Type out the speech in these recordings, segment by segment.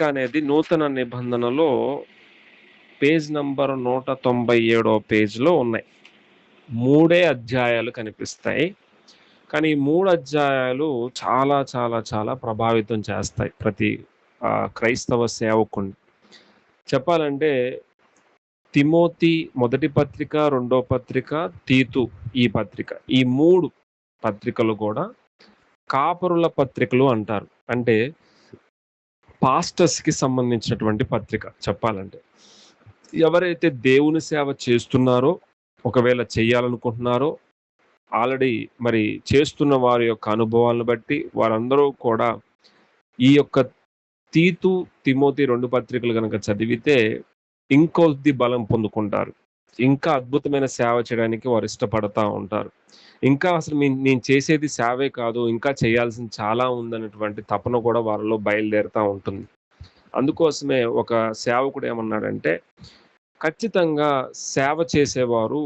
అనేది నూతన నిబంధనలో పేజ్ నంబర్ 197 పేజ్‌లో ఉన్నాయి. 3 అధ్యాయాలు కనిపిస్తాయి. కానీ ఈ 3 అధ్యాయాలు చాలా చాలా చాలా ప్రభావితం చేస్తాయి ప్రతి క్రైస్తవ సేవకుడిని. చెప్పాలంటే తిమోతి మొదటి పత్రిక, రెండో పత్రిక, తీతు ఈ పత్రిక. ఈ 3 పత్రికలు కూడా కాపరుల పత్రికలు అంటారు. అంటే పాస్టర్స్‌కి సంబంధించినటువంటి పత్రిక చెప్పాలంటే. ఎవరైతే దేవుని సేవ చేస్తున్నారో, ఒకవేళ చేయాలనుకుంటున్నారో, ఆల్రెడీ మరి చేస్తున్న వారి యొక్క అనుభవాలను బట్టి వారందరూ కూడా ఈ యొక్క తీతు, తిమోతి 2 పత్రికలు గనక చదివితే ఇంకొద్ది బలం పొందుకుంటారు. ఇంకా అద్భుతమైన సేవ చేయడానికి వారు ఇష్టపడతా ఉంటారు. ఇంకా అసలు నేను చేసేది సేవే కాదు, ఇంకా చేయాల్సింది చాలా ఉందన్నటువంటి తపన కూడా వారిలో బయలుదేరుతా ఉంటుంది. అందుకోసమే ఒక సేవకుడు ఏమన్నాడంటే, ఖచ్చితంగా సేవ చేసేవారు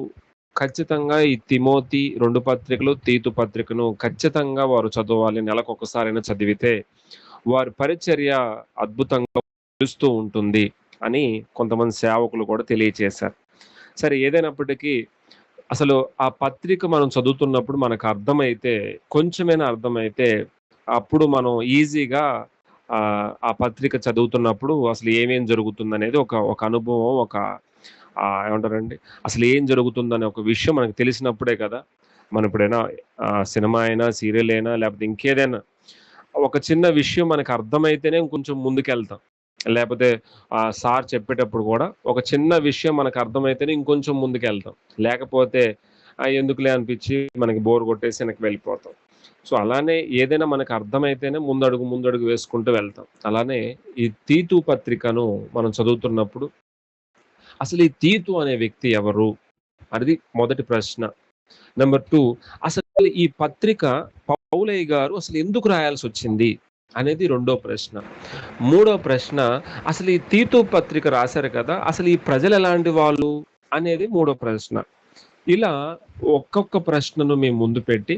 ఖచ్చితంగా ఈ తిమోతి 2 పత్రికలు, తీతు పత్రికను ఖచ్చితంగా వారు చదవాలి. నెలకొకసారైనా చదివితే వారి పరిచర్య అద్భుతంగా తెలుస్తూ ఉంటుంది అని కొంతమంది సేవకులు కూడా తెలియచేశారు. సరే ఏదైనప్పటికీ అసలు ఆ పత్రిక మనం చదువుతున్నప్పుడు మనకు అర్థమైతే, కొంచెమైనా అర్థమైతే అప్పుడు మనం ఈజీగా ఆ పత్రిక చదువుతున్నప్పుడు అసలు ఏమేం జరుగుతుందనేది ఒక అనుభవం, ఏమంటారండి, అసలు ఏం జరుగుతుందనే ఒక విషయం మనకు తెలిసినప్పుడే కదా! మనం ఎప్పుడైనా సినిమా అయినా, సీరియల్ అయినా లేకపోతే ఇంకేదైనా ఒక చిన్న విషయం మనకు అర్థమైతేనే కొంచెం ముందుకెళ్తాం. లేపోతే సార్ చెప్పేటప్పుడు కూడా ఒక చిన్న విషయం మనకు అర్థమైతేనే ఇంకొంచెం ముందుకెళ్తాం. లేకపోతే ఎందుకులే అనిపిచ్చి మనకి బోర్ కొట్టేసి వెనక్కి వెళ్ళిపోతాం. సో, అలానే ఏదైనా మనకు అర్థమైతేనే ముందడుగు వేసుకుంటూ వెళ్తాం. అలానే ఈ తీతు పత్రికను మనం చదువుతున్నప్పుడు అసలు ఈ తీతు అనే వ్యక్తి ఎవరు? అనేది మొదటి ప్రశ్న. నంబర్ 2 అసలు ఈ పత్రిక పౌలయ్య గారు అసలు ఎందుకు రాయాల్సొచ్చింది? అనేది రెండో ప్రశ్న. మూడో ప్రశ్న అసలు ఈ తీతు పత్రిక రాశారు కదా! అసలు ఈ ప్రజలు ఎలాంటి వాళ్ళు? అనేది మూడో ప్రశ్న. ఇలా ఒక్కొక్క ప్రశ్నను మేము ముందు పెట్టి,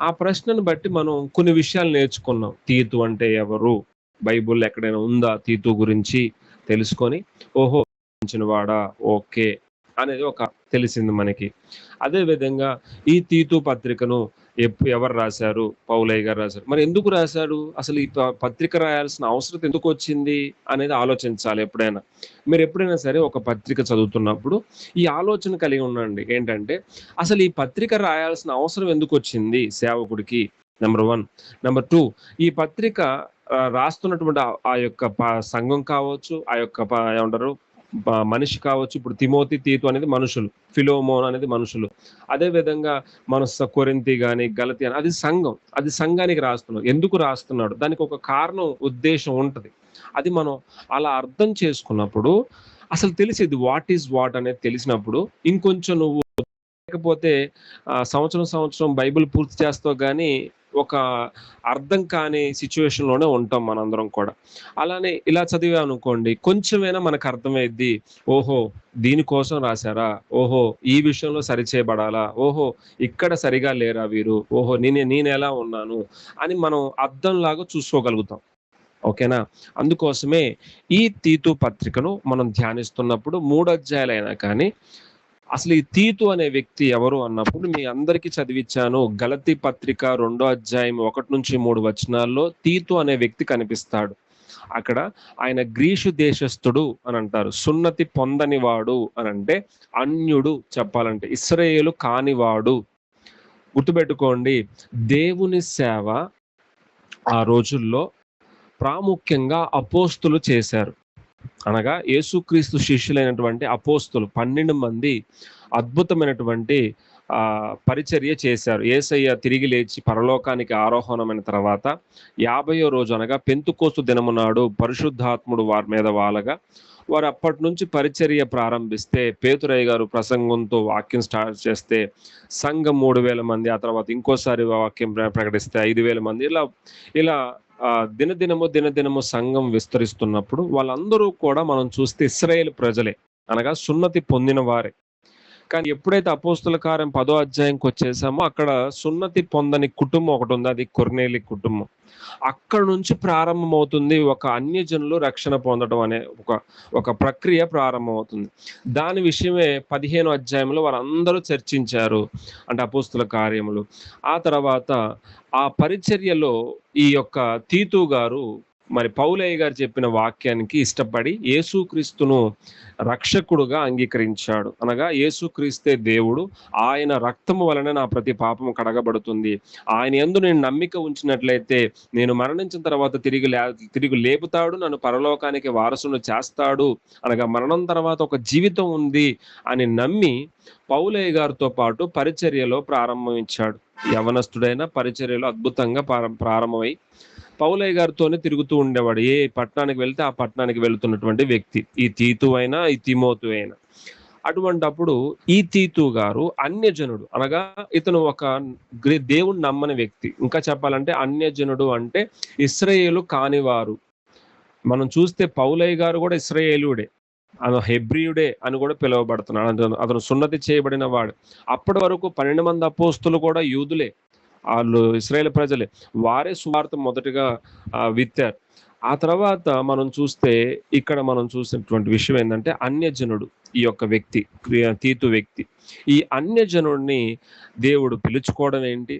ఆ ప్రశ్నను బట్టి మనం కొన్ని విషయాలు నేర్చుకున్నాం. తీతు అంటే ఎవరు? బైబిల్‌లో ఎక్కడైనా ఉందా తీతు గురించి తెలుసుకొని, ఓహో! వాడా ఓకే. అనేది తెలిసింది మనకి. అదే విధంగా ఈ తీతు పత్రికను ఎవరు రాశారు? పౌలయ్య గారు రాశారు. మరి ఎందుకు రాశాడు? అసలు ఈ పత్రిక రాయాల్సిన అవసరం ఎందుకొచ్చింది? అనేది ఆలోచించాలి ఎప్పుడైనా. మీరెప్పుడైనా సరే ఒక పత్రిక చదువుతున్నప్పుడు ఈ ఆలోచన కలిగి ఉండండి. ఏంటంటే అసలు ఈ పత్రిక రాయాల్సిన అవసరం ఎందుకొచ్చింది సేవకుడికి? నంబర్ 1. నంబర్ 2 ఈ పత్రిక రాస్తున్నటువంటి ఆ యొక్క సంఘం కావచ్చు, ఆ యొక్క ఏమంటారు మనిషి కావచ్చు. ఇప్పుడు తిమోతి, తీతు అనేది మనుషులు. ఫిలోమోన్ అనేది మనుషులు. అదే విధంగా మన కొరింథీ గాని, గలతీ అది సంఘం. అది సంఘానికి రాస్తున్నాడు. ఎందుకు రాస్తున్నాడు? దానికి ఒక కారణం, ఉద్దేశం ఉంటది. అది మనం అలా అర్థం చేసుకున్నప్పుడు అసలు తెలిసిద్ది. వాట్ ఈస్ వాట్ అనేది తెలిసినప్పుడు ఇంకొంచెం నువ్వు లేకపోతే సంవత్సరం బైబిల్ పూర్తి చేస్తావు గానీ, ఒక అర్థం కాని సిట్యుయేషన్‌లోనే ఉంటాం మనందరం కూడా. అలానే ఇలా చదివామనుకోండి, కొంచెమైనా మనకు అర్థమైద్ది. ఓహో! దీనికోసం రాసారా? ఓహో! ఈ విషయంలో సరిచేయబడాలా? ఓహో! ఇక్కడ సరిగా లేరా వీరు? ఓహో! నేనెలా ఉన్నాను? అని మనం అద్దంలాగా చూసుకోగలుగుతాం. ఓకేనా? అందుకోసమే ఈ తీతు పత్రికను మనం ధ్యానిస్తున్నప్పుడు 3 అధ్యాయాలైనా కానీ అసలు ఈ తీతు అనే వ్యక్తి ఎవరు అన్నప్పుడు మీ అందరికీ చదివిచ్చాను. గలతీ పత్రిక 2 అధ్యాయం 1-3 వచనాల్లో తీతు అనే వ్యక్తి కనిపిస్తాడు. అక్కడ ఆయన గ్రీసు దేశస్థుడు అని అంటారు. సున్నతి పొందనివాడు అనంటే అన్యుడు చెప్పాలంటే. ఇశ్రాయేలు కానివాడు. గుర్తుపెట్టుకోండి, దేవుని సేవ ఆ రోజుల్లో ప్రాముఖ్యంగా అపోస్తులు చేశారు. అనగా యేసుక్రీస్తు శిష్యులైనటువంటి అపోస్తులు 12 మంది అద్భుతమైనటువంటి పరిచర్య చేశారు. యేసయ్య తిరిగి లేచి పరలోకానికి ఆరోహణమైన తర్వాత 50వ రోజు అనగా పెంతుకోస్తు దినము నాడు పరిశుద్ధాత్ముడు వారి మీద వాలగా వారు అప్పటి నుంచి పరిచర్య ప్రారంభిస్తే, పేతురయ్య గారు ప్రసంగంతో వాక్యం స్టార్ట్ చేస్తే సంఘం 3000 మంది, ఆ తర్వాత ఇంకోసారి వాక్యం ప్రకటిస్తే 5000 మంది, ఇలా దినదినము సంఘం విస్తరిస్తున్నప్పుడు వాళ్ళందరూ కూడా మనం చూస్తే ఇశ్రాయేలు ప్రజలే. అనగా సున్నతి పొందిన వారే. కానీ ఎప్పుడైతే అపోస్తుల కార్యం 10వ అధ్యాయంకి వచ్చేసామో అక్కడ సున్నతి పొందని కుటుంబం ఒకటి ఉంది, అది కొర్నేలి కుటుంబం. అక్కడ నుంచి ప్రారంభమవుతుంది ఒక అన్యజనులు రక్షణ పొందడం అనే ఒక ప్రక్రియ ప్రారంభమవుతుంది. దాని విషయమే 15వ అధ్యాయంలో వారందరూ చర్చించారు, అంటే అపోస్తుల కార్యములు. ఆ తర్వాత ఆ పరిచర్యలో ఈ యొక్క తీతు గారు మరి పౌలయ్య గారు చెప్పిన వాక్యానికి ఇష్టపడి యేసుక్రీస్తును రక్షకుడుగా అంగీకరించాడు. అనగా యేసుక్రీస్తే దేవుడు, ఆయన రక్తము వలన నా ప్రతి పాపము కడగబడుతుంది, ఆయన యందు నేను నమ్మిక ఉంచినట్లయితే నేను మరణించిన తర్వాత తిరిగి లేపుతాడు, నన్ను పరలోకానికి వారసును చేస్తాడు, అనగా మరణం తర్వాత ఒక జీవితం ఉంది అని నమ్మి పౌలయ్య గారితో పాటు పరిచర్యలో ప్రారంభించాడు. యవనస్తుడైన పరిచర్యలో అద్భుతంగా ప్రారంభమై పౌలయ్య గారితోనే తిరుగుతూ ఉండేవాడు. ఏ పట్టణానికి వెళ్తే ఆ పట్టణానికి వెళుతున్నటువంటి వ్యక్తి, ఈ తీతు అయినా ఈ తిమోతు అయినా. అటువంటప్పుడు ఈ తీతు గారు అన్యజనుడు, అనగా ఇతను ఒక దేవుణ్ణి నమ్మని వ్యక్తి. ఇంకా చెప్పాలంటే అన్యజనుడు అంటే ఇశ్రాయేలు కానివారు. మనం చూస్తే పౌలయ్య గారు కూడా ఇశ్రాయేలుడే, అతను హెబ్రియుడే అని కూడా పిలువబడుతున్నాడు. అతను సున్నతి చేయబడిన వాడు. అప్పటి వరకు 12 మంది అపోస్తులు కూడా యూదులే, వాళ్ళు ఇశ్రాయేలు ప్రజలే. వారే సువార్త మొదటిగా విత్తారు. ఆ తర్వాత మనం చూస్తే ఇక్కడ మనం చూసినటువంటి విషయం ఏంటంటే అన్యజనుడు ఈ యొక్క వ్యక్తి, తీతు వ్యక్తి. ఈ అన్యజనుడిని దేవుడు పిలుచుకోవడం ఏంటి,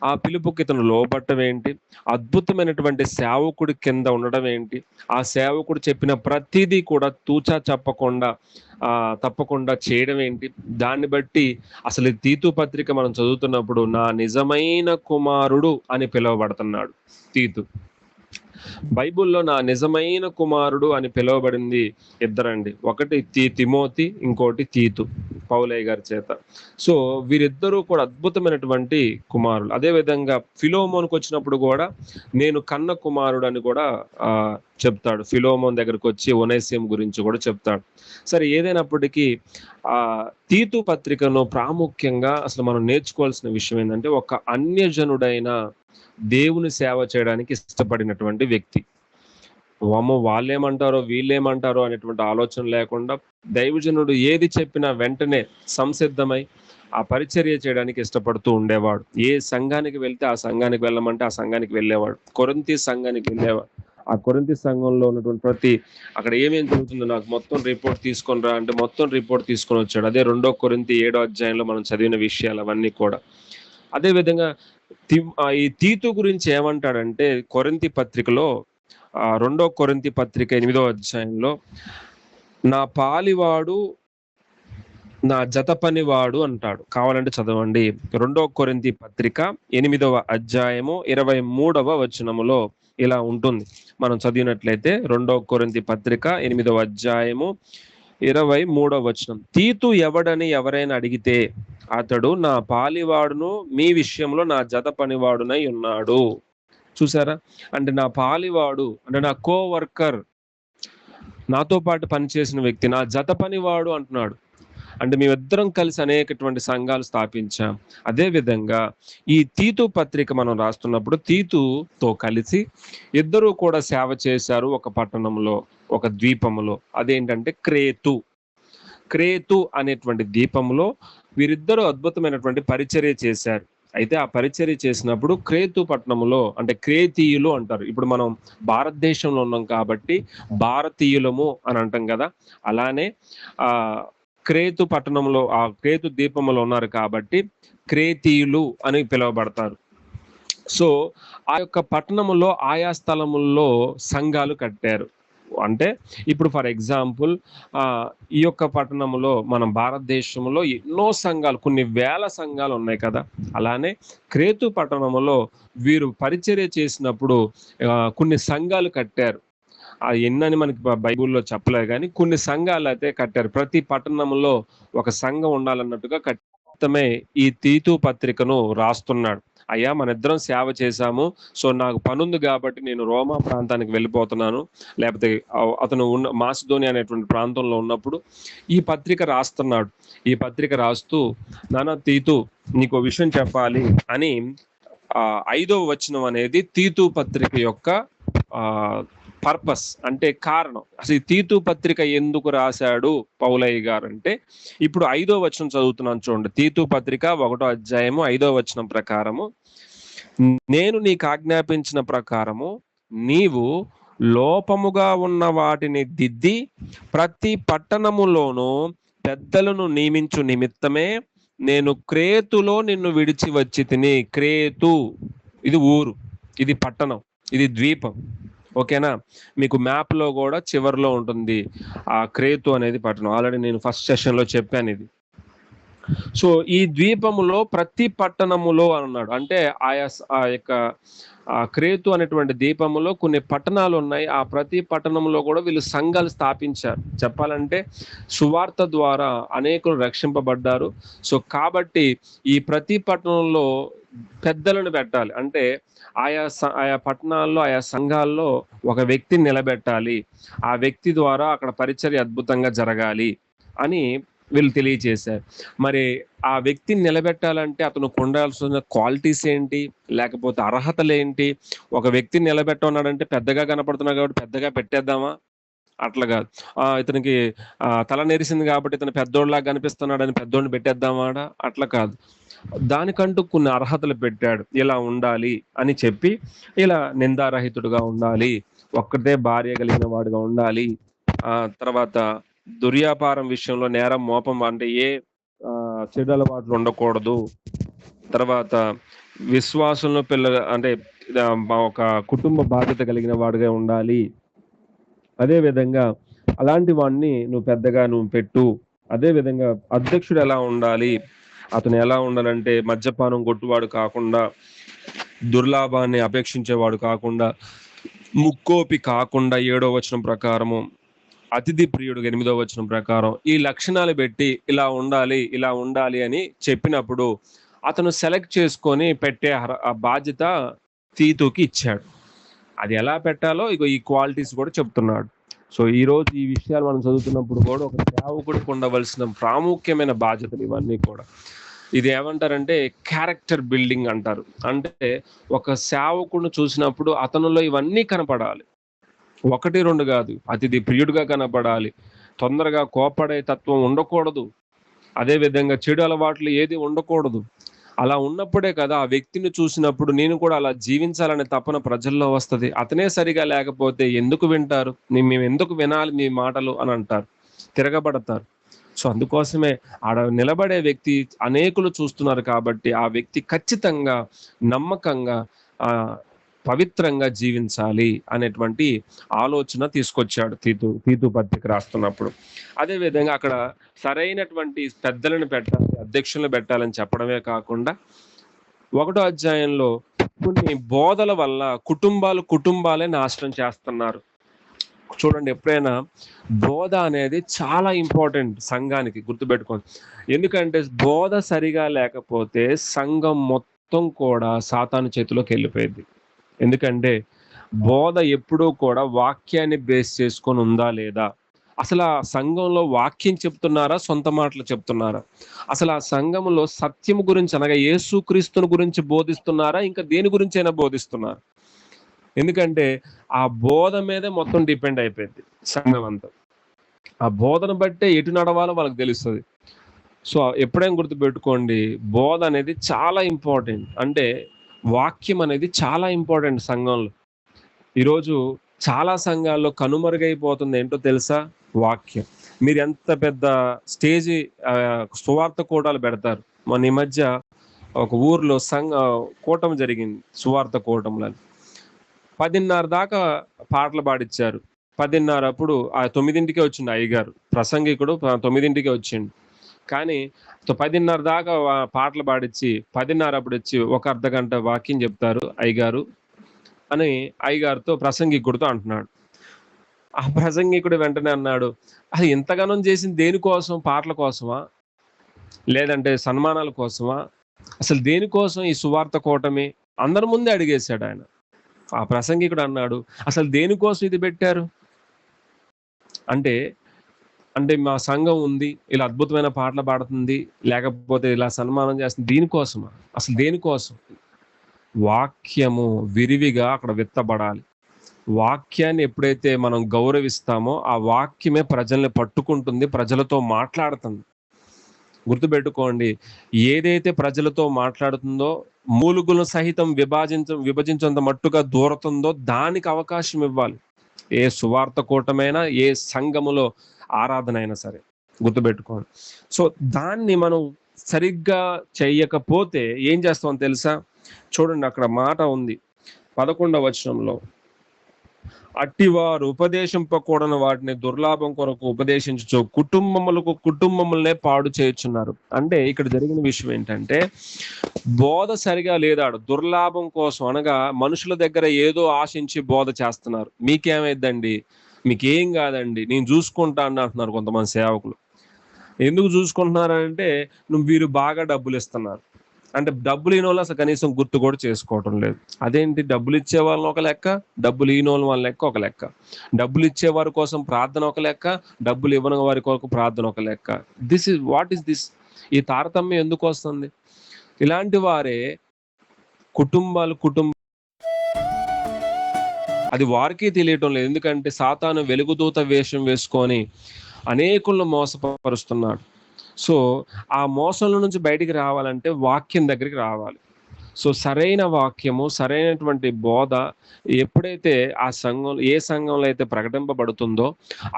ఆ పిలుపుకి ఇతను లోబట్టడం ఏంటి, అద్భుతమైనటువంటి సేవకుడి కింద ఉండడం ఏంటి, ఆ సేవకుడు చెప్పిన ప్రతిదీ కూడా తూచా తప్పకుండా చేయడం ఏంటి, దాన్ని బట్టి అసలు ఈ తీతు పత్రిక మనం చదువుతున్నప్పుడు నా నిజమైన కుమారుడు అని పిలువబడుతున్నాడు తీతు. బైబుల్లో నా నిజమైన కుమారుడు అని పిలువబడింది ఇద్దరండి, ఒకటి తిమోతి, ఇంకోటి తీతు, పౌలయ్య గారి చేత. సో వీరిద్దరూ కూడా అద్భుతమైనటువంటి కుమారులు. అదే విధంగా ఫిలోమోన్కి వచ్చినప్పుడు కూడా నేను కన్న కుమారుడు అని కూడా చెప్తాడు. ఫిలోమోన్ దగ్గరకు వచ్చి ఒనేసియం గురించి కూడా చెప్తాడు. సరే, ఏదైనప్పటికీ తీతు పత్రికను ప్రాముఖ్యంగా అసలు మనం నేర్చుకోవాల్సిన విషయం ఏంటంటే ఒక అన్యజనుడైన దేవుని సేవ చేయడానికి ఇష్టపడినటువంటి వ్యక్తి. వాళ్ళేమంటారో వీళ్ళేమంటారో అనేటువంటి ఆలోచన లేకుండా దైవజనుడు ఏది చెప్పినా వెంటనే సంసిద్ధమై ఆ పరిచర్య చేయడానికి ఇష్టపడుతూ ఉండేవాడు. ఏ సంఘానికి వెళ్తే ఆ సంఘానికి వెళ్ళమంటే ఆ సంఘానికి వెళ్ళేవాడు. కొరింథీ సంఘానికి వెళ్ళేవాడు. ఆ కొరింథీ సంఘంలో ఉన్నటువంటి అక్కడ ఏమేం జరుగుతుందో నాకు మొత్తం రిపోర్ట్ తీసుకొని రా అంటే మొత్తం రిపోర్ట్ తీసుకొని వచ్చాడు. అదే 2 కొరింథీ 7వ అధ్యాయంలో మనం చదివిన విషయాలు అవన్నీ కూడా. అదే విధంగా ఈ తీతు గురించి ఏమంటాడంటే కొరింథీ పత్రికలో 2 కొరింథీ పత్రిక 8వ అధ్యాయంలో నా పాలివాడు నా జత పనివాడు అంటాడు. కావాలంటే చదవండి. 2 కొరింథీ పత్రిక 8వ అధ్యాయము 23వ వచనములో ఇలా ఉంటుంది. మనం చదివినట్లయితే 2 కొరింథీ పత్రిక 8వ అధ్యాయము 23వ వచనం, తీతు ఎవడని ఎవరైనా అడిగితే అతడు నా పాలివాడును మీ విషయంలో నా జత పనివాడునై ఉన్నాడు. చూసారా, అంటే నా పాలివాడు అంటే నా కోవర్కర్, నాతో పాటు పనిచేసిన వ్యక్తి, నా జత పనివాడు అంటున్నాడు. అంటే మేమిద్దరం కలిసి అనేకటువంటి సంఘాలు స్థాపించాం. అదే విధంగా ఈ తీతు పత్రిక మనం రాస్తున్నప్పుడు తీతుతో కలిసి ఇద్దరూ కూడా సేవ చేశారు ఒక పట్టణంలో, ఒక ద్వీపములో. అదేంటంటే క్రేతు అనేటువంటి ద్వీపంలో వీరిద్దరూ అద్భుతమైనటువంటి పరిచర్య చేశారు. అయితే ఆ పరిచర్య చేసినప్పుడు క్రేతు పట్టణంలో, అంటే క్రేతీయులు అంటారు. ఇప్పుడు మనం భారతదేశంలో ఉన్నాం కాబట్టి భారతీయులము అని అంటాం కదా, అలానే క్రేతు పట్టణంలో ఆ క్రేతు ద్వీపంలో ఉన్నారు కాబట్టి క్రేతీయులు అని పిలువబడతారు. సో ఆ యొక్క పట్టణంలో ఆయా స్థలముల్లో సంఘాలు కట్టారు. అంటే ఇప్పుడు ఫర్ ఎగ్జాంపుల్ ఈ యొక్క పట్టణంలో మనం భారతదేశంలో ఎన్నో సంఘాలు, కొన్ని వేల సంఘాలు ఉన్నాయి కదా, అలానే క్రేతు పట్టణంలో వీరు పరిచర్య చేసినప్పుడు కొన్ని సంఘాలు కట్టారు. ఎన్నని మనకి బైబుల్లో చెప్పలేదు కానీ కొన్ని సంఘాలు అయితే కట్టారు. ప్రతి పట్టణంలో ఒక సంఘం ఉండాలన్నట్టుగా కట్టమే ఈ తీతు పత్రికను రాస్తున్నాడు. అయ్యా, మన ఇద్దరం సేవ చేశాము, సో నాకు పనుంది కాబట్టి నేను రోమా ప్రాంతానికి వెళ్ళిపోతున్నాను, లేకపోతే అతను మాసిదోనియా అనేటువంటి ప్రాంతంలో ఉన్నప్పుడు ఈ పత్రిక రాస్తున్నాడు. ఈ పత్రిక రాస్తూ నాన్న తీతు నీకు విషయం చెప్పాలి అని 5వ వచనం అనేది తీతు పత్రిక యొక్క పర్పస్ అంటే కారణం. అసలు ఈ తీతు పత్రిక ఎందుకు రాశాడు పౌలయ్య గారు అంటే, ఇప్పుడు 5వ వచనం చదువుతున్నాను చూడండి. తీతు పత్రిక 1వ అధ్యాయము 5వ వచనం ప్రకారము, నేను నీకు ఆజ్ఞాపించిన ప్రకారము నీవు లోపముగా ఉన్న వాటిని దిద్ది ప్రతి పట్టణములోనూ పెద్దలను నియమించు నిమిత్తమే నేను క్రేతులో నిన్ను విడిచి వచ్చి తిని. క్రేతు ఇది ఊరు, ఇది పట్టణం, ఇది ద్వీపం. ఓకేనా? మీకు మ్యాప్ లో కూడా చివరిలో ఉంటుంది ఆ క్రేతు అనేది పట్టణం. ఆల్రెడీ నేను ఫస్ట్ సెషన్ లో చెప్పాను ఇది. సో ఈ ద్వీపములో ప్రతి పట్టణములో అన్నాడు. అంటే ఆ యొక్క క్రేతు అనేటువంటి ద్వీపములో కొన్ని పట్టణాలు ఉన్నాయి. ఆ ప్రతి పట్టణంలో కూడా వీళ్ళు సంఘాలు స్థాపించారు. చెప్పాలంటే సువార్త ద్వారా అనేకులు రక్షింపబడ్డారు. సో కాబట్టి ఈ ప్రతి పట్టణంలో పెద్దలను పెట్టాలి. అంటే ఆయా పట్టణాల్లో ఆయా సంఘాల్లో ఒక వ్యక్తిని నిలబెట్టాలి. ఆ వ్యక్తి ద్వారా అక్కడ పరిచర్య అద్భుతంగా జరగాలి అని వీళ్ళు తెలియజేశారు. మరి ఆ వ్యక్తిని నిలబెట్టాలంటే అతను ఉండాల్సిన క్వాలిటీస్ ఏంటి, లేకపోతే అర్హతలు ఏంటి? ఒక వ్యక్తిని నిలబెట్టన్నాడంటే పెద్దగా కనపడుతున్నాడు కాబట్టి పెద్దగా పెట్టేద్దామా? అట్లా కాదు. ఇతనికి తల నెరిసింది కాబట్టి ఇతను పెద్దోళ్ళలాగా కనిపిస్తున్నాడని పెద్దోడిని పెట్టేద్దామాడ? అట్లా కాదు. దానికంటూ కొన్ని అర్హతలు పెట్టాడు. ఇలా ఉండాలి అని చెప్పి, ఇలా నిందారహితుడుగా ఉండాలి, ఒక్కటే భార్య కలిగిన వాడుగా ఉండాలి, తర్వాత దుర్వ్యాపారం విషయంలో నేరం మోపం అంటే ఏ చెడు అలవాట్లు ఉండకూడదు, తర్వాత విశ్వాసంలో అంటే ఒక కుటుంబ బాధ్యత కలిగిన వాడుగా ఉండాలి. అదే విధంగా అలాంటి వాడిని నువ్వు పెద్దగా పెట్టు. అదే విధంగా అధ్యక్షుడు ఎలా ఉండాలి, అతను ఎలా ఉండాలంటే మద్యపానం కొట్టువాడు కాకుండా, దుర్లాభాన్ని అపేక్షించేవాడు కాకుండా, ముక్కోపి కాకుండా 7వ వచనం ప్రకారము, అతిథి ప్రియుడు 8వ వచనం ప్రకారం ఈ లక్షణాలు పెట్టి ఇలా ఉండాలి అని చెప్పినప్పుడు అతను సెలెక్ట్ చేసుకొని పెట్టే బాధ్యత తీతుకి ఇచ్చాడు. అది ఎలా పెట్టాలో ఈ క్వాలిటీస్ కూడా చెప్తున్నాడు. సో ఈ రోజు ఈ విషయాలు మనం చదువుతున్నప్పుడు కూడా ఒక సేవకుడికి ఉండవలసిన ప్రాముఖ్యమైన బాధ్యతలు ఇవన్నీ కూడా. ఇది ఏమంటారంటే క్యారెక్టర్ బిల్డింగ్ అంటారు. అంటే ఒక సేవకుడిని చూసినప్పుడు అతనిలో ఇవన్నీ కనపడాలి. 1, 2 కాదు. అతిథి ప్రియుడిగా కనపడాలి, తొందరగా కోపడే తత్వం ఉండకూడదు, అదే విధంగా చెడు అలవాట్లు ఏది ఉండకూడదు. అలా ఉన్నప్పుడే కదా ఆ వ్యక్తిని చూసినప్పుడు నేను కూడా అలా జీవించాలనే తపన ప్రజల్లో వస్తుంది. అతనే సరిగా లేకపోతే ఎందుకు వింటారు, మేము ఎందుకు వినాలి మీ మాటలు అని అంటారు, తిరగబడతారు. సో అందుకోసమే ఆడ నిలబడే వ్యక్తి అనేకులు చూస్తున్నారు కాబట్టి ఆ వ్యక్తి ఖచ్చితంగా నమ్మకంగా పవిత్రంగా జీవించాలి అనేటువంటి ఆలోచన తీసుకొచ్చాడు తీతు పత్రిక రాస్తున్నప్పుడు. అదే విధంగా అక్కడ సరైనటువంటి పెద్దలను పెట్టాలి, అధ్యక్షులను పెట్టాలని చెప్పడమే కాకుండా 1వ అధ్యాయంలో కొన్ని బోధల వల్ల కుటుంబాలే నాశనం చేస్తున్నారు. చూడండి, ఎప్పుడైనా బోధ అనేది చాలా ఇంపార్టెంట్ సంఘానికి, గుర్తుపెట్టుకోండి. ఎందుకంటే బోధ సరిగా లేకపోతే సంఘం మొత్తం కూడా సాతాను చేతిలోకి వెళ్ళిపోయింది. ఎందుకంటే బోధ ఎప్పుడూ కూడా వాక్యాన్ని బేస్ చేసుకొని ఉందా లేదా, అసలు ఆ సంఘంలో వాక్యం చెప్తున్నారా, సొంత మాటలు చెప్తున్నారా, అసలు ఆ సంఘంలో సత్యము గురించి అనగా యేసుక్రీస్తుని గురించి బోధిస్తున్నారా, ఇంకా దేని గురించి అయినా బోధిస్తున్నారా? ఎందుకంటే ఆ బోధ మీదే మొత్తం డిపెండ్ అయిపోయింది సంఘం అంతా. ఆ బోధన బట్టే ఎటు నడవాలో వాళ్ళకి తెలుస్తుంది. సో ఎప్పుడైనా గుర్తుపెట్టుకోండి, బోధ అనేది చాలా ఇంపార్టెంట్. అంటే వాక్యం అనేది చాలా ఇంపార్టెంట్ సంఘంలో. ఈరోజు చాలా సంఘాల్లో కనుమరుగైపోతుంది ఏంటో తెలుసా? వాక్యం. మీరు ఎంత పెద్ద స్టేజి సువార్త కూటాలు పెడతారు. మొన్న ఈ మధ్య ఒక ఊర్లో కూటమి జరిగింది, సువార్త కూటములు. 10:30 దాకా పాటలు పాడిచ్చారు. 10:30 అప్పుడు 9ంటికే వచ్చిండు అయ్యగారు, ప్రసంగికుడు 9ంటికే వచ్చిండు. కానీ 10:30 దాకా పాటలు పాడిచ్చి 10:30 అప్పుడు వచ్చి ఒక అర్ధగంట వాక్యం చెప్తారు అయ్యగారు అని అయ్యగారితో ప్రసంగికుడితో అంటున్నాడు. ఆ ప్రసంగికుడు వెంటనే అన్నాడు, అది ఇంతగానం చేసింది దేనికోసం? పాటల కోసమా, లేదంటే సన్మానాల కోసమా, అసలు దేనికోసం ఈ సువార్త కూటమి? అందరి ముందే అడిగేశాడు ఆయన. ఆ ప్రసంగికుడు అన్నాడు, అసలు దేనికోసం ఇది పెట్టారు అంటే మా సంఘం ఉంది, ఇలా అద్భుతమైన పాటలు పాడుతుంది, లేకపోతే ఇలా సన్మానం చేస్తుంది, దీనికోసమా? అసలు దేనికోసం? వాక్యము విరివిగా అక్కడ విత్తబడాలి. వాక్యాన్ని ఎప్పుడైతే మనం గౌరవిస్తామో ఆ వాక్యమే ప్రజల్ని పట్టుకుంటుంది, ప్రజలతో మాట్లాడుతుంది. గుర్తుపెట్టుకోండి. ఏదైతే ప్రజలతో మాట్లాడుతుందో, మూలుగులు సహితం విభజించేంత మట్టుగా దూరతుందో దానికి అవకాశం ఇవ్వాలి. ఏ సువార్త కూటమైనా, ఏ సంఘములో ఆరాధన అయినా సరే. గుర్తుపెట్టుకోండి. సో, దాన్ని మనం సరిగ్గా చెయ్యకపోతే ఏం చేస్తామో తెలుసా? చూడండి, అక్కడ మాట ఉంది 11వ వచనంలో. అట్టివారు ఉపదేశింపకూడని వాటిని దుర్లాభం కొరకు ఉపదేశించుచు కుటుంబములనే పాడు చేయుచున్నారు. అంటే ఇక్కడ జరిగిన విషయం ఏంటంటే, బోధ సరిగా లేదాడ. దుర్లాభం కోసం, అనగా మనుషుల దగ్గర ఏదో ఆశించి బోధ చేస్తున్నారు. మీకేమైద్దండి? మీకేం కాదండి, నేను చూసుకుంటా అంటున్నారు కొంతమంది సేవకులు. ఎందుకు చూసుకుంటున్నారంటే, వీరు బాగా డబ్బులు ఇస్తున్నారు. అంటే డబ్బులు ఈనోళ్ళు అసలు కనీసం గుర్తు కూడా చేసుకోవటం లేదు. అదేంటి, డబ్బులు ఇచ్చే వాళ్ళని ఒక లెక్క, డబ్బులు ఈనోళ్ళ వాళ్ళ లెక్క ఒక లెక్క. డబ్బులు ఇచ్చే వారి కోసం ప్రార్థన ఒక లెక్క, డబ్బులు ఇవ్వని వారి కొరకు ప్రార్థన ఒక లెక్క. What is this? ఈ తారతమ్యం ఎందుకు వస్తుంది? ఇలాంటి వారే కుటుంబం అది వారికి తెలియటం లేదు. ఎందుకంటే సాతాను వెలుగుదూత వేషం వేసుకొని అనేకులను మోసపరుస్తున్నాడు. సో, ఆ మోసంలో నుంచి బయటికి రావాలంటే వాక్యం దగ్గరికి రావాలి. సో, సరైన వాక్యము, సరైనటువంటి బోధ ఎప్పుడైతే ఏ సంఘంలో అయితే ప్రకటింపబడుతుందో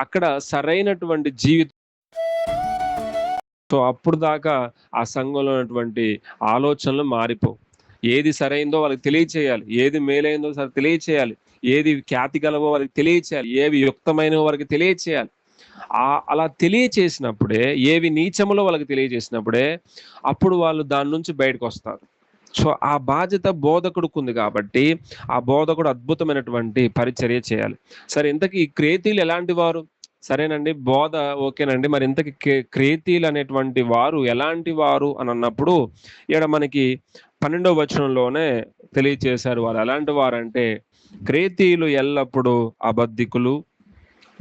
అక్కడ సరైనటువంటి సో, అప్పుడు దాకా ఆ సంఘంలో ఉన్నటువంటి ఆలోచనలు మారిపోవు. ఏది సరైందో వాళ్ళకి తెలియచేయాలి. ఏది మేలైందో తెలియచేయాలి. ఏది ఖ్యాతి గలవో వాళ్ళకి తెలియచేయాలి. ఏవి యుక్తమైనవో వారికి తెలియచేయాలి. అలా తెలియచేసినప్పుడే, ఏవి నీచములో వాళ్ళకి తెలియజేసినప్పుడే అప్పుడు వాళ్ళు దాని నుంచి బయటకొస్తారు. సో, ఆ బాధ్యత బోధకుడికి ఉంది కాబట్టి ఆ బోధకుడు అద్భుతమైనటువంటి పరిచర్య చేయాలి. సరే, ఇంతకీ ఈ క్రేతీలు ఎలాంటి వారు? సరేనండి, బోధ ఓకేనండి. మరి ఇంతకీ క్రేతీలు అనేటువంటి వారు ఎలాంటి వారు అని అన్నప్పుడు ఇక్కడ మనకి 12వ వచనంలోనే తెలియచేశారు. వారు ఎలాంటి వారంటే, క్రేతీయులు ఎల్లప్పుడూ అబద్ధికులు,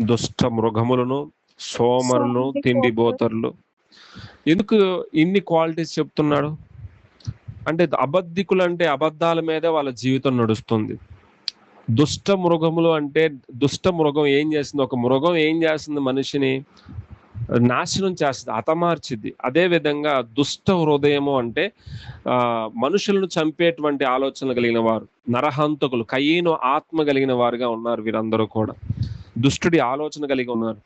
దుష్ట మృగములను, సోమరులు, తిండిబోతరులు. ఎందుకు ఇన్ని క్వాలిటీస్ చెప్తున్నాడు? అంటే అబద్ధికులు అంటే అబద్ధాల మీదే వాళ్ళ జీవితం నడుస్తుంది. దుష్ట మృగములు అంటే, దుష్ట మృగం ఏం చేస్తుంది? ఒక మృగం ఏం చేస్తుంది? మనిషిని నాశనం చేస్తుంది, హతమార్చిద్ది. అదే విధంగా దుష్ట హృదయము అంటే మనుషులను చంపేటువంటి ఆలోచనలు కలిగిన వారు, నరహంతకులు, కయీను ఆత్మ కలిగిన వారుగా ఉన్నారు వీరందరూ కూడా. దుష్టుడి ఆలోచన కలిగి ఉన్నారు.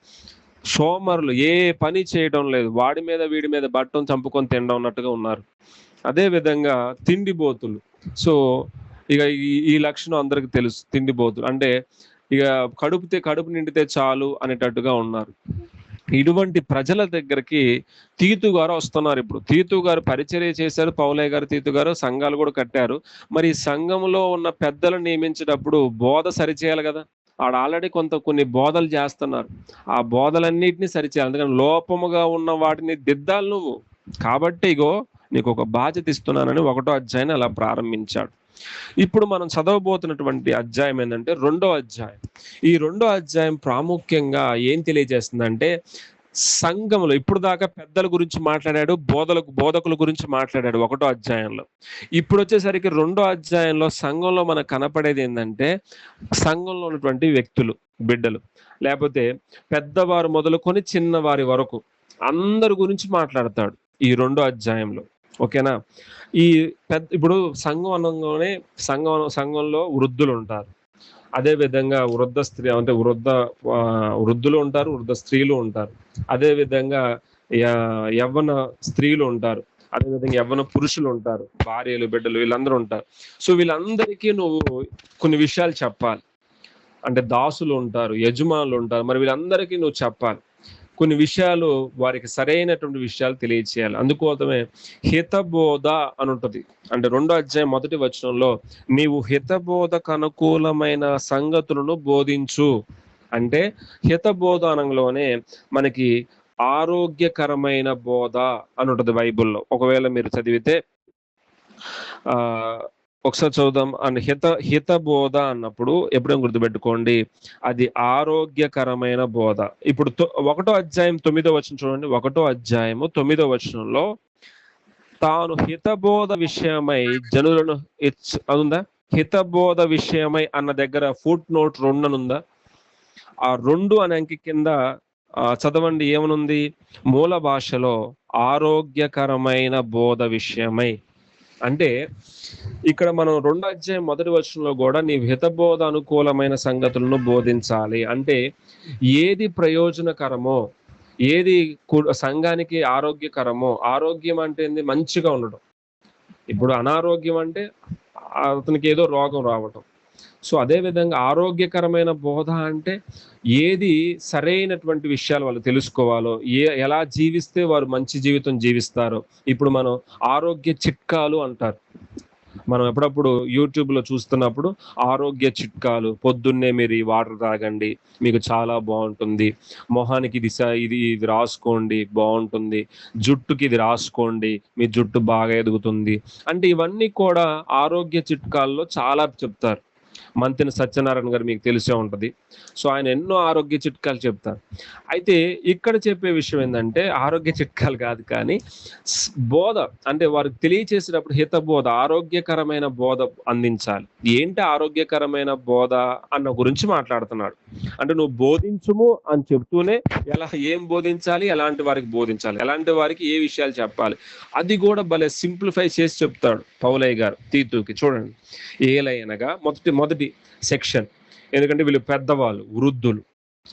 సోమరులు, ఏ పని చేయడం లేదు, వాడి మీద వీడి మీద బట్టం చంపుకొని తినడం ఉన్నట్టుగా ఉన్నారు. అదే విధంగా తిండిబోతులు. సో, ఇక ఈ లక్షణం అందరికి తెలుసు. తిండిబోతులు అంటే ఇక కడుపు నిండితే చాలు అనేటట్టుగా ఉన్నారు. ఇటువంటి ప్రజల దగ్గరికి తీతు గారు వస్తున్నారు. ఇప్పుడు తీతు గారు పరిచర్య చేశారు. పౌలయ్య గారు, తీతు గారు సంఘాలు కూడా కట్టారు. మరి సంఘంలో ఉన్న పెద్దలను నియమించేటప్పుడు బోధ సరిచేయాలి కదా. ఆడ ఆల్రెడీ కొన్ని బోధలు చేస్తున్నారు. ఆ బోధలన్నిటిని సరిచేయాలి. అందుకని లోపముగా ఉన్న వాటిని దిద్దాలి నువ్వు. కాబట్టి ఇగో నీకు ఒక బాధ్యత ఇస్తున్నానని 1వ అధ్యాయాన్ని అలా ప్రారంభించాడు. ఇప్పుడు మనం చదవబోతున్నటువంటి అధ్యాయం ఏంటంటే 2వ అధ్యాయం. ఈ 2వ అధ్యాయం ప్రాముఖ్యంగా ఏం తెలియజేస్తుందంటే, సంఘంలో ఇప్పుడు దాకా పెద్దల గురించి మాట్లాడాడు, బోధకుల గురించి మాట్లాడాడు 1వ అధ్యాయంలో. ఇప్పుడు వచ్చేసరికి 2వ అధ్యాయంలో సంఘంలో మనకు కనపడేది ఏంటంటే, సంఘంలో ఉన్నటువంటి వ్యక్తులు, బిడ్డలు, లేకపోతే పెద్దవారు మొదలుకొని చిన్నవారి వరకు అందరి గురించి మాట్లాడతాడు ఈ 2వ అధ్యాయంలో. ఓకేనా? ఇప్పుడు సంఘం అనగానే సంఘంలో వృద్ధులు ఉంటారు. అదే విధంగా వృద్ధులు ఉంటారు, వృద్ధ స్త్రీలు ఉంటారు. అదే విధంగా యవ్వన స్త్రీలు ఉంటారు. అదే విధంగా యవ్వన పురుషులు ఉంటారు, భార్యలు, బిడ్డలు, వీళ్ళందరూ ఉంటారు. సో, వీళ్ళందరికీ నువ్వు కొన్ని విషయాలు చెప్పాలి. అంటే దాసులు ఉంటారు, యజమానులు ఉంటారు. మరి వీళ్ళందరికీ నువ్వు చెప్పాలి. కొన్ని విషయాలు వారికి సరైనటువంటి విషయాలు తెలియచేయాలి. అందుకోసమే హితబోధ అని ఉంటుంది. అంటే 2వ అధ్యాయం 1వ వచనంలో నీవు హితబోధకు అనుకూలమైన సంగతులను బోధించు అంటే, హితబోధ అనగానే మనకి ఆరోగ్యకరమైన బోధ అని ఉంటుంది బైబిల్లో. ఒకవేళ మీరు చదివితే ఒకసారి చదువుదాం. అని హితబోధ అన్నప్పుడు ఎప్పుడేం గుర్తుపెట్టుకోండి, అది ఆరోగ్యకరమైన బోధ. ఇప్పుడు 1వ అధ్యాయం 9వ వచనం చూడండి. 1వ అధ్యాయము 9వ వచనంలో తాను హితబోధ విషయమై జనులను ఉందా? హితబోధ విషయమై అన్న దగ్గర ఫుట్ నోట్ 2 అని ఉందా? ఆ 2 అనే అంకి కింద చదవండి ఏమనుంది? మూల భాషలో ఆరోగ్యకరమైన బోధ విషయమై. అంటే ఇక్కడ మనం 2వ అధ్యాయం మొదటి వచనంలో కూడా నీవు హితబోధ అనుకూలమైన సంగతులను బోధించాలి. అంటే ఏది ప్రయోజనకరమో, ఏది సంఘానికి ఆరోగ్యకరమో, ఆరోగ్యం అంటే ఏంది? మంచిగా ఉండడం. ఇప్పుడు అనారోగ్యం అంటే అతనికి ఏదో రోగం రావటం. సో అదే విధంగా ఆరోగ్యకరమైన బోధ అంటే ఏది సరైనటువంటి విషయాలు వాళ్ళు తెలుసుకోవాలో, ఎలా జీవిస్తే వారు మంచి జీవితం జీవిస్తారో. ఇప్పుడు మనం ఆరోగ్య చిట్కాలు అంటారు. మనం ఎప్పుడప్పుడు యూట్యూబ్‌లో చూస్తున్నప్పుడు ఆరోగ్య చిట్కాలు, పొద్దున్నే మీరు ఈ వాటర్ తాగండి, మీకు చాలా బావుంటుంది. మొహానికి ఇది రాసుకోండి బావుంటుంది. జుట్టుకి ఇది రాసుకోండి, మీ జుట్టు బాగా ఎదుగుతుంది. అంటే ఇవన్నీ కూడా ఆరోగ్య చిట్కాల్లో చాలా చెప్తారు. మంతెన సత్యనారాయణ గారు మీకు తెలిసే ఉంటది. సో ఆయన ఎన్నో ఆరోగ్య చిట్కాలు చెప్తారు. అయితే ఇక్కడ చెప్పే విషయం ఏందంటే ఆరోగ్య చిట్కాలు కాదు కానీ బోధ అంటే వారికి తెలియచేసేటప్పుడు హితబోధ, ఆరోగ్యకరమైన బోధ అందించాలి. ఏంటి ఆరోగ్యకరమైన బోధ అన్న గురించి మాట్లాడుతున్నాడు. అంటే నువ్వు బోధించుము అని చెప్తూనే ఏం బోధించాలి, ఎలాంటి వారికి బోధించాలి, ఎలాంటి వారికి ఏ విషయాలు చెప్పాలి, అది కూడా భలే సింప్లిఫై చేసి చెప్తాడు పౌలయ్య గారు తీతుకి. చూడండి, ఏలైనగా మొదటి సెక్షన్, ఎందుకంటే వీళ్ళు పెద్దవాళ్ళు, వృద్ధులు.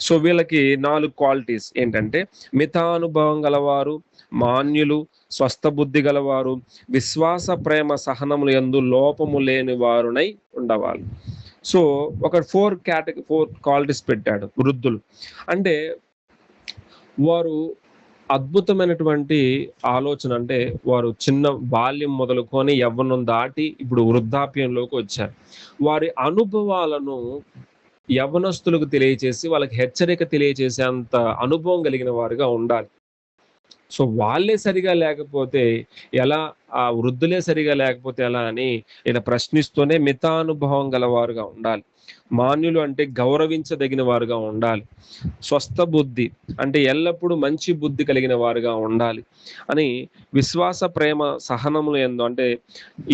సో వీళ్ళకి 4 క్వాలిటీస్ ఏంటంటే మితానుభవం గలవారు, మాన్యులు, స్వస్థ బుద్ధి గలవారు, విశ్వాస ప్రేమ సహనములు యందు లోపము లేని వారునై ఉండవాలి. సో ఒక 4 క్వాలిటీస్ పెట్టాడు వృద్ధులు. అంటే వారు అద్భుతమైనటువంటి ఆలోచన. అంటే వారు చిన్న బాల్యం మొదలుకొని యవ్వనం దాటి ఇప్పుడు వృద్ధాప్యంలోకి వచ్చారు. వారి అనుభవాలను యవ్వనస్తులకు తెలియచేసి వాళ్ళకి హెచ్చరిక తెలియచేసేంత అనుభవం కలిగిన వారుగా ఉండాలి. సో వాళ్ళే సరిగా లేకపోతే ఎలా, ఆ వృద్ధులే సరిగా లేకపోతే ఎలా అని ఇలా ప్రశ్నిస్తూనే మితానుభవం గలవారుగా ఉండాలి. మాన్యులు అంటే గౌరవించదగిన వారుగా ఉండాలి. స్వస్థ బుద్ధి అంటే ఎల్లప్పుడూ మంచి బుద్ధి కలిగిన వారుగా ఉండాలి అని. విశ్వాస ప్రేమ సహనములు యందు అంటే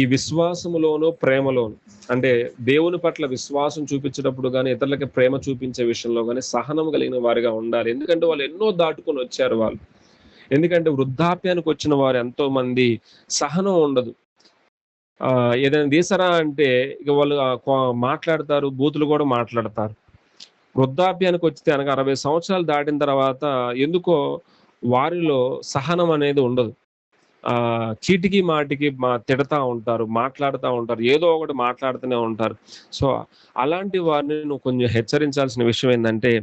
ఈ విశ్వాసములోను ప్రేమలోను, అంటే దేవుని పట్ల విశ్వాసం చూపించేటప్పుడు కానీ ఇతరులకి ప్రేమ చూపించే విషయంలో కానీ సహనం కలిగిన వారుగా ఉండాలి. ఎందుకంటే వాళ్ళు ఎన్నో దాటుకొని వచ్చారు వాళ్ళు. ఎందుకంటే వృద్ధాప్యానికి వచ్చిన వారు ఎంతో మంది సహనం ఉండదు. ఏదైనా తీసారా అంటే ఇక వాళ్ళు మాట్లాడతారు, బూతులు కూడా మాట్లాడతారు. వృద్ధాప్యానికి వచ్చితే అనగా 60 సంవత్సరాలు దాటిన తర్వాత ఎందుకో వారిలో సహనం అనేది ఉండదు. చీటికి మాటికి తిడతా ఉంటారు, మాట్లాడుతూ ఉంటారు, ఏదో ఒకటి మాట్లాడుతూనే ఉంటారు. సో అలాంటి వారిని నువ్వు కొంచెం హెచ్చరించాల్సిన విషయం ఏంటంటే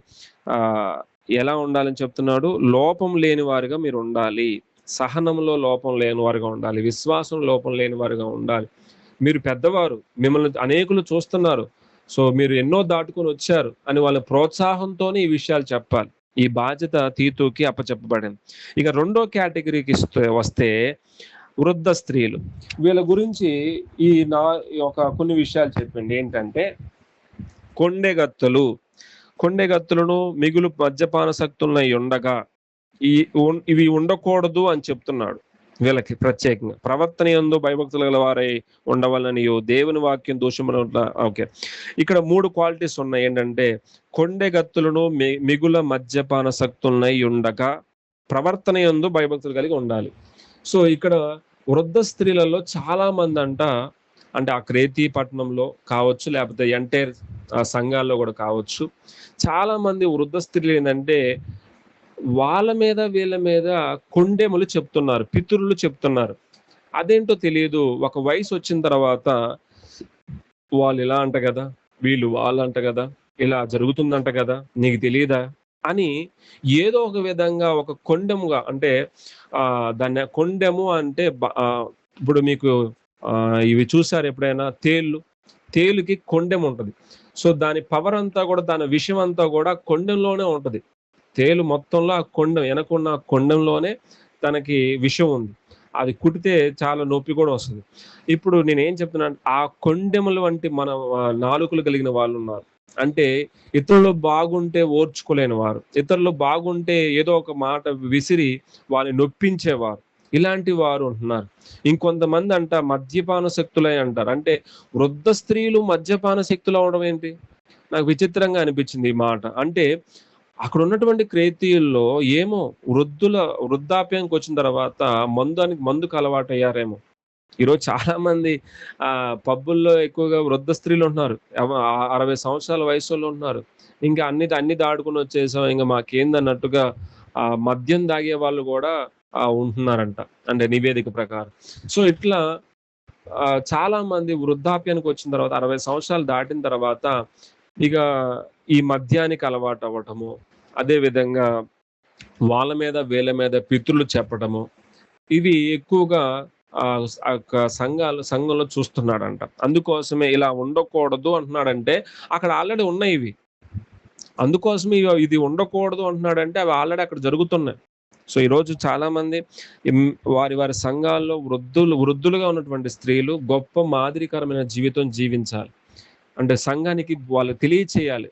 ఎలా ఉండాలని చెప్తున్నాడు? లోపం లేని వారిగా మీరు ఉండాలి. సహనంలో లోపం లేని వారుగా ఉండాలి. విశ్వాసం లోపం లేని వారుగా ఉండాలి. మీరు పెద్దవారు, మిమ్మల్ని అనేకులు చూస్తున్నారు. సో మీరు ఎన్నో దాటుకొని వచ్చారు అని వాళ్ళ ప్రోత్సాహంతోనే ఈ విషయాలు చెప్పాలి. ఈ బాధ్యత తీతుకి అప్పచెప్పబడింది. ఇక 2వ కేటగిరీకి వస్తే వృద్ధ స్త్రీలు. వీళ్ళ గురించి కొన్ని విషయాలు చెప్పండి. ఏంటంటే కొండెగత్తులను మిగులు మద్యపానసక్తులై ఉండగా ఇవి ఉండకూడదు అని చెప్తున్నాడు. వీళ్ళకి ప్రత్యేకంగా ప్రవర్తన యందు భయభక్తులు గల వారై ఉండవాలనియో దేవుని వాక్యం దోషమున. ఓకే, ఇక్కడ 3 క్వాలిటీస్ ఉన్నాయి. ఏంటంటే కొండెగత్తులను మిగుల మద్యపానసక్తులై ఉండగా ప్రవర్తన యందు భయభక్తులు కలిగి ఉండాలి. సో ఇక్కడ వృద్ధ స్త్రీలలో చాలా మంది అంటే ఆ క్రేతి పట్టణంలో కావచ్చు, లేకపోతే ఎంటైర్ సంఘాల్లో కూడా కావచ్చు, చాలా మంది వృద్ధ స్త్రీలు ఏంటంటే వాళ్ళ మీద వీళ్ళ మీద కొండెములు చెప్తున్నారు, పితురులు చెప్తున్నారు. అదేంటో తెలియదు. ఒక వయసు వచ్చిన తర్వాత వాళ్ళు ఇలా అంట కదా, వీళ్ళు వాళ్ళంట కదా, ఇలా జరుగుతుందంట కదా, నీకు తెలియదా అని ఏదో ఒక విధంగా ఒక కొండెముగా, అంటే దాన్ని కొండెము అంటే ఇప్పుడు మీకు ఇవి చూసారు ఎప్పుడైనా, తేలుకి కొండెం ఉంటది. సో దాని పవర్ అంతా కూడా, దాని విషయం అంతా కూడా కొండెంలోనే ఉంటది. తేలు మొత్తంలో ఆ కొండెం, వెనకున్న కొండెంలోనే తనకి విషం ఉంది. అది కుట్టితే చాలా నొప్పి కూడా వస్తుంది. ఇప్పుడు నేనేం చెప్తున్నా, ఆ కొండెముల వంటి మన నాలుకలు కలిగిన వాళ్ళు ఉన్నారు. అంటే ఇతరులు బాగుంటే ఓర్చుకోలేని వారు, ఇతరులు బాగుంటే ఏదో ఒక మాట విసిరి వాళ్ళని నొప్పించేవారు. ఇలాంటి వారు ఉంటున్నారు. ఇంకొంతమంది మద్యపాన శక్తులై అంటారు. అంటే వృద్ధ స్త్రీలు మద్యపాన శక్తులు అవ్వడం ఏంటి? నాకు విచిత్రంగా అనిపించింది ఈ మాట. అంటే అక్కడున్నటువంటి క్రేతీయుల్లో ఏమో వృద్ధాప్యానికొచ్చిన తర్వాత మందుకు అలవాటయ్యారేమో. ఈరోజు చాలా మంది పబ్బుల్లో ఎక్కువగా వృద్ధ స్త్రీలుంటున్నారు. 60 సంవత్సరాల వయసోళ్ళు ఉంటున్నారు. ఇంకా అన్ని దాటుకొనొచ్చేసాం. ఇంక మాకేందన్నట్టుగా మద్యం తాగే వాళ్ళు గూడా ఉంటున్నారంట. అంటే నివేదిక ప్రకారం. సో, ఇట్లా చాలా మంది వృద్ధాప్యానికొచ్చిన తర్వాత 60 సంవత్సరాలు దాటిన తర్వాత ఇక ఈ మద్యానికి అలవాటవ్వటము. అదే విధంగా వాళ్ళ మీద, వీళ్ళ మీద పితరులు చెప్పటము. ఇవి ఎక్కువగా ఆ యొక్క సంఘంలో చూస్తున్నాడంట. అందుకోసమే ఇలా ఉండకూడదు అంటున్నాడంటే, అక్కడ ఆల్రెడీ ఉన్నాయి ఇవి. అందుకోసమే ఇది ఉండకూడదు అంటున్నాడంటే, అవి ఆల్రెడీ అక్కడ జరుగుతున్నాయి. సో, ఈరోజు చాలామంది వారి సంఘాల్లో వృద్ధులుగా ఉన్నటువంటి స్త్రీలు గొప్ప మాదిరికరమైన జీవితం జీవించాలి. అంటే సంఘానికి వాళ్ళు తెలియచేయాలి.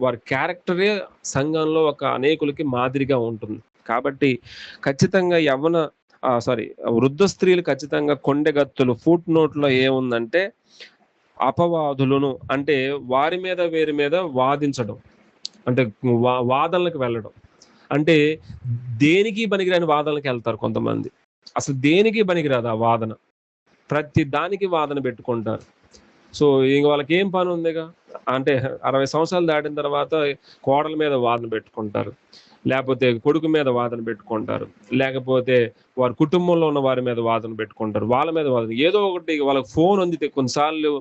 వారి క్యారెక్టరే సంఘంలో అనేకులకి మాదిరిగా ఉంటుంది. కాబట్టి ఖచ్చితంగా వృద్ధ స్త్రీలు ఖచ్చితంగా కొండెగత్తులు ఫుట్ నోట్‌లో ఏముందంటే అపవాదులను అంటే వారి మీద వీరి మీద వాదించడం. అంటే వాదనలకు వెళ్ళడం. అంటే దేనికి పనికిరాని వాదనలకెళ్తారు కొంతమంది. అసలు దేనికి పనికిరాదు ఆ వాదన. ప్రతి దానికి వాదన పెట్టుకుంటారు. సో, ఇంక వాళ్ళకేం పనుందిగా? అంటే 60 సంవత్సరాలు దాటిన తర్వాత కోడల మీద వాదన పెట్టుకుంటారు. లేపోతే కొడుకు మీద వాదన పెట్టుకుంటారు. లేకపోతే వారి కుటుంబంలో ఉన్న వారి మీద వాదన పెట్టుకుంటారు. వాళ్ళ మీద వాదన. ఏదో ఒకటి వాళ్ళకి ఫోన్ అందితే కొన్నిసార్లు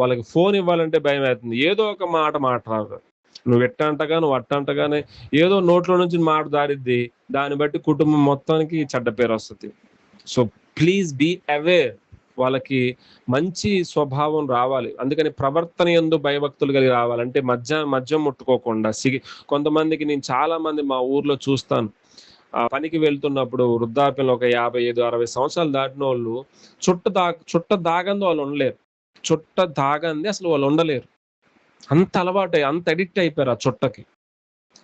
వాళ్ళకి ఫోన్ ఇవ్వాలంటే భయమేస్తుంది. ఏదో ఒక మాట మాట్లాడరు. నువ్వు ఇట్టంటగా, నువ్వు అట్టంటగానే ఏదో నోట్లో నుంచి మాట జారిద్ది. దాన్ని బట్టి కుటుంబం మొత్తానికి చెడ్డ పేరొస్తది. So, please be aware. వాళ్ళకి మంచి స్వభావం రావాలి. అందుకని ప్రవర్తన యందు భయభక్తులు కలిగి రావాలి. అంటే మద్యం ముట్టుకోకుండా కొంతమందికి నేను చాలా మంది మా ఊర్లో చూస్తాను. పనికి వెళ్తున్నప్పుడు వృద్ధాప్యంలో ఒక 55, 60 సంవత్సరాలు దాటినోళ్ళు చుట్ట దాగంది వాళ్ళు ఉండలేరు. చుట్ట తాగంది అసలు వాళ్ళు ఉండలేరు. అంత అంత అడిక్ట్ అయిపోయారు ఆ చుట్టకి.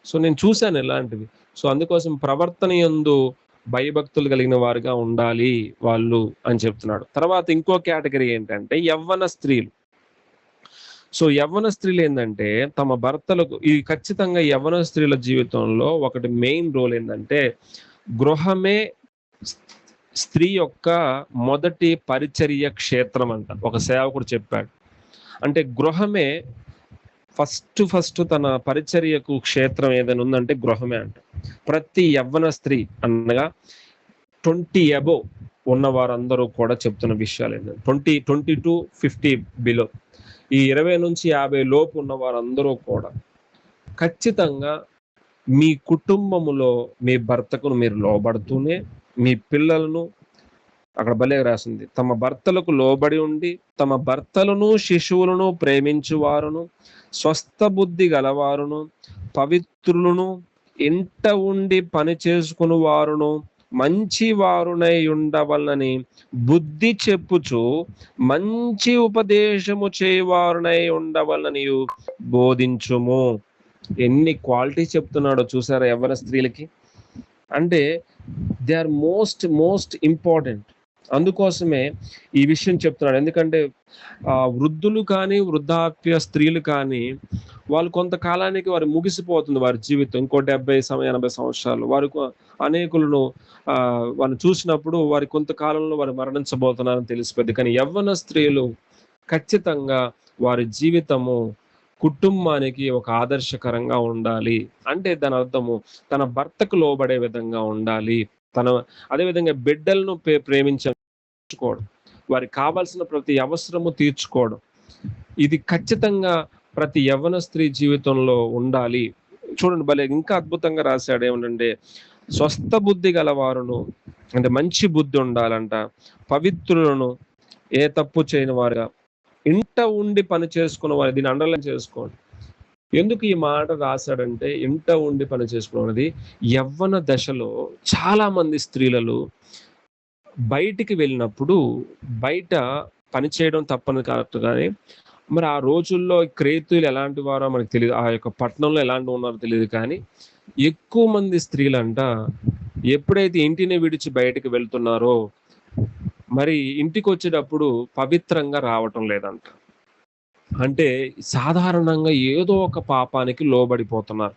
సో, నేను చూసాను ఇలాంటివి. సో, అందుకోసం ప్రవర్తన యందు భయభక్తులు కలిగిన వారుగా ఉండాలి వాళ్ళు అని చెప్తున్నాడు. తర్వాత ఇంకో కేటగరీ ఏంటంటే యవ్వన స్త్రీలు. సో, యవ్వన స్త్రీలేందంటే తమ భర్తలకు ఖచ్చితంగా యవ్వన స్త్రీల జీవితంలో ఒకటి మెయిన్ రోల్ ఏందంటే గృహమే స్త్రీ యొక్క మొదటి పరిచర్య క్షేత్రం అంట. ఒక సేవకుడు చెప్పాడు. అంటే గృహమే ఫస్ట్ తన పరిచర్యకు క్షేత్రం ఏదైనా ఉందంటే గృహమే అంట. ప్రతి యవ్వన స్త్రీ అనగా 20 అబోవ్ ఉన్న వారందరూ కూడా చెప్తున్న విషయాలేంటంటే 20-50 బిలో ఈ 20-50 లోపు ఉన్న వారందరూ కూడా ఖచ్చితంగా మీ కుటుంబములో మీ భర్తకు మీరు లోబడుతూనే మీ పిల్లలను అక్కడ భలే రాసింది. తమ భర్తలకు లోబడి ఉండి తమ భర్తలను శిశువులను ప్రేమించువారును స్వస్థ బుద్ధి గలవారును పవిత్రులను ఇంట ఉండి పని చేసుకుని వారును మంచి వారునై ఉండవలనని బుద్ధి చెప్పుచు మంచి ఉపదేశము చేయవారునై ఉండవలనని బోధించుము. ఎన్ని క్వాలిటీస్ చెప్తున్నాడో చూసారా యవ్వన స్త్రీలకి. అంటే దే ఆర్ మోస్ట్ ఇంపార్టెంట్. అందుకోసమే ఈ విషయం చెప్తున్నాడు. ఎందుకంటే వృద్ధులు కానీ వృద్ధాప్య స్త్రీలు కానీ వాళ్ళు కొంతకాలానికి వారు ముగిసిపోతుంది వారి జీవితం. ఇంకో 70-80 సంవత్సరాలు వారు అనేకులను వాళ్ళని చూసినప్పుడు వారి కొంతకాలంలో వారు మరణించబోతున్నారని తెలిసిపోద్ది. కానీ యవ్వన స్త్రీలు ఖచ్చితంగా వారి జీవితము కుటుంబానికి ఒక ఆదర్శకరంగా ఉండాలి. అంటే దాని అర్థము తన భర్తకు లోబడే విధంగా ఉండాలి. అదేవిధంగా బిడ్డలను ప్రేమించుకోవడం, వారికి కావాల్సిన ప్రతి అవసరము తీర్చుకోవడం. ఇది ఖచ్చితంగా ప్రతి యవ్వన స్త్రీ జీవితంలో ఉండాలి. చూడండి భలే ఇంకా అద్భుతంగా రాశాడు. ఏమంటే స్వస్థ బుద్ధి గలవారును అంటే మంచి బుద్ధి ఉండాలంట. పవిత్రులను ఏ తప్పు చేయని వారుగా ఇంట ఉండి పని చేసుకున్న వారు. దీన్ని అండర్లైన్ చేసుకోండి. ఎందుకు ఈ మాట రాశాడంటే ఇంట ఉండి పని చేసుకున్నది యవ్వన దశలో చాలా మంది స్త్రీలలో బయటికి వెళ్ళినప్పుడు బయట పని చేయడం తప్పని కాదు, కానీ మరి ఆ రోజుల్లో క్రేతులు ఎలాంటి వారో మనకు తెలియదు. ఆ యొక్క పట్టణంలో ఎలాంటి ఉన్నారో తెలియదు. కానీ ఎక్కువ మంది స్త్రీలంట ఎప్పుడైతే ఇంటిని విడిచి బయటకు వెళ్తున్నారో మరి ఇంటికొచ్చేటప్పుడు పవిత్రంగా రావటం లేదంట. అంటే సాధారణంగా ఏదో ఒక పాపానికి లోబడిపోతున్నారు.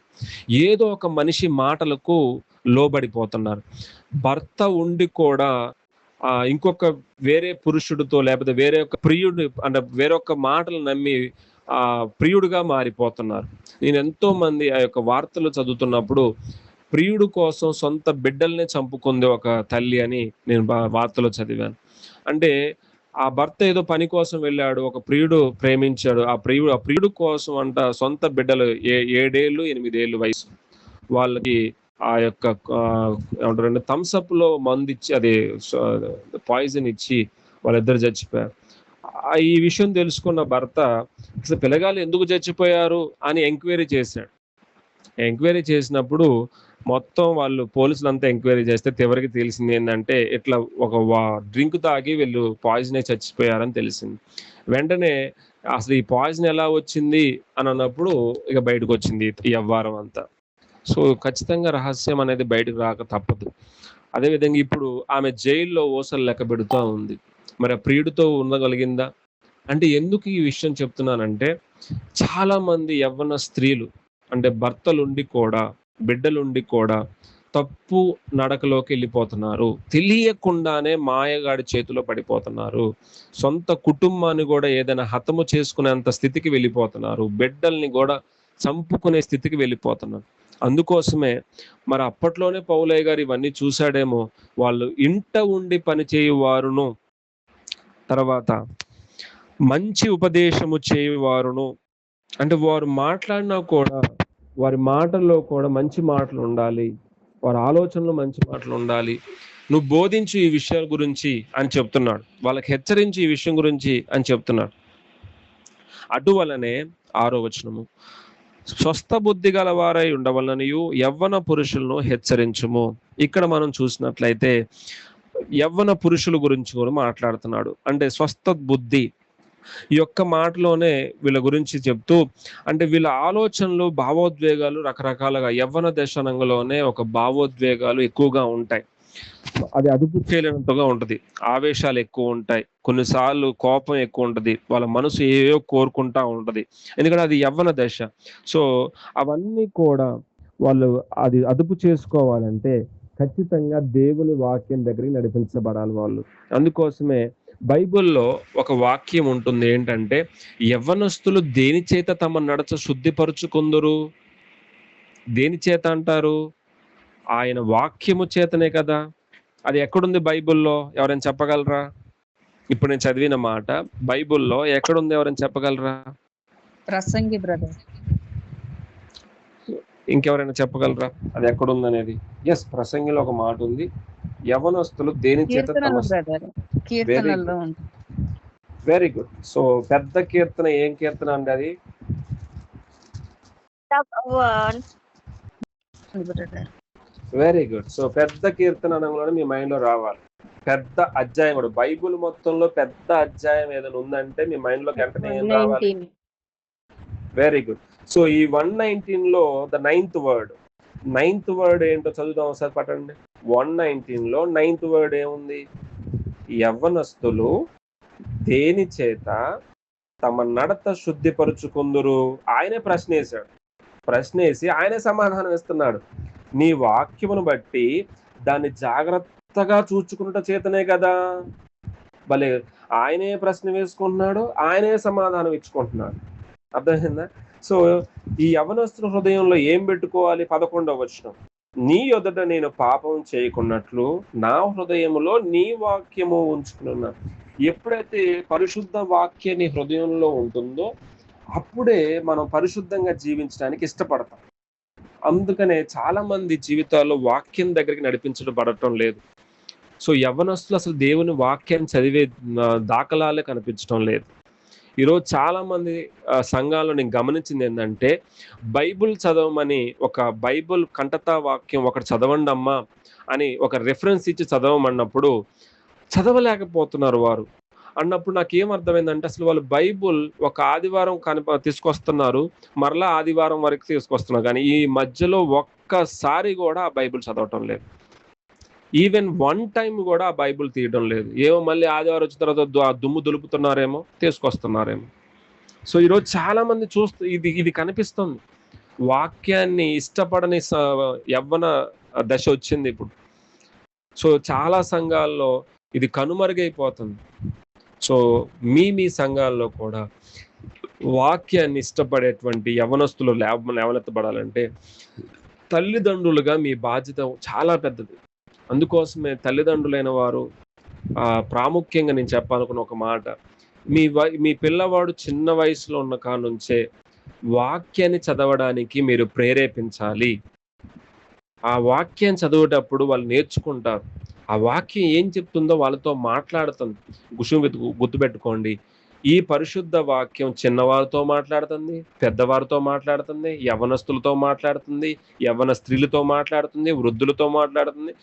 ఏదో ఒక మనిషి మాటలకు లోబడిపోతున్నారు. భర్త ఉండి కూడా ఇంకొక వేరే పురుషుడితో లేకపోతే వేరే ఒక ప్రియుడు అంటే వేరొక మాటలు నమ్మి ప్రియుడిగా మారిపోతున్నారు. నేను ఎంతో మంది ఆ యొక్క వార్తలు చదువుతున్నప్పుడు ప్రియుడు కోసం సొంత బిడ్డల్నే చంపుకుంది ఒక తల్లి అని నేను వార్తలో చదివాను. అంటే ఆ భర్త ఏదో పని కోసం వెళ్ళాడు. ఒక ప్రియుడు ప్రేమించాడు. ఆ ప్రియుడు కోసం అంట సొంత బిడ్డలు 7 ఏళ్ళు, 8 ఏళ్ళు వయసు. వాళ్ళకి ఆ యొక్క ఏమంటారంటే థమ్స్ అప్‌లో మందిచ్చి అది స పాయిజన్ ఇచ్చి వాళ్ళిద్దరు చచ్చిపోయారు. ఈ విషయం తెలుసుకున్న భర్త అసలు పిల్లగాళ్ళు ఎందుకు చచ్చిపోయారు అని ఎంక్వైరీ చేశాడు. ఎంక్వైరీ చేసినప్పుడు మొత్తం వాళ్ళు పోలీసులంతా ఎంక్వైరీ చేస్తే చివరికి తెలిసిందేందంటే ఇట్లా ఒక డ్రింక్ తాగి వీళ్ళు పాయిజన్ అయి చచ్చిపోయారని తెలిసింది. వెంటనే అసలు ఈ పాయిజన్ ఎలా వచ్చింది అని అన్నప్పుడు ఇక బయటకొచ్చింది ఈ యవ్వారం అంతా. సో, ఖచ్చితంగా రహస్యం అనేది బయటకు రాక తప్పదు. అదే విధంగా ఇప్పుడు ఆమె జైల్‌లో ఊసలు లెక్క పెడుతా ఉంది. మరి ఆ ప్రియుడితో ఉండగలిగిందా? అంటే ఎందుకు ఈ విషయం చెప్తున్నానంటే, చాలామంది యవ్వన స్త్రీలు అంటే భర్తలుండి కూడా, బిడ్డలుండి కూడా తప్పు నడకలోకెళ్ళిపోతున్నారు. తెలియకుండానే మాయగాడి చేతిలో పడిపోతున్నారు. సొంత కుటుంబాన్ని గూడా ఏదైనా హతము చేసుకునేంత స్థితికి వెళ్ళిపోతున్నారు. బిడ్డల్ని గూడా చంపుకునే స్థితికి వెళ్ళిపోతున్నారు. అందుకోసమే మరి అప్పట్లోనే పౌలయ్య గారు ఇవన్నీ చూసాడేమో. వాళ్ళు ఇంట ఉండి పని చేయువారును, తర్వాత మంచి ఉపదేశము చేయువారును అంటే వారు మాట్లాడినా కూడా వారి మాటల్లో కూడా మంచి మాటలుండాలి. వారి ఆలోచనలో మంచి మాటలుండాలి. నువ్వు బోధించు ఈ విషయాల గురించి అని చెప్తున్నాడు. వాళ్ళకి హెచ్చరించి ఈ విషయం గురించి అని చెప్తున్నాడు. అటువలనే 6వ వచనము. స్వస్థ బుద్ధి గలవారై ఉండవలననియు యవ్వన పురుషులను హెచ్చరించుము. ఇక్కడ మనం చూసినట్లయితే యవ్వన పురుషుల గురించి కూడా మాట్లాడుతున్నాడు. అంటే స్వస్థ బుద్ధి ఈ యొక్క మాటలోనే వీళ్ళ గురించి చెప్తూ అంటే వీళ్ళ ఆలోచనలు, భావోద్వేగాలు రకరకాలుగా యవ్వన దశనంలోనే ఒక భావోద్వేగాలు ఎక్కువగా ఉంటాయి. అది అదుపు చేయలేనంతగా ఉంటది. ఆవేశాలు ఎక్కువ ఉంటాయి. కొన్నిసార్లు కోపం ఎక్కువ ఉంటది. వాళ్ళ మనసు ఏవేవో కోరుకుంటా ఉంటది. ఎందుకంటే అది యవ్వన దశ. సో, అవన్నీ కూడా వాళ్ళు అది అదుపు చేసుకోవాలంటే ఖచ్చితంగా దేవుని వాక్యం దగ్గరికి నడిపించబడాలి వాళ్ళు. అందుకోసమే బైబిల్‌లో ఒక వాక్యం ఉంటుంది. ఏంటంటే, యవ్వనస్తులు దేని చేత తమ నడత శుద్ధిపరుచుకుందురు? దేని చేత అంటారు? ఆయన వాక్యము చేతనే కదా! అది ఎక్కడుంది బైబిల్‌లో? ఎవరైనా చెప్పగలరా? ఇప్పుడు నేను చదివిన మాట బైబిల్‌లో ఎక్కడుంది ఎవరైనా చెప్పగలరా? ప్రసంగి బ్రదర్. ఇంకెవరైనా చెప్పగలరా? అది ఎక్కడుందనేది? యెస్, ప్రసంగిలో ఒక మాట ఉంది. యవ్వనస్తులు దేని చేత తమ బ్రదర్. వెరీ కీర్తనల్లో గుడ్. ఉంది. Very good. సో, పెద్ద కీర్తన ఏం కీర్తన అండి అది? బ్రదర్. Very good. సో, పెద్ద కీర్తన అనంగానే మీ మైండ్‌లో రావాలి. పెద్ద అధ్యాయం కూడా బైబిల్ మొత్తంలో పెద్ద అధ్యాయం ఏదైనా ఉందంటే మీ మైండ్‌లోకి వెంటనే ఏం రావాలి? 119. Very good. సో, ఈ 119లో the ninth word. Ninth word ఏంటో చదువుదాం ఒకసారి పట్టండి. 119లో నైన్త్ వర్డ్ ఏముంది? యవ్వనస్తులు దేని చేత తమ నడత శుద్ధిపరుచుకుందురు? ఆయనే ప్రశ్నేశాడు. ప్రశ్నేసి ఆయనే సమాధానం ఇస్తున్నాడు. నీ వాక్యమును బట్టి దాన్ని జాగ్రత్తగా చూచుకునుట చేతనే కదా! భలే ఆయనే ప్రశ్న వేసుకుంటున్నాడు. ఆయనే సమాధానం ఇచ్చుకుంటున్నాడు. అర్థమైందా? సో, ఈ యవ్వనస్తుల హృదయంలో ఏం పెట్టుకోవాలి? 11వ వచనం. నీ యొదట నేను పాపం చేయకున్నట్లు నా హృదయములో నీ వాక్యము ఉంచుకున్నాను. ఎప్పుడైతే పరిశుద్ధ వాక్యం నీ హృదయంలో ఉంటుందో అప్పుడే మనం పరిశుద్ధంగా జీవించడానికి ఇష్టపడతాం. అందుకనే చాలా మంది జీవితాల్లో వాక్యం దగ్గరికి నడిపించబడటం లేదు. సో, యవ్వనస్తులు అసలు దేవుని వాక్యాన్ని చదివే దాఖలాలే కనిపించడం లేదు. ఈరోజు చాలా మంది సంఘాల్లో నేను గమనించిందేంటంటే, బైబిల్ చదవమని ఒక బైబిల్ కంఠతా వాక్యం ఒకటి చదవండమ్మా అని ఒక రిఫరెన్స్ ఇచ్చి చదవమన్నప్పుడు చదవలేకపోతున్నారు వారు. అన్నప్పుడు నాకేం అర్థమైందంటే అసలు వాళ్ళు బైబిల్ ఒక ఆదివారం తీసుకొస్తున్నారు. మరలా ఆదివారం వరకు తీసుకొస్తున్నారు. కానీ ఈ మధ్యలో ఒక్కసారి గూడా ఆ బైబిల్ చదవటం లేదు. ఈవెన్ వన్ టైం కూడా ఆ బైబిల్ తీయడం లేదు. ఏమో మళ్ళీ ఆదివారం వచ్చిన తర్వాత ఆ దుమ్ము దులుపుతున్నారేమో, తీసుకొస్తున్నారేమో. సో ఈరోజు చాలా మంది ఇది కనిపిస్తుంది. వాక్యాన్ని ఇష్టపడని యవ్వన దశ వచ్చింది ఇప్పుడు. సో చాలా సంఘాల్లో ఇది కనుమరుగైపోతుంది. సో మీ సంఘాల్లో కూడా వాక్యాన్ని ఇష్టపడేటువంటి యవ్వనస్తులు లేవనెత్తబడాలంటే తల్లిదండ్రులుగా మీ బాధ్యత చాలా పెద్దది. అందుకోసమే తల్లిదండ్రులైన వారు ప్రాముఖ్యంగా నేను చెప్పాలనుకున్న ఒక మాట, మీ పిల్లవాడు చిన్న వయసులో ఉన్న కానుంచే వాక్యాన్ని చదవడానికి మీరు ప్రేరేపించాలి. ఆ వాక్యం చదివేటప్పుడు వాళ్ళు నేర్చుకుంటారు. ఆ వాక్యం ఏం చెప్తుందో వాళ్ళతో మాట్లాడుతుంది. గుర్తుపెట్టుకోండి, ఈ పరిశుద్ధ వాక్యం చిన్నవారితో మాట్లాడుతుంది, పెద్దవారితో మాట్లాడుతుంది, యవ్వనస్తులతో మాట్లాడుతుంది, యవ్వన స్త్రీలతో మాట్లాడుతుంది, వృద్ధులతో మాట్లాడుతుంది.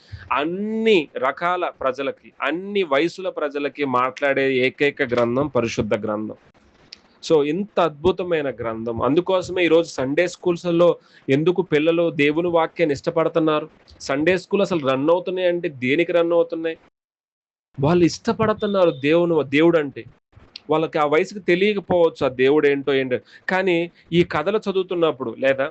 అన్ని రకాల ప్రజలకి, అన్ని వయసుల ప్రజలకి మాట్లాడే ఏకైక గ్రంథం పరిశుద్ధ గ్రంథం. సో ఇంత అద్భుతమైన గ్రంథం. అందుకోసమే ఈరోజు సండే స్కూల్స్లో ఎందుకు పిల్లలు దేవుని వాక్యాన్ని ఇష్టపడుతున్నారు? సండే స్కూల్ అసలు రన్ అవుతున్నాయి అంటే దేనికి రన్ అవుతున్నాయి? వాళ్ళు ఇష్టపడుతున్నారు దేవుడు అంటే. వాళ్ళకి ఆ వయసుకి తెలియకపోవచ్చు ఆ దేవుడు ఏంటో కానీ ఈ కథలు చదువుతున్నప్పుడు, లేదా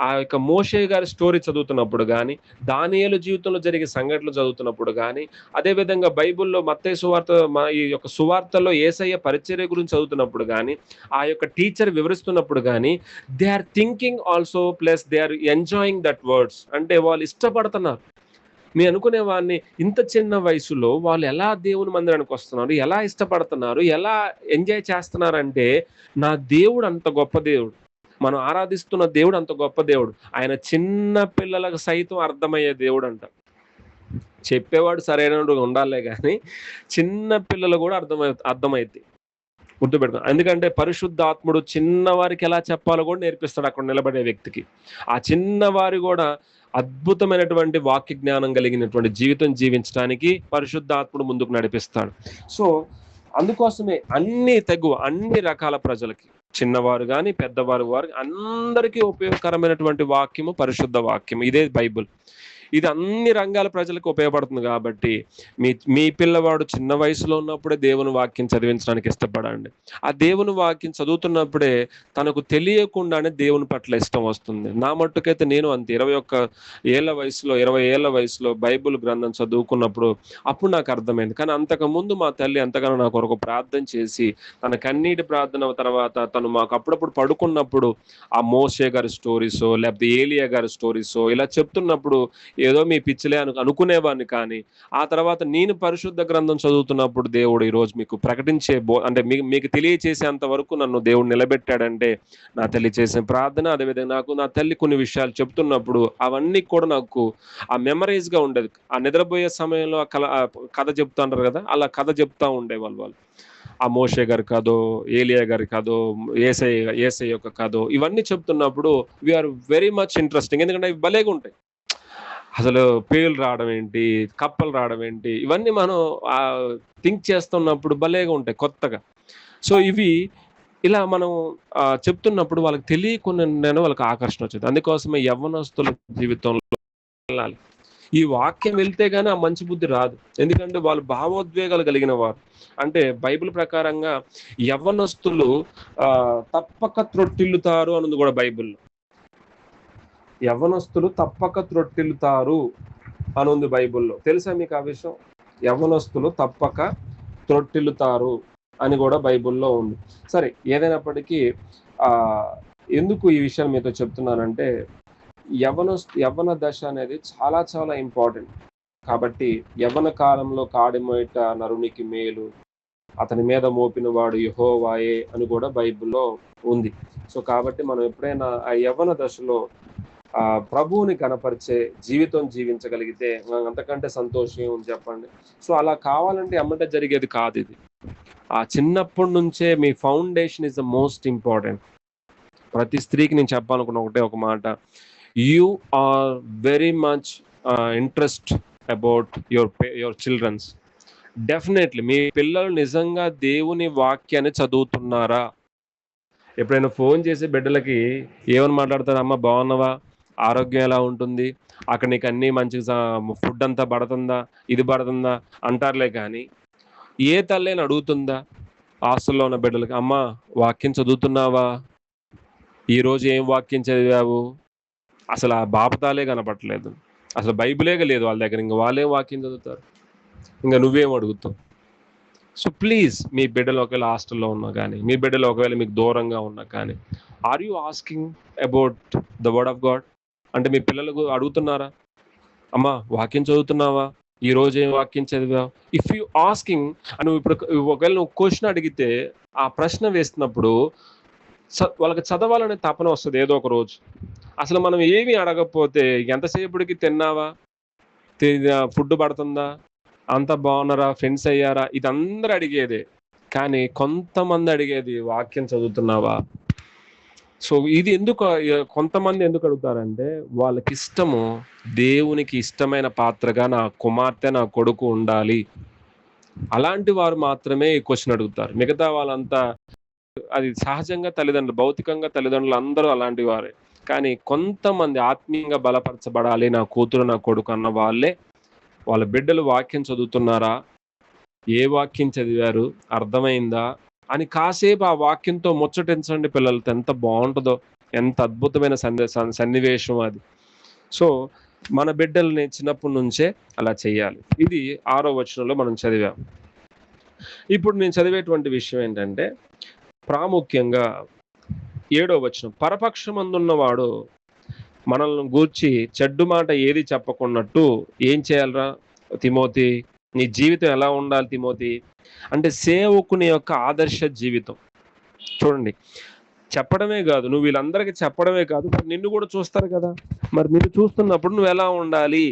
ఆ యొక్క మోషే గారి స్టోరీ చదువుతున్నప్పుడు కానీ, దానియేలు జీవితంలో జరిగే సంఘటనలు చదువుతున్నప్పుడు కానీ, అదేవిధంగా బైబిల్లో మత్తయి సువార్త, ఈ యొక్క సువార్తల్లో యేసయ్య పరిచర్య గురించి చదువుతున్నప్పుడు కానీ, ఆ యొక్క టీచర్ వివరిస్తున్నప్పుడు కానీ, they are thinking also plus they are enjoying that words. అంటే వాళ్ళు ఇష్టపడుతున్నారు. మీ అనుకునే వాడిని ఇంత చిన్న వయసులో వాళ్ళు ఎలా దేవుని మందిరానికి వస్తున్నారు, ఎలా ఇష్టపడుతున్నారు, ఎలా ఎంజాయ్ చేస్తున్నారంటే, నా దేవుడు అంత గొప్ప దేవుడు, మనం ఆరాధిస్తున్న దేవుడు అంత గొప్ప దేవుడు, ఆయన చిన్న పిల్లలకు సైతం అర్థమయ్యే దేవుడు అంట. చెప్పేవాడు సరైనడు ఉండాలే కానీ చిన్న పిల్లలు కూడా అర్థమైద్ది. గుర్తుపెట్టుకో. ఎందుకంటే పరిశుద్ధాత్ముడు చిన్నవారికి ఎలా చెప్పాలో కూడా నేర్పిస్తాడు అక్కడ నిలబడే వ్యక్తికి. ఆ చిన్నవారు కూడా అద్భుతమైనటువంటి వాక్య జ్ఞానం కలిగినటువంటి జీవితం జీవించడానికి పరిశుద్ధాత్ముడు ముందుకు నడిపిస్తాడు. సో అందుకోసమే అన్ని రకాల ప్రజలకి, చిన్నవారు కానీ పెద్దవారు అందరికీ ఉపయోగకరమైనటువంటి వాక్యము పరిశుద్ధ వాక్యం. ఇదే బైబిల్. ఇది అన్ని రంగాల ప్రజలకు ఉపయోగపడుతుంది కాబట్టి మీ పిల్లవాడు చిన్న వయసులో ఉన్నప్పుడే దేవుని వాక్యం చదివించడానికి ఇష్టపడండి. ఆ దేవుని వాక్యం చదువుతున్నప్పుడే తనకు తెలియకుండానే దేవుని పట్ల ఇష్టం వస్తుంది. నా మట్టుకైతే నేను అంతే 21 ఏళ్ల వయసులో బైబిల్ గ్రంథం చదువుకున్నప్పుడు అప్పుడు నాకు అర్థమైంది. కానీ అంతకు ముందు మా తల్లి ఎంతగానో నా కొరకు ప్రార్థన చేసి, తన కన్నీటి ప్రార్థన తర్వాత తను మాకు అప్పుడప్పుడు పడుకున్నప్పుడు ఆ మోషే గారి స్టోరీసో లేకపోతే ఏలియా గారి స్టోరీసో ఇలా చెప్తున్నప్పుడు ఏదో మీ పిచ్చిలే అనుకునేవాడిని. కానీ ఆ తర్వాత నేను పరిశుద్ధ గ్రంథం చదువుతున్నప్పుడు దేవుడు ఈరోజు మీకు ప్రకటించే అంటే మీకు తెలియచేసేంత వరకు నన్ను దేవుడు నిలబెట్టాడంటే నా తల్లి చేసిన ప్రార్థన. అదేవిధంగా నాకు నా తల్లి కొన్ని విషయాలు చెప్తున్నప్పుడు అవన్నీ కూడా నాకు ఆ మెమరైజ్గా ఉండేది. ఆ నిద్రపోయే సమయంలో ఆ కథ చెప్తుంటారు కదా, అలా కథ చెప్తా ఉండేవాళ్ళు. ఆ మోషే గారి కథో, ఏలియా గారి కథో, యేసయ్య యొక్క కథో ఇవన్నీ చెప్తున్నప్పుడు వీఆర్ వెరీ మచ్ ఇంట్రెస్టింగ్. ఎందుకంటే ఇవి భలేగా ఉంటాయి. అసలు పేలు రావడం ఏంటి, కప్పలు రావడం ఏంటి, ఇవన్నీ మనం థింక్ చేస్తున్నప్పుడు భలేగా ఉంటాయి కొత్తగా. సో ఇవి ఇలా మనం చెప్తున్నప్పుడు వాళ్ళకి తెలియకుండా వాళ్ళకి ఆకర్షణ వచ్చింది. అందుకోసమే యవ్వనస్తుల జీవితంలో వెళ్ళాలి. ఈ వాక్యం వెళ్తే గానీ ఆ మంచి బుద్ధి రాదు. ఎందుకంటే వాళ్ళు భావోద్వేగాలు కలిగిన వారు. అంటే బైబిల్ ప్రకారంగా యవ్వనస్తులు తప్పక త్రొట్టిల్లుతారు అన్నది కూడా బైబిల్లో. యవ్వనస్తులు తప్పక త్రొట్టిల్లుతారు అని ఉంది బైబిల్లో. తెలుసా మీకు ఆ విషయం? యవ్వనస్తులు తప్పక త్రొట్టిల్లుతారు అని కూడా బైబిల్లో ఉంది. సరే, ఏదైనప్పటికీ ఎందుకు ఈ విషయం మీతో చెప్తున్నానంటే, యవ్వన దశ అనేది చాలా చాలా ఇంపార్టెంట్. కాబట్టి యవ్వన కాలంలో కాడిమోయట నరునికి మేలు, అతని మీద మోపిన వాడు యెహోవాయే అని కూడా బైబిల్లో ఉంది. సో కాబట్టి మనం ఎప్పుడైనా ఆ యవ్వన దశలో ప్రభువుని కనపరిచే జీవితం జీవించగలిగితే అంతకంటే సంతోషం ఉంది చెప్పండి. సో అలా కావాలంటే అమ్మటే జరిగేది కాదు ఇది. ఆ చిన్నప్పటి నుంచే మీ foundation is the most important. ప్రతి స్త్రీకి నేను చెప్పాలనుకున్న ఒక మాట, you are very much interest about your childrens. Definitely మీ పిల్లలు నిజంగా దేవుని వాక్యాన్ని చదువుతున్నారా? ఎప్పుడైనా ఫోన్ చేసి బిడ్డలకి ఏమని మాట్లాడతారు? అమ్మ బాగున్నావా, ఆరోగ్యం ఎలా ఉంటుంది, అక్కడ నీకు అన్నీ మంచిగా ఫుడ్ అంతా పడుతుందా, ఇది పడుతుందా అంటారులే కానీ ఏ తల్లైనా అడుగుతుందా హాస్టల్లో ఉన్న బిడ్డలకి, అమ్మా వాక్యం చదువుతున్నావా, ఈరోజు ఏం వాక్యం చదివావు, అసలు ఆ బాపతాలే కనపట్లేదు, అసలు బైబిలే లేదు వాళ్ళ దగ్గర, ఇంకా వాళ్ళేం వాక్యం చదువుతారు, ఇంకా నువ్వేం అడుగుతావు. సో ప్లీజ్, మీ బిడ్డలు ఒకవేళ హాస్టల్లో ఉన్నా కానీ, మీ బిడ్డలు ఒకవేళ మీకు దూరంగా ఉన్నా కానీ, are you asking about the word of God? అంటే మీ పిల్లలకు అడుగుతున్నారా, అమ్మా వాక్యం చదువుతున్నావా, ఈ రోజు ఏం వాక్యం చదివావు? ఇఫ్ యూ ఆస్కింగ్, నువ్వు ఇప్పుడు ఒకవేళ నువ్వు క్వశ్చన్ అడిగితే ఆ ప్రశ్న వేస్తున్నప్పుడు వాళ్ళకి చదవాలనే తపన వస్తుంది ఏదో ఒక రోజు. అసలు మనం ఏమి అడగకపోతే ఎంతసేపటికి తిన్నావా, ఫుడ్ పడుతుందా, అంత బాగున్నారా, ఫ్రెండ్స్ అయ్యారా, ఇది అందరూ అడిగేదే. కానీ కొంతమంది అడిగేది వాక్యం చదువుతున్నావా. సో ఇది ఎందుకు, కొంతమంది ఎందుకు అడుగుతారంటే వాళ్ళకి ఇష్టము, దేవునికి ఇష్టమైన పాత్రగా నా కుమార్తె నా కొడుకు ఉండాలి, అలాంటి వారు మాత్రమే ఈ క్వశ్చన్ అడుగుతారు. మిగతా వాళ్ళంతా అది సహజంగా తల్లిదండ్రులు, భౌతికంగా తల్లిదండ్రులు అందరూ అలాంటి వారే. కానీ కొంతమంది ఆత్మీయంగా బలపరచబడాలి నా కూతురు నా కొడుకు అన్న వాళ్ళే వాళ్ళ బిడ్డలు వాక్యం చదువుతున్నారా, ఏ వాక్యం చదివారు, అర్థమైందా అని కాసేపు ఆ వాక్యంతో ముచ్చటించండి పిల్లలతో. ఎంత బాగుంటుందో, ఎంత అద్భుతమైన సన్నివేశం అది. సో మన బిడ్డల్ని చిన్నప్పటి నుంచే అలా చేయాలి. ఇది 6వ వచనంలో మనం చదివాం. ఇప్పుడు నేను చదివేటువంటి విషయం ఏంటంటే ప్రాముఖ్యంగా 7వ వచనం, పరపక్షమందున్నవాడు మనల్ని గూర్చి చెడ్డు మాట ఏది చెప్పకున్నట్టు ఏం చేయాలరా తిమోతి, నీ జీవితం ఎలా ఉండాలి తిమోతి అంటే సేవకుని యొక్క ఆదర్శ జీవితం. చూడండి, చెప్పడమే కాదు, నువ్వు వీళ్ళందరికీ చెప్పడమే కాదు, మరి నిన్ను కూడా చూస్తారు కదా, మరి నిన్ను చూస్తున్నప్పుడు నువ్వు ఎలా ఉండాలి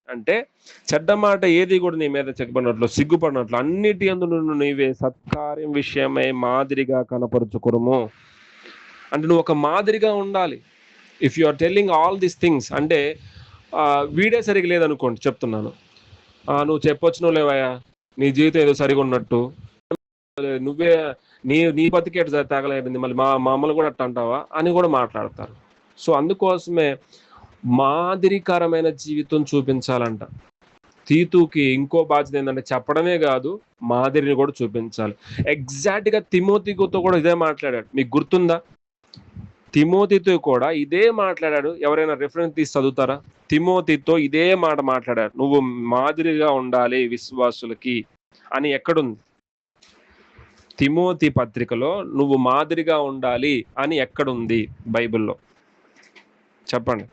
అంటే చెడ్డ మాట ఏది కూడా నీ మీద చెక్కబడినట్లు సిగ్గుపడినట్లు అన్నిటి యందు నువ్వు నీవే సత్కార్యం విషయమై మాదిరిగా కనపరుచుకురుము. అంటే నువ్వు ఒక మాదిరిగా ఉండాలి. If you are telling all these things అంటే వీడే సరిగా లేదనుకోండి, చెప్తున్నాను, నువ్వు చెప్పొచ్చు నువ్వు లేవయ్యా, నీ జీవితం ఏదో సరిగా ఉన్నట్టు, నువ్వే నీ బతికేట తగలైంది, మళ్ళీ మమ్మల్ని కూడా అట్ట అంటావా అని కూడా మాట్లాడతారు. సో అందుకోసమే మాదిరికరమైన జీవితం చూపించాలంట. తీతుకి ఇంకో బాధ్యత ఏంటంటే చెప్పడమే కాదు, మాదిరిని కూడా చూపించాలి. ఎగ్జాక్ట్గా తిమోతితో కూడా ఇదే మాట్లాడాడు, మీకు గుర్తుందా? తిమోతితో కూడా ఇదే మాట్లాడాడు. ఎవరైనా రిఫరెన్స్ తీసి చదువుతారా? తిమోతితో ఇదే మాట మాట్లాడాడు, నువ్వు మాదిరిగా ఉండాలి విశ్వాసులకి అని. ఎక్కడుంది తిమోతి పత్రికలో నువ్వు మాదిరిగా ఉండాలి అని ఎక్కడుంది బైబిల్లో? చెప్పండి.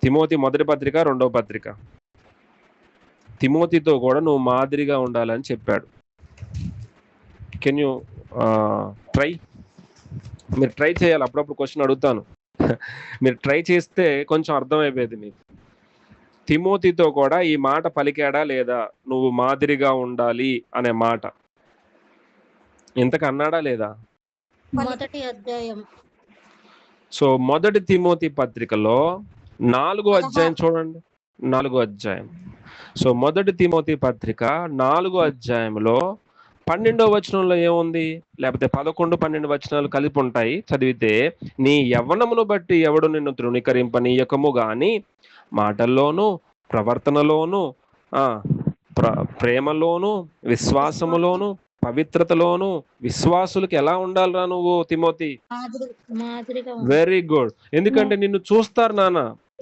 తిమోతి మొదటి పత్రిక, 2వ పత్రిక. తిమోతితో కూడా నువ్వు మాదిరిగా ఉండాలని చెప్పాడు. Can you try? మీరు ట్రై చేయాలి. అప్పుడప్పుడు క్వశ్చన్ అడుగుతాను, మీరు ట్రై చేస్తే కొంచెం అర్థమైపోయేది మీకు. తిమోతితో కూడా ఈ మాట పలికాడా లేదా, నువ్వు మాదిరిగా ఉండాలి అనే మాట? ఇంతకు అన్నాడా లేదా? మొదటి అధ్యాయం. సో మొదటి తిమోతి పత్రికలో 4వ అధ్యాయం చూడండి, 4వ అధ్యాయం. సో మొదటి తిమోతి పత్రిక 4వ అధ్యాయంలో 12వ వచనంలో ఏముంది, లేకపోతే 11, 12 వచనాలు కలిపి ఉంటాయి. చదివితే, నీ యవ్వనమును బట్టి ఎవడు నిన్ను తృణీకరింపనీయకము గాని మాటల్లోనూ ప్రవర్తనలోను ప్రేమలోను విశ్వాసములోను పవిత్రతలోను విశ్వాసులకు ఎలా ఉండాలిరా నువ్వు తిమోతి? Very good. ఎందుకంటే నిన్ను చూస్తారు నాన్న,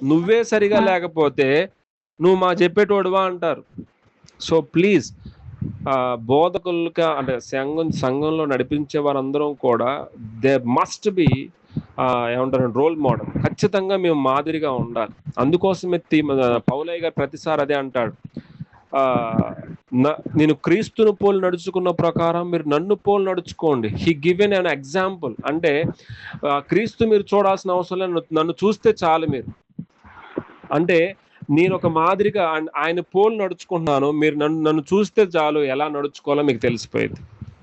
నువ్వే సరిగా లేకపోతే నువ్వు మా చెప్పేటోడువా అంటారు. సో ప్లీజ్, బోధకులుగా అంటే సంఘంలో నడిపించే వారందరం కూడా దే మస్ట్ బి ఏమంటారు, రోల్ మోడల్. ఖచ్చితంగా మేము మాదిరిగా ఉండాలి. అందుకోసమే పౌలయ్య గారు ప్రతిసారి అదే అంటాడు, నేను క్రీస్తును పోలు నడుచుకున్న ప్రకారం మీరు నన్ను పోలు నడుచుకోండి. He given an example. అంటే క్రీస్తు మీరు చూడాల్సిన అవసరం లేదు, నన్ను చూస్తే చాలు మీరు. అంటే నేను ఒక మాదిరిగా ఆయన పోలు నడుచుకుంటున్నాను, మీరు నన్ను చూస్తే చాలు ఎలా నడుచుకోవాలో మీకు తెలిసిపోయింది.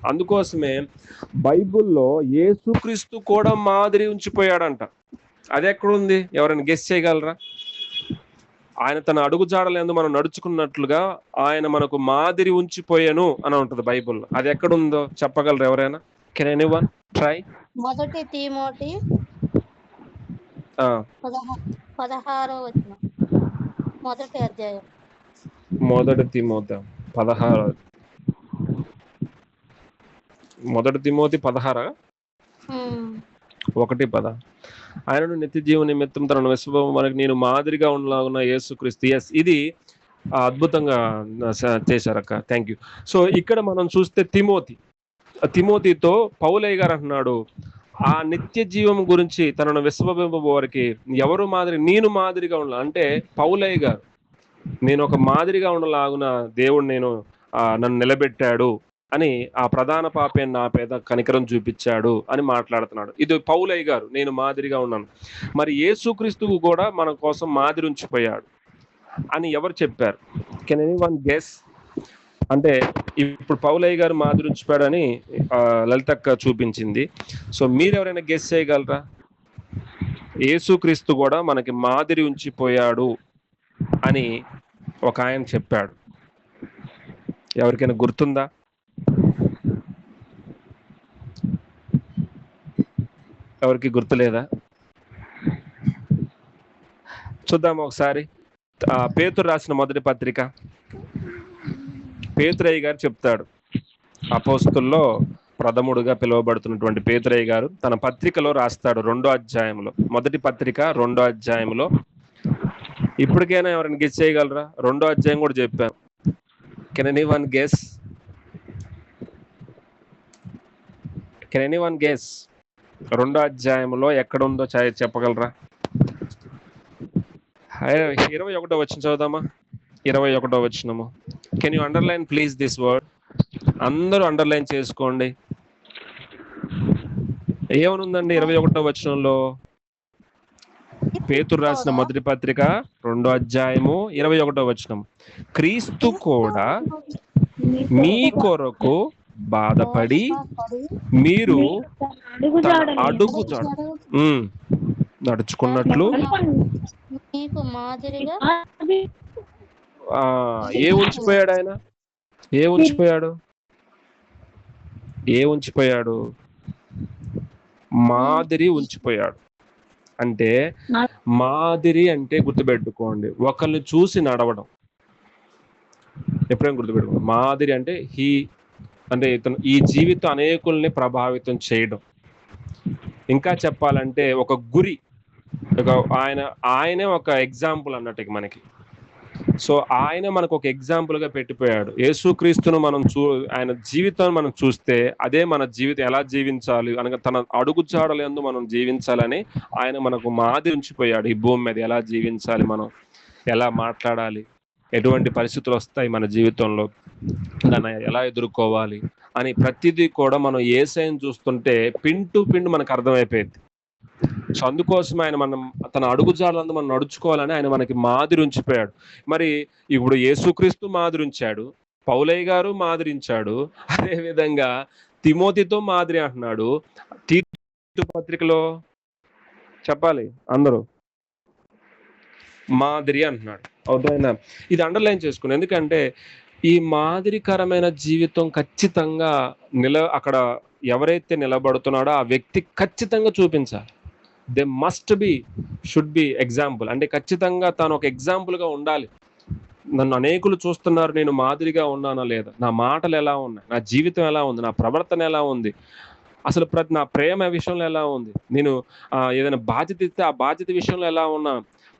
అందుకోసమే బైబుల్లో యేసుక్రీస్తు కూడా మాదిరి ఉంచిపోయాడంట. అది ఎక్కడుంది, ఎవరైనా గెస్ చేయగలరా? ఆయన తన అడుగుజాడలందు మనం నడుచుకున్నట్లుగా ఆయన మనకు మాదిరి ఉంచిపోయాను అని ఉంటుంది బైబుల్లో. అది ఎక్కడుందో చెప్పగలరు ఎవరైనా? Can anyone try? మొదటి తిమోతి 16వ వచనం. మొదటి అధ్యాయం. మొదటి తిమోతి 16. మొదటి తిమోతి 16 1:10. ఆయనను నిత్య జీవ నిమిత్తం తన విశ్వభావం మనకి నేను మాదిరిగా ఉండలాగున్న యేసుక్రీస్తు. ఎస్, ఇది అద్భుతంగా చేశారక్క, థ్యాంక్ యూ. సో ఇక్కడ మనం చూస్తే తిమోతితో పౌలయ్య గారు అంటున్నాడు, ఆ నిత్య జీవం గురించి తనను విశ్వవారికి ఎవరు మాదిరి, నేను మాదిరిగా ఉండాలి అంటే పౌలయ్య గారు, నేను ఒక మాదిరిగా ఉండలాగున దేవుడు నన్ను నిలబెట్టాడు అని, ఆ ప్రధాన పాపేని నా పేద కనికరం చూపించాడు అని మాట్లాడుతున్నాడు. ఇది పౌలయ్య గారు, నేను మాదిరిగా ఉన్నాను. మరి యేసుక్రీస్తువు కూడా మన కోసం మాదిరి ఉంచిపోయాడు అని ఎవరు చెప్పారు? Can anyone guess? అంటే ఇప్పుడు పౌలయ్య గారు మాదిరి ఉంచిపోయాడని లలితక్క చూపించింది. సో మీరు ఎవరైనా గెస్ చేయగలరా? యేసుక్రీస్తు కూడా మనకి మాదిరి ఉంచిపోయాడు అని ఒక ఆయన చెప్పాడు. ఎవరికైనా గుర్తుందా? ఎవరికి గుర్తులేదా? చూద్దాం ఒకసారి. పేతురు రాసిన మొదటి పత్రిక, పేతురయ్య గారు చెప్తాడు. అపోస్తుల్లో ప్రథముడుగా పిలువబడుతున్నటువంటి పేతురయ్య గారు తన పత్రికలో రాస్తాడు 2వ అధ్యాయంలో, మొదటి పత్రిక 2వ అధ్యాయంలో. ఇప్పటికైనా ఎవరైనా గెస్ చేయగలరా? 2వ అధ్యాయం కూడా చెప్పాను. Can anyone guess? Can anyone guess? 2వ అధ్యాయంలో ఎక్కడ ఉందో చెప్పగలరా? 21వ వచనం చదువుదామా? 21వ వచనము. Can you underline please this word? అందరూ అండర్లైన్ చేసుకోండి. ఏమనుందండి 21వ వచనంలో? పేతురు రాసిన మొదటి పత్రిక 2వ అధ్యాయము 21వ వచనం. క్రీస్తు కూడా మీ కొరకు బాధపడి మీరు అడుగుజాడు నడుచుకున్నట్లు మీకు మాదిరిగా ఏ ఉంచిపోయాడు ఆయన? ఏ ఉంచిపోయాడు? మాదిరి ఉంచిపోయాడు. అంటే మాదిరి అంటే గుర్తుపెట్టుకోండి, ఒకరిని చూసి నడవడం. ఎప్పుడైనా గుర్తుపెట్టుకోండి, మాదిరి అంటే ఇతను ఈ జీవితం అనేకుల్ని ప్రభావితం చేయడం. ఇంకా చెప్పాలంటే ఒక గురి, ఆయనే ఒక ఎగ్జాంపుల్ అన్నట్టు మనకి. సో ఆయన మనకు ఒక ఎగ్జాంపుల్ గా పెట్టిపోయాడు. యేసుక్రీస్తును మనం ఆయన జీవితాన్ని మనం చూస్తే అదే మన జీవితం ఎలా జీవించాలి అనగా తన అడుగుజాడలందు మనం జీవించాలని ఆయన మనకు మాదిరి ఉంచిపోయాడు. ఈ భూమి మీద ఎలా జీవించాలి, మనం ఎలా మాట్లాడాలి, ఎటువంటి పరిస్థితులు వస్తాయి మన జీవితంలో, దాన్ని ఎలా ఎదుర్కోవాలి అని ప్రతిదీ కూడా మనం యేసయ్యను చూస్తుంటే పిన్ టు పిన్ మనకు అర్థమైపోయింది. సో అందుకోసం ఆయన తన అడుగుజాడలందు మనం నడుచుకోవాలని ఆయన మనకి మాదిరి ఉంచిపోయాడు. మరి ఇప్పుడు యేసుక్రీస్తు మాదిరి ఉంచాడు, పౌలయ్య గారు మాదిరించాడు, అదే విధంగా తిమోతితో మాదిరి అంటున్నాడు. తీతు పత్రికలో చెప్పాలి అందరూ మాదిరి అంటున్నాడు. అవుతుందా? ఇది అండర్లైన్ చేసుకుని, ఎందుకంటే ఈ మాదిరికరమైన జీవితం ఖచ్చితంగా అక్కడ ఎవరైతే నిలబడుతున్నాడో ఆ వ్యక్తి ఖచ్చితంగా చూపించాలి. They should be example. అంటే ఖచ్చితంగా తాను ఒక ఎగ్జాంపుల్ గా ఉండాలి. నన్ను అనేకులు చూస్తున్నారు, నేను మాదిరిగా ఉన్నానా లేదా, నా మాటలు ఎలా ఉన్నాయి, నా జీవితం ఎలా ఉంది, నా ప్రవర్తన ఎలా ఉంది, అసలు నా ప్రేమ విషయంలో ఎలా ఉంది, నేను ఏదైనా బాధ్యత ఇస్తే ఆ బాధ్యత విషయంలో ఎలా ఉన్నా,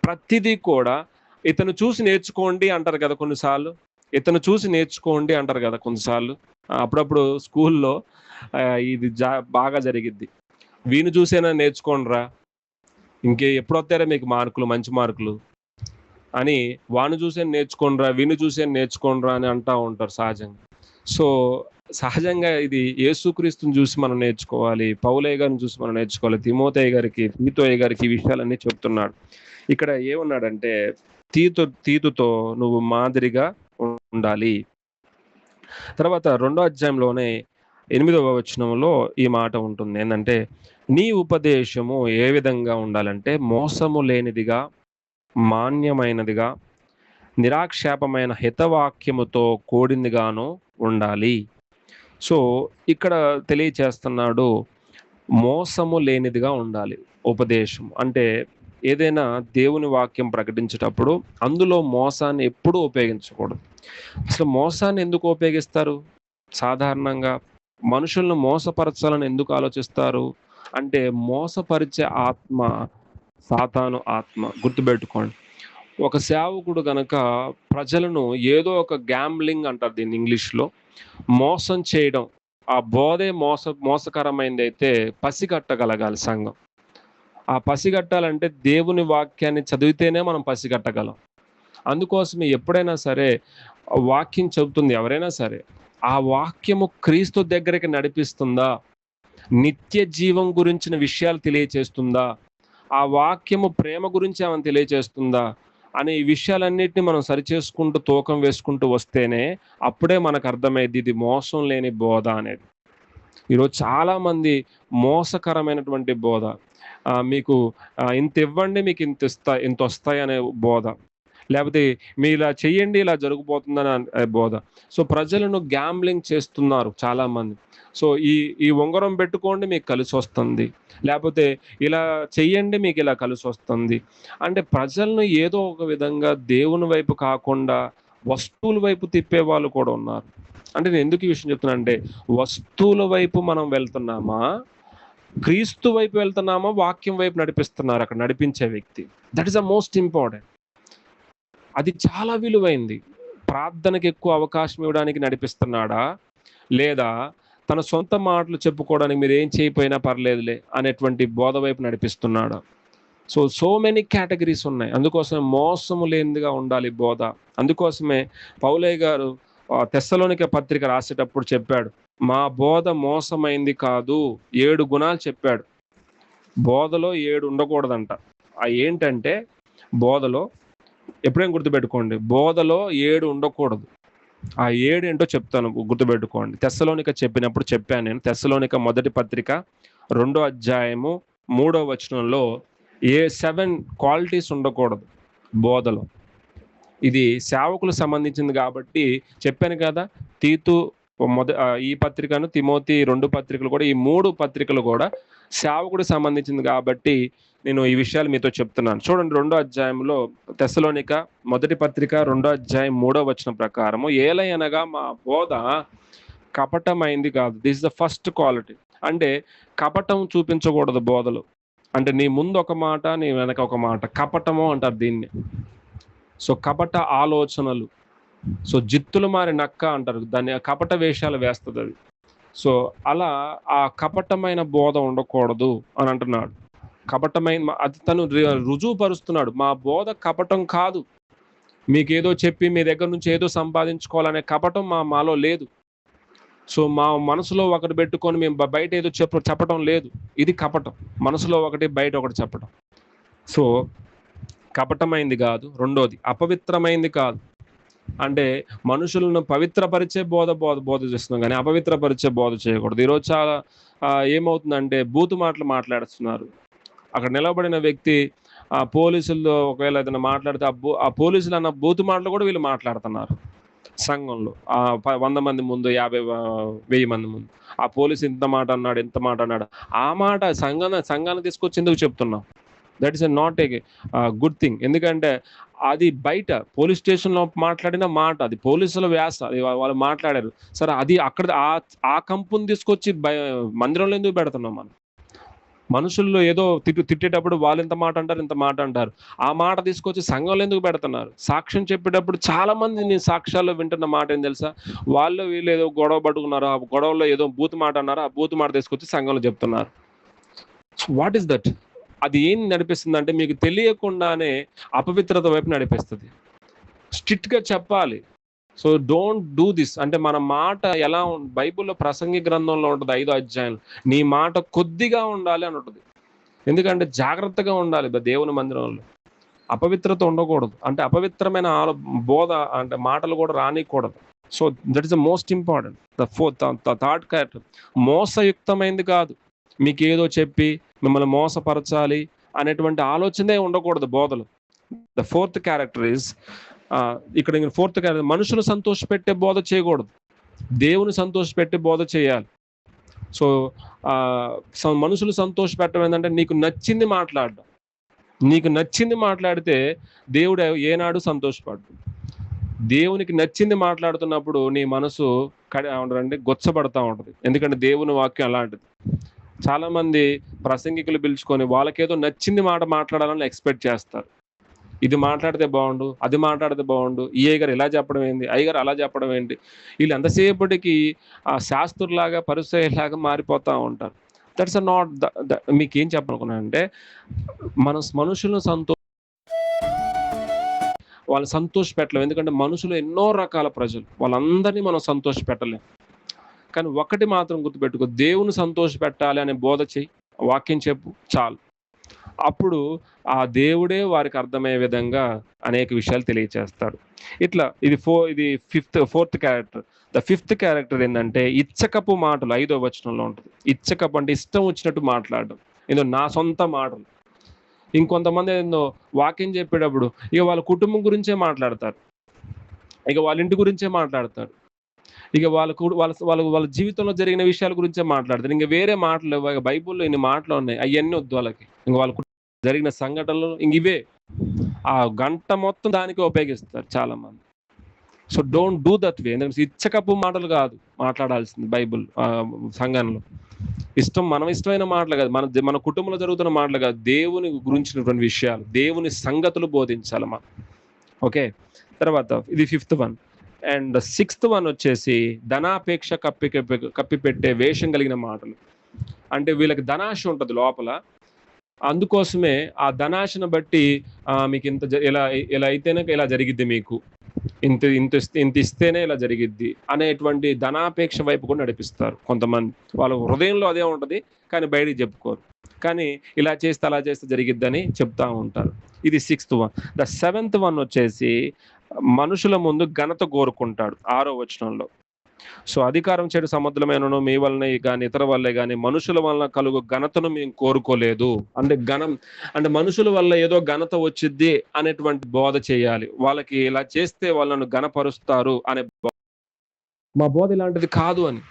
ప్రతిదీ కూడా ఇతను చూసి నేర్చుకోండి అంటారు కదా కొన్నిసార్లు. అప్పుడప్పుడు స్కూల్లో ఇది బాగా జరిగిద్ది. వీని చూసేనా నేర్చుకోండి రా, ఎప్పుడు వస్తారా మీకు మార్కులు, మంచి మార్కులు అని, వాని చూసే నేర్చుకోండి రా, వీని చూసే నేర్చుకోండి రా అని అంటూ ఉంటారు సహజంగా. సో సహజంగా ఇది యేసుక్రీస్తుని చూసి మనం నేర్చుకోవాలి, పౌలయ్య గారిని చూసి మనం నేర్చుకోవాలి. తిమోతయ్య గారికి, తీతోయ్య గారికి ఈ విషయాలన్నీ చెప్తున్నాడు. ఇక్కడ ఏమన్నాడంటే తీతుతో నువ్వు మాదిరిగా ఉండాలి. తర్వాత 2వ అధ్యాయంలోనే 8వ వచనంలో ఈ మాట ఉంటుంది. ఏంటంటే నీ ఉపదేశము ఏ విధంగా ఉండాలంటే మోసము లేనిదిగా, మాన్యమైనదిగా, నిరాక్షేపమైన హితవాక్యముతో కూడిందిగాను ఉండాలి. సో ఇక్కడ తెలియచేస్తున్నాడు, మోసము లేనిదిగా ఉండాలి ఉపదేశం. అంటే ఏదైనా దేవుని వాక్యం ప్రకటించేటప్పుడు అందులో మోసాన్ని ఎప్పుడూ ఉపయోగించకూడదు. అసలు మోసాన్ని ఎందుకు ఉపయోగిస్తారు? సాధారణంగా మనుషులను మోసపరచాలని ఎందుకు ఆలోచిస్తారు? అంటే మోసపరిచే ఆత్మ సాతాను ఆత్మ. గుర్తుపెట్టుకోండి. ఒక సేవకుడు గనక ప్రజలను ఏదో ఒక గ్యాంబ్లింగ్ అంటారు దీన్ని ఇంగ్లీష్‌లో. మోసం చేయడం. ఆ బోధే మోసకరమైందైతే పసిగట్టగలగాలి సంఘం. ఆ పసిగట్టాలంటే దేవుని వాక్యాన్ని చదివితేనే మనం పసిగట్టగలం. అందుకోసమే ఎప్పుడైనా సరే వాక్యం చెబుతుంది ఎవరైనా సరే, ఆ వాక్యము క్రీస్తు దగ్గరికి నడిపిస్తుందా? నిత్య జీవం గురించిన విషయాలు తెలియచేస్తుందా? ఆ వాక్యము ప్రేమ గురించి ఏమైనా తెలియచేస్తుందా? అనే ఈ విషయాలన్నిటిని మనం సరిచేసుకుంటూ, తూకం వేసుకుంటూ వస్తేనే అప్పుడే మనకు అర్థమైద్ది ఇది మోసం లేని బోధ అనేది. ఈరోజు చాలామంది మోసకరమైనటువంటి బోధ. మీకు ఇంతివ్వండి మీకు ఇంతొస్తాయి అనే బోధ. లేపోతే మీరిలా చెయ్యండి ఇలా జరిగిపోతుందని బోధ. సో, ప్రజలను గ్యాంబ్లింగ్ చేస్తున్నారు చాలామంది. సో, ఈ ఉంగరం పెట్టుకోండి మీకు కలిసొస్తుంది. లేపోతే ఇలా చెయ్యండి మీకిలా కలిసొస్తుంది. అంటే ప్రజలను ఏదో ఒక విధంగా దేవుని వైపు కాకుండా వస్తువుల వైపు తిప్పేవాళ్ళు కూడా ఉన్నారు. అంటే నేను ఎందుకు ఈ విషయం చెప్తున్నానంటే, వస్తువుల వైపు మనం వెళ్తున్నామా? క్రీస్తు వైపు వెళ్తున్నామా? వాక్యం వైపు నడిపిస్తున్నారు అక్కడ నడిపించే వ్యక్తి. That is the most important. అది చాలా విలువైంది. ప్రార్థనకి ఎక్కువ అవకాశం ఇవ్వడానికి నడిపిస్తున్నాడా? లేదా తన సొంత మాటలు చెప్పుకోవడానికి మీరేం చేయకపోయినా పర్లేదులే అనేటువంటి బోధ వైపు నడిపిస్తున్నాడా? సో మెనీ కేటగరీస్ ఉన్నాయి. అందుకోసమే మోసము లేనిదిగా ఉండాలి బోధ. అందుకోసమే పౌలయ్య గారు తెస్సలోనిక పత్రిక రాసేటప్పుడు చెప్పాడు. మా బోధ మోసమైంది కాదు. 7 గుణాలు చెప్పాడు. బోధలో 7 ఉండకూడదంట. ఏంటంటే బోధలో ఎప్పుడైనా గుర్తుపెట్టుకోండి. బోధలో 7 ఉండకూడదు. ఆ 7 ఏంటో చెప్తాను గుర్తుపెట్టుకోండి. తెస్సలోనిక చెప్పినప్పుడు చెప్పాను నేను. తెస్సలోనిక మొదటి పత్రిక 2వ అధ్యాయము 3వ వచనంలో 7 క్వాలిటీస్ ఉండకూడదు బోధలో. ఇది సేవకులకు సంబంధించింది కాబట్టి చెప్పాను కదా. తీతు ఈ పత్రికను, తిమోతి 2 పత్రికలు కూడా, ఈ 3 పత్రికలు కూడా సేవకుడికి సంబంధించింది కాబట్టి నేను ఈ విషయాలు మీతో చెప్తున్నాను. చూడండి 2వ అధ్యాయంలో తెస్సలోనిక మొదటి పత్రిక 2వ అధ్యాయం 3వ వచనం ప్రకారము, ఏలయనగా మా బోధ కపటమైంది కాదు. This is the first quality. అంటే కపటం చూపించకూడదు బోధలో. అంటే నీ ముందు ఒక మాట, నీ వెనక ఒక మాట. కపటము అంటారు దీన్ని. సో కపట ఆలోచనలు. సో జిత్తులు మారి నక్క అంటారు దాన్ని. కపట వేషాలు వేస్తుంది అది. సో అలా ఆ కపటమైన బోధ ఉండకూడదు అని అంటున్నాడు. కపటమైన అది తను రుజువుపరుస్తున్నాడు. మా బోధ కపటం కాదు. మీకేదో చెప్పి మీ దగ్గర నుంచి ఏదో సంపాదించుకోవాలనే కపటం మాలో లేదు. సో మా మనసులో ఒకటి పెట్టుకొని మేము బయట ఏదో చెప్పడం లేదు. ఇది కపటం. మనసులో ఒకటి బయట ఒకటి చెప్పడం. సో కపటమైంది కాదు. రెండోది అపవిత్రమైంది కాదు. అంటే మనుషులను పవిత్రపరిచే బోధ చేస్తున్నాం కానీ అపవిత్రపరిచే బోధ చేయకూడదు. ఈరోజు చాలా ఏమవుతుందంటే బూతు మాటలు మాట్లాడుతున్నారు. అక్కడ నిలబడిన వ్యక్తి పోలీసుల్లో ఒకవేళ ఏదైనా మాట్లాడితే ఆ పోలీసులు అన్న బూతు మాటలు కూడా వీళ్ళు మాట్లాడుతున్నారు సంఘంలో. 100 మంది ముందు, 50,000 మంది ముందు ఆ పోలీసు ఇంత మాట అన్నాడు. ఆ మాట సంఘాన్ని తీసుకొచ్చి ఎందుకు చెప్తున్నాం? That is not a good thing. ఎందుకంటే అది బయట పోలీస్ స్టేషన్లో మాట్లాడిన మాట, అది పోలీసుల వ్యాస, అది వాళ్ళు మాట్లాడారు. సరే, అది అక్కడ ఆ కంపుని తీసుకొచ్చి మందిరంలో ఎందుకు పెడుతున్నాం మనం? మనుషుల్లో ఏదో తిట్టేటప్పుడు వాళ్ళు ఇంత మాట అంటారు. ఆ మాట తీసుకొచ్చి సంఘంలో ఎందుకు పెడుతున్నారు? సాక్ష్యం చెప్పేటప్పుడు చాలా మంది నేను సాక్ష్యాల్లో వింటున్న మాట ఏం తెలుసా? వీళ్ళు ఏదో గొడవ పట్టుకున్నారు. ఆ గొడవలో ఏదో బూతు మాట అన్నారు. ఆ బూతు మాట తీసుకొచ్చి సంఘంలో చెప్తున్నారు. What is that? అది ఏం నడిపిస్తుంది అంటే మీకు తెలియకుండానే అపవిత్రత వైపు నడిపిస్తుంది. స్ట్రిక్ట్గా చెప్పాలి. So don't do this. అంటే మన మాట ఎలా బైబిల్లో ప్రసంగి గ్రంథంలో ఉంటుంది 5వ అధ్యాయం, నీ మాట కొద్దిగా ఉండాలి అని ఉంటుంది. ఎందుకంటే జాగ్రత్తగా ఉండాలి దేవుని మందిరంలో. అపవిత్రత ఉండకూడదు. అంటే అపవిత్రమైన బోధ అంటే మాటలు కూడా రానికూడదు. So that is the most important. Third character మోసయుక్తమైంది కాదు. మీకు ఏదో చెప్పి మిమ్మల్ని మోసపరచాలి అనేటువంటి ఆలోచనే ఉండకూడదు బోధలు. ద ఫోర్త్ క్యారెక్టర్ ఈజ్ ఇక్కడ ఫోర్త్ క్యారెక్టర్, మనుషులు సంతోషపెట్టే బోధ చేయకూడదు. దేవుని సంతోషపెట్టే బోధ చేయాలి. సో మనుషులు సంతోషపెట్టడం ఏంటంటే నీకు నచ్చింది మాట్లాడడం. నీకు నచ్చింది మాట్లాడితే దేవుడు ఏనాడు సంతోషపడు. దేవునికి నచ్చింది మాట్లాడుతున్నప్పుడు నీ మనసు ఏమంటారంటే గొచ్చబడతా ఉంటుంది. ఎందుకంటే దేవుని వాక్యం అలాంటిది. చాలా మంది ప్రసంగికులు పిలుచుకొని వాళ్ళకేదో నచ్చింది మాట మాట్లాడాలని ఎక్స్పెక్ట్ చేస్తారు. ఇది మాట్లాడితే బాగుండు, అది మాట్లాడితే బాగుండు, ఈ అయ్యగారు ఇలా చెప్పడం ఏంటి, అయ్యగారు అలా చెప్పడం ఏంటి, వీళ్ళు ఎంతసేపటికి ఆ శాస్త్రులాగా పరిసయ్యలాగా మారిపోతూ ఉంటారు. దట్స్ నాట్ మీకేం చెప్పనుకున్నానంటే మనుషులను వాళ్ళు సంతోష పెట్టలేం. ఎందుకంటే మనుషులు ఎన్నో రకాల ప్రజలు, వాళ్ళందరినీ మనం సంతోష పెట్టలేం. కానీ ఒకటి మాత్రం గుర్తుపెట్టుకో, దేవుని సంతోష పెట్టాలి అనే బోధ చెయ్యి, వాక్యం చెప్పు చాలు. అప్పుడు ఆ దేవుడే వారికి అర్థమయ్యే విధంగా అనేక విషయాలు తెలియచేస్తాడు. ఇట్లా ఇది fourth character. The fifth character ఏంటంటే ఇచ్చకపు మాటలు. 5వ వచనంలో ఉంటుంది. ఇచ్చకపు అంటే ఇష్టం వచ్చినట్టు మాట్లాడడం, ఏదో నా సొంత మాటలు. ఇంకొంతమంది ఏందో వాక్యం చెప్పేటప్పుడు ఇక వాళ్ళ కుటుంబం గురించే మాట్లాడతారు, ఇక వాళ్ళ ఇంటి గురించే మాట్లాడతారు, ఇక వాళ్ళ జీవితంలో జరిగిన విషయాల గురించే మాట్లాడతారు. ఇంకా వేరే మాటలు ఇక బైబుల్లో ఇన్ని మాటలు ఉన్నాయి, అవన్నీ వద్దు వాళ్ళకి. ఇంక వాళ్ళ జరిగిన సంఘటనలు ఇంక ఇవే, ఆ గంట మొత్తం దానికి ఉపయోగిస్తారు చాలా మంది. So don't do that way. ఎందుకంటే ఇచ్చకప్పు మాటలు కాదు మాట్లాడాల్సింది బైబుల్ సంఘంలో. మనం ఇష్టమైన మాటలు కాదు, మన కుటుంబంలో జరుగుతున్న మాటలు కాదు, దేవుని గురించినటువంటి విషయాలు, దేవుని సంగతులు బోధించాలి మనం. ఓకే, తర్వాత ఇది 5th one. And 6th one వచ్చేసి ధనాపేక్ష కప్పిపెట్టే వేషం కలిగిన మాటలు. అంటే వీళ్ళకి ధనాశ ఉంటుంది లోపల, అందుకోసమే ఆ ధనాశను బట్టి మీకు ఇలా అయితేనే ఇలా జరిగిద్ది, మీకు ఇంత ఇస్తేనే ఇలా జరిగిద్ది అనేటువంటి ధనాపేక్ష వైపు కూడా నడిపిస్తారు కొంతమంది. వాళ్ళ హృదయంలో అదే ఉంటుంది కానీ బయటికి చెప్పుకోరు, కానీ ఇలా చేస్తే అలా చేస్తే జరిగిద్దని చెప్తా ఉంటారు. ఇది 6th one. The 7th one వచ్చేసి మనుషుల ముందు ఘనత కోరుకుంటాడు 6వ వచనంలో. సో అధికారం చెడు సముద్రమైనను మీ వలన కానీ ఇతర వల్లే కానీ మనుషుల వలన కలుగు ఘనతను మేము కోరుకోలేదు. అంటే మనుషుల వల్ల ఏదో ఘనత వచ్చిద్ది అనేటువంటి బోధ చేయాలి. వాళ్ళకి ఇలా చేస్తే వాళ్ళను ఘనపరుస్తారు అనే మా బోధ ఇలాంటిది కాదు అని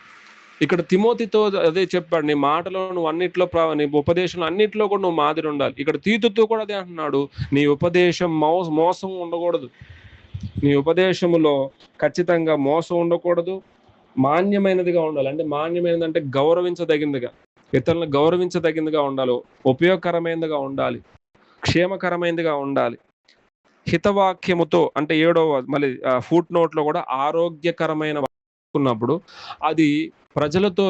ఇక్కడ తిమోతితో అదే చెప్పాడు. నీ మాటలో నువ్వు అన్నిట్లో నీ ఉపదేశంలో అన్నిట్లో కూడా నువ్వు మాదిరి ఉండాలి. ఇక్కడ తీతుతో కూడా అదే అంటున్నాడు, నీ ఉపదేశం మోసం ఉండకూడదు. నీ ఉపదేశములో ఖచ్చితంగా మోసం ఉండకూడదు, మాన్యమైనదిగా ఉండాలి. అంటే మాన్యమైనది అంటే గౌరవించదగిందిగా, ఇతరులను గౌరవించదగిందిగా ఉండాలి, ఉపయోగకరమైనదిగా ఉండాలి, క్షేమకరమైనదిగా ఉండాలి. హితవాక్యముతో అంటే 7వ మళ్ళీ ఫుట్ నోట్లో కూడా ఆరోగ్యకరమైన ఉన్నప్పుడు అది ప్రజలతో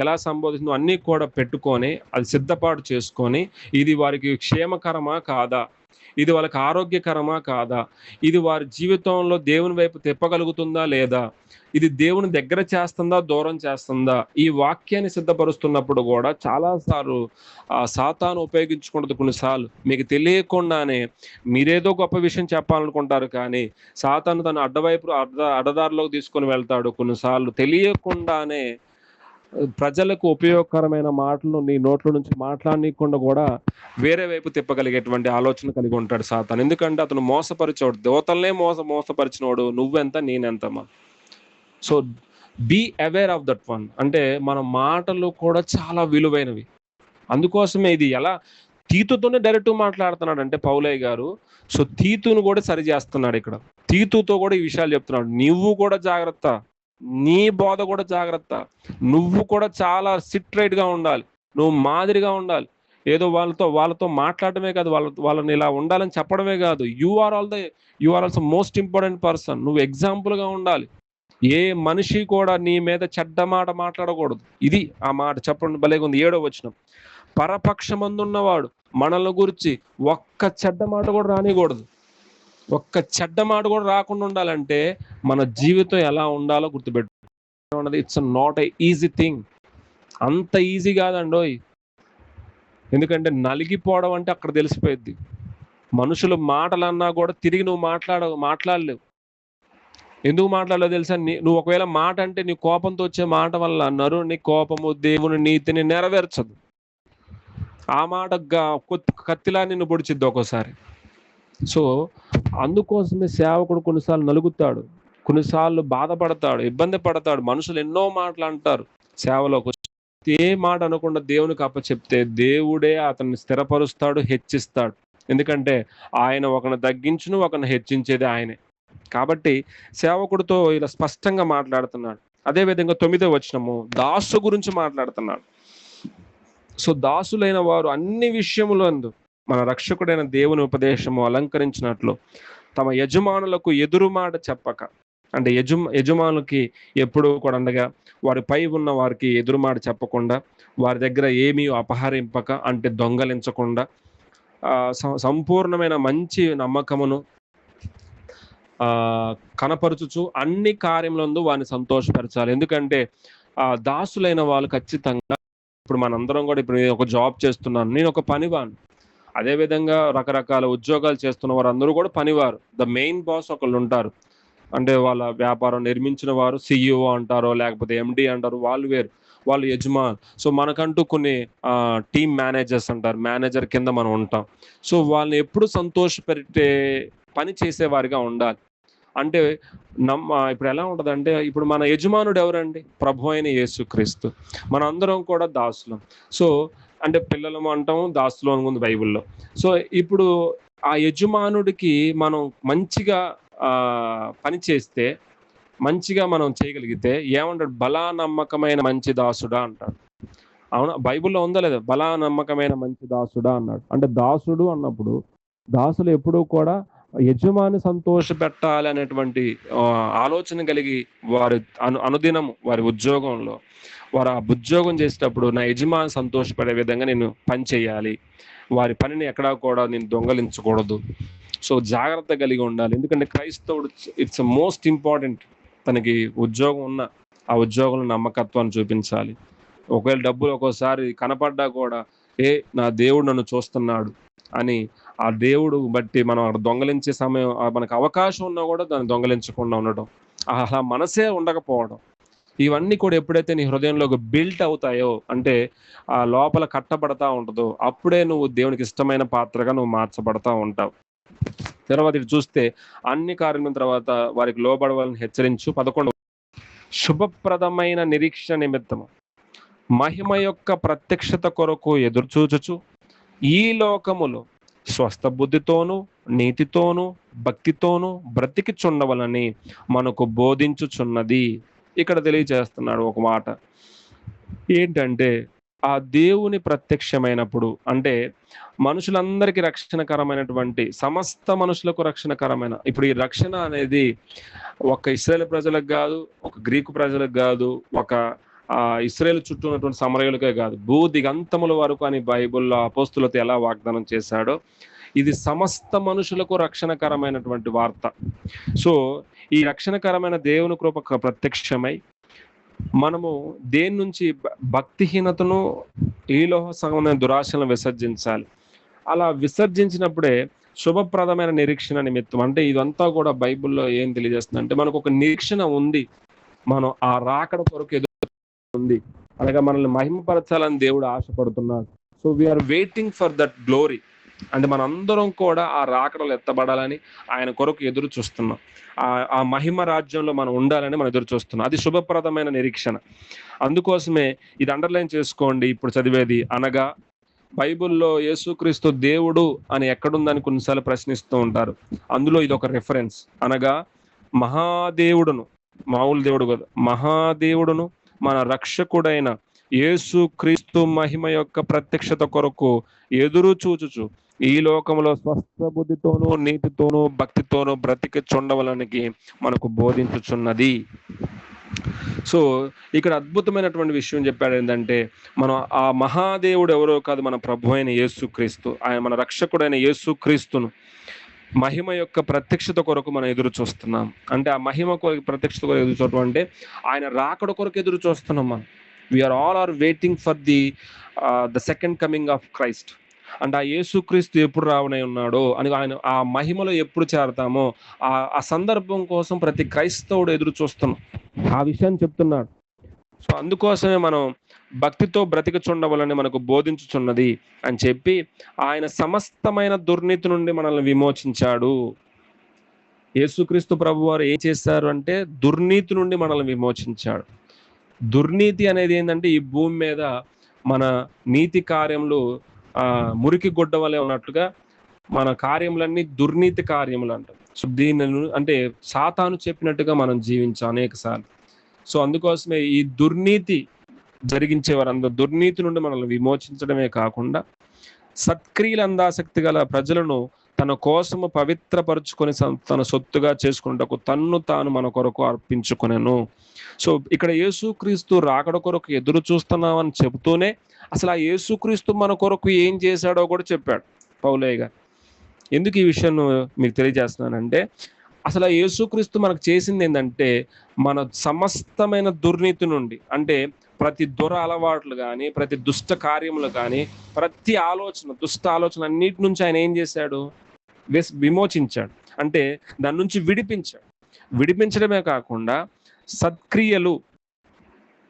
ఎలా సంబోధిస్తుందో అన్నీ కూడా పెట్టుకొని అది సిద్ధపాటు చేసుకొని ఇది వారికి క్షేమకరమా కాదా, ఇది వాళ్ళకి ఆరోగ్యకరమా కాదా, ఇది వారి జీవితంలో దేవుని వైపు తిప్పగలుగుతుందా లేదా, ఇది దేవుని దగ్గర చేస్తుందా దూరం చేస్తుందా, ఈ వాక్యాన్ని సిద్ధపరుస్తున్నప్పుడు కూడా చాలాసార్లు సాతాను ఉపయోగించుకుంటుంది. కొన్నిసార్లు మీకు తెలియకుండానే మీరేదో గొప్ప విషయం చెప్పాలనుకుంటారు కానీ సాతాను తన అడ్డదారిలోకి తీసుకొని వెళ్తాడు. కొన్నిసార్లు తెలియకుండానే ప్రజలకు ఉపయోగకరమైన మాటలు నీ నోట్ల నుంచి మాట్లాడనీయకుండా కూడా వేరే వైపు తిప్పగలిగేటువంటి ఆలోచన కలిగి ఉంటాడు సాతాను. ఎందుకంటే అతను మోసపరిచేవాడు, దేవతలనే మోసపరిచినవాడు. నువ్వెంత నేనెంతమా. So be aware of that one. అంటే మన మాటలు కూడా చాలా విలువైనవి. అందుకోసమే ఇది ఎలా తీతుతోనే డైరెక్ట్ మాట్లాడుతున్నాడు అంటే పౌలయ్య గారు. సో తీతును కూడా సరి చేస్తున్నాడు ఇక్కడ, తీతుతో కూడా ఈ విషయాలు చెప్తున్నాడు. నువ్వు కూడా జాగ్రత్త, నీ బోధ కూడా జాగ్రత్త, నువ్వు కూడా చాలా సిట్రైట్ గా ఉండాలి, నువ్వు మాదిరిగా ఉండాలి. ఏదో వాళ్ళతో మాట్లాడటమే కాదు, వాళ్ళని ఇలా ఉండాలని చెప్పడమే కాదు, you are also most important person. నువ్వు ఎగ్జాంపుల్ గా ఉండాలి. ఏ మనిషి కూడా నీ మీద చెడ్డ మాట మాట్లాడకూడదు. ఇది ఆ మాట చెప్పండి భలేగా ఉంది. 7వ వచనం, పరపక్షమందున్నవాడు మనల్ని గురించి ఒక్క చెడ్డ మాట కూడా రానికూడదు. ఒక్క చెడ్డ మాట కూడా రాకుండా ఉండాలంటే మన జీవితం ఎలా ఉండాలో గుర్తుపెట్టుకున్నది. It's not a easy thing. అంత ఈజీ కాదండోయ్. ఎందుకంటే నలిగిపోవడం అంటే అక్కడ తెలిసిపోయింది. మనుషులు మాటలన్నా కూడా తిరిగి నువ్వు మాట్లాడలేవు. ఎందుకు మాట్లాడలేవు తెలుసా? నువ్వు ఒకవేళ మాట అంటే నీ కోపంతో వచ్చే మాట వల్ల నరుని కోపము దేవుని నీతిని నెరవేర్చదు. ఆ మాట కత్తిలా నిన్ను పొడిచిద్ది ఒక్కోసారి. సో అందుకోసమే సేవకుడు కొన్నిసార్లు నలుగుతాడు, కొన్నిసార్లు బాధపడతాడు, ఇబ్బంది పడతాడు. మనుషులు ఎన్నో మాటలు అంటారు సేవలోకి వచ్చి. ఏ మాట అనకుండా దేవునికి అప్పచెప్తే దేవుడే అతన్ని స్థిరపరుస్తాడు, హెచ్చిస్తాడు. ఎందుకంటే ఆయన ఒకరిని తగ్గించును, ఒకరిని హెచ్చించేది ఆయనే. కాబట్టి సేవకుడితో ఇలా స్పష్టంగా మాట్లాడుతున్నాడు. అదే విధంగా 9వ వచనము దాసు గురించి మాట్లాడుతున్నాడు. సో దాసులైన వారు అన్ని విషయములందు మన రక్షకుడైన దేవుని ఉపదేశము అలంకరించినట్లు తమ యజమానులకు ఎదురు మాట చెప్పక, అంటే యజమానులకి ఎప్పుడూ కూడా ఉండగా వారి పై ఉన్న వారికి ఎదురు మాట చెప్పకుండా, వారి దగ్గర ఏమీ అపహరింపక, అంటే దొంగలించకుండా, సంపూర్ణమైన మంచి నమ్మకమును కనపరుచుచు అన్ని కార్యములందు వారిని సంతోషపరచాలి. ఎందుకంటే దాసులైన వాళ్ళు ఖచ్చితంగా, ఇప్పుడు మనందరం కూడా, ఇప్పుడు నేను ఒక జాబ్ చేస్తున్నాను, నేను ఒక పనివాను. అదేవిధంగా రకరకాల ఉద్యోగాలు చేస్తున్న వారు అందరూ కూడా పనివారు. ద మెయిన్ బాస్ ఒకళ్ళు ఉంటారు, అంటే వాళ్ళ వ్యాపారం నిర్మించిన వారు CEO అంటారో లేకపోతే MD అంటారు, వాళ్ళు వేరు, వాళ్ళు యజమాన్. సో మనకంటూ కొన్ని టీమ్ మేనేజర్స్ అంటారు, మేనేజర్ కింద మనం ఉంటాం. సో వాళ్ళని ఎప్పుడు సంతోషపెట్టే పని చేసేవారిగా ఉండాలి. అంటే ఇప్పుడు ఎలా ఉంటుందంటే, ఇప్పుడు మన యజమానుడు ఎవరండి? ప్రభు అయిన యేసుక్రీస్తు. మన అందరం కూడా దాసులం. సో అంటే పిల్లలము అంటాము, దాసులు అని ఉంది బైబిల్లో. సో ఇప్పుడు ఆ యజమానుడికి మనం మంచిగా పని చేస్తే, మంచిగా మనం చేయగలిగితే ఏమంటాడు? బలా నమ్మకమైన మంచి దాసుడా అంటాడు. అవునా? బైబిల్లో ఉందా లేదా? బలా నమ్మకమైన మంచి దాసుడా అన్నాడు. అంటే దాసుడు అన్నప్పుడు దాసులు ఎప్పుడూ కూడా యజమాని సంతోష పెట్టాలి అనేటువంటి ఆలోచన కలిగి వారి అనుదినం వారి ఉద్యోగంలో వారు ఆ ఉద్యోగం చేసేటప్పుడు నా యజమాని సంతోషపడే విధంగా నేను పని చేయాలి, వారి పనిని ఎక్కడా కూడా నేను దొంగలించకూడదు. సో జాగ్రత్త కలిగి ఉండాలి. ఎందుకంటే క్రైస్తవుడు ఇట్స్ మోస్ట్ ఇంపార్టెంట్. తనకి ఉద్యోగం ఉన్న ఆ ఉద్యోగంలో నమ్మకత్వాన్ని చూపించాలి. ఒకవేళ డబ్బులు ఒక్కోసారి కనపడ్డా కూడా నా దేవుడు నన్ను చూస్తున్నాడు అని ఆ దేవుడు బట్టి మనం అక్కడ దొంగలించే సమయం, మనకు అవకాశం ఉన్నా కూడా దాన్ని దొంగలించకుండా ఉండడం, అలా మనసే ఉండకపోవడం, ఇవన్నీ కూడా ఎప్పుడైతే నీ హృదయంలోకి బిల్ట్ అవుతాయో, అంటే ఆ లోపల కట్టబడతా ఉంటుందో, అప్పుడే నువ్వు దేవునికి ఇష్టమైన పాత్రగా నువ్వు మార్చబడతా ఉంటావు. తర్వాత ఇటు చూస్తే అన్ని కార్యముల తర్వాత వారికి లోబడవాలని హెచ్చరించు. 11 శుభప్రదమైన నిరీక్షణ నిమిత్తము మహిమ యొక్క ప్రత్యక్షత కొరకు ఎదురుచూచుచు ఈ లోకములో స్వస్థ బుద్ధితోనూ నీతితోనూ భక్తితోనూ బ్రతికిచుండవలని మనకు బోధించుచున్నది. ఇక్కడ తెలియజేస్తున్నాడు ఒక మాట ఏంటంటే, ఆ దేవుని ప్రత్యక్షమైనప్పుడు, అంటే మనుషులందరికీ రక్షణకరమైనటువంటి, సమస్త మనుషులకు రక్షణకరమైన, ఇప్పుడు ఈ రక్షణ అనేది ఒక ఇశ్రాయేలు ప్రజలకు కాదు, ఒక గ్రీకు ప్రజలకు కాదు, ఒక ఇశ్రాయేలు చుట్టూ ఉన్నటువంటి సమరయులకే కాదు, భూ దిగంతముల వరకు అని బైబిల్లో అపోస్తులతో ఎలా వాగ్దానం చేశాడో, ఇది సమస్త మనుషులకు రక్షణకరమైనటువంటి వార్త. సో ఈ రక్షణకరమైన దేవుని కృప ప్రత్యక్షమై మనము దేని నుంచి భక్తిహీనతను, ఈలోహ సంబంధమైన దురాశలను విసర్జించాలి. అలా విసర్జించినప్పుడే శుభప్రదమైన నిరీక్షణ నిమిత్తం, అంటే ఇదంతా కూడా బైబిల్లో ఏం తెలియజేస్తుంది అంటే, మనకు ఒక నిరీక్షణ ఉంది, మనం ఆ రాకడ కొరకు ఎదురు ఉంది, అలాగే మనల్ని మహిమపరచాలని దేవుడు ఆశపడుతున్నాడు. So we are waiting for that glory. అంటే మనందరం కూడా ఆ రాకడలు ఎత్తబడాలని ఆయన కొరకు ఎదురు చూస్తున్నాం. ఆ మహిమ రాజ్యంలో మనం ఉండాలని మనం ఎదురు చూస్తున్నాం. అది శుభప్రదమైన నిరీక్షణ. అందుకోసమే ఇది అండర్లైన్ చేసుకోండి. ఇప్పుడు చదివేది అనగా, బైబిల్లో యేసుక్రీస్తు దేవుడు అని ఎక్కడుందని కొన్నిసార్లు ప్రశ్నిస్తూ ఉంటారు. అందులో ఇది ఒక రిఫరెన్స్. అనగా మహాదేవుడును, మామూలు దేవుడు కాదు, మహాదేవుడును మన రక్షకుడైన యేసుక్రీస్తు మహిమ యొక్క ప్రత్యక్షత కొరకు ఎదురు చూచుచు ఈ లోకంలో స్వస్థ బుద్ధితోనూ నీతితోనూ భక్తితోనూ బ్రతికిచుండవలనికి మనకు బోధించుచున్నది. సో ఇక్కడ అద్భుతమైనటువంటి విషయం చెప్పాడు ఏంటంటే, మనం ఆ మహాదేవుడు ఎవరో కాదు, మన ప్రభు అయిన యేసుక్రీస్తు, ఆయన మన రక్షకుడైన యేసుక్రీస్తును మహిమ యొక్క ప్రత్యక్షత కొరకు మనం ఎదురు చూస్తున్నాం. అంటే ఆ మహిమ కొరకు ప్రత్యక్షత కొరకు ఎదురు చూడటం అంటే ఆయన రాకడ కొరకు ఎదురు చూస్తున్నాం మనం. We are all are waiting for the second coming of Christ. అంటే ఆ యేసుక్రీస్తు ఎప్పుడు రావనై ఉన్నాడో అని, ఆయన ఆ మహిమలో ఎప్పుడు చేరతామో ఆ సందర్భం కోసం ప్రతి క్రైస్తవుడు ఎదురు చూస్తున్నాం. ఆ విషయాన్ని చెప్తున్నాడు. సో అందుకోసమే మనం భక్తితో బ్రతికిచుండవలని మనకు బోధించుచున్నది అని చెప్పి, ఆయన సమస్తమైన దుర్నీతి నుండి మనల్ని విమోచించాడు. యేసుక్రీస్తు ప్రభువారు ఏం చేశారు అంటే, దుర్నీతి నుండి మనల్ని విమోచించాడు. దుర్నీతి అనేది ఏంటంటే ఈ భూమి మీద మన నీతి కార్యములు మురికి గుడ్డ వలె ఉన్నట్లుగా మన కార్యములన్నీ దుర్నీతి కార్యములు అంటాం. సో దీనిని అంటే సాతాను చెప్పినట్టుగా మనం జీవించాం అనేక సార్లు. సో అందుకోసమే ఈ దుర్నీతి జరిగించేవారందరూ దుర్నీతి నుండి మనల్ని విమోచించడమే కాకుండా సత్క్రియలు అందాసక్తి గల ప్రజలను తన కోసము పవిత్రపరుచుకొని తన సొత్తుగా చేసుకున్నటకు తన్ను తాను మన కొరకు అర్పించుకొనెను. సో ఇక్కడ యేసుక్రీస్తు రాకడ కొరకు ఎదురు చూస్తున్నామని చెబుతూనే అసలు ఆ యేసుక్రీస్తు మన కొరకు ఏం చేశాడో కూడా చెప్పాడు పౌలయ్య గారు. ఎందుకు ఈ విషయం మీకు తెలియజేస్తున్నానంటే అసలు ఆ యేసుక్రీస్తు మనకు చేసింది ఏంటంటే మన సమస్తమైన దుర్నీతి నుండి, అంటే ప్రతి దుర అలవాట్లు కానీ, ప్రతి దుష్ట కార్యములు కానీ, ప్రతి ఆలోచన దుష్ట ఆలోచన అన్నిటి నుంచి ఆయన ఏం చేశాడు? విమోచించాడు. అంటే దాని నుంచి విడిపించాడు. విడిపించడమే కాకుండా సత్క్రియలు,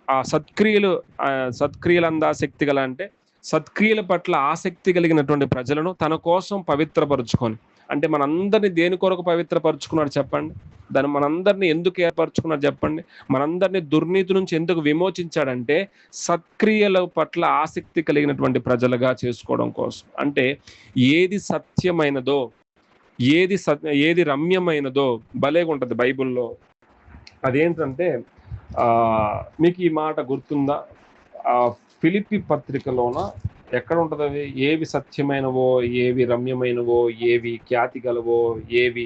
ఆ సత్క్రియలు అందాసక్తి గల అంటే సత్క్రియల పట్ల ఆసక్తి కలిగినటువంటి ప్రజలను తన కోసం పవిత్రపరుచుకొని, అంటే మనందరినీ దేని కొరకు పవిత్రపరుచుకున్నాడు చెప్పండి? దాన్ని మనందరినీ ఎందుకు ఏర్పరచుకున్నాడు చెప్పండి? మనందరినీ దుర్నీతి నుంచి ఎందుకు విమోచించాడంటే సత్క్రియల పట్ల ఆసక్తి కలిగినటువంటి ప్రజలుగా చేసుకోవడం కోసం. అంటే ఏది సత్యమైనదో, ఏది రమ్యమైనదో భలేగా ఉంటుంది బైబిల్లో. అదేంటంటే మీకు ఈ మాట గుర్తుందా? ఫిలిప్పి పత్రికలోన ఎక్కడ ఉంటుంది అది? ఏవి సత్యమైనవో, ఏవి రమ్యమైనవో, ఏవి ఖ్యాతి గలవో, ఏవి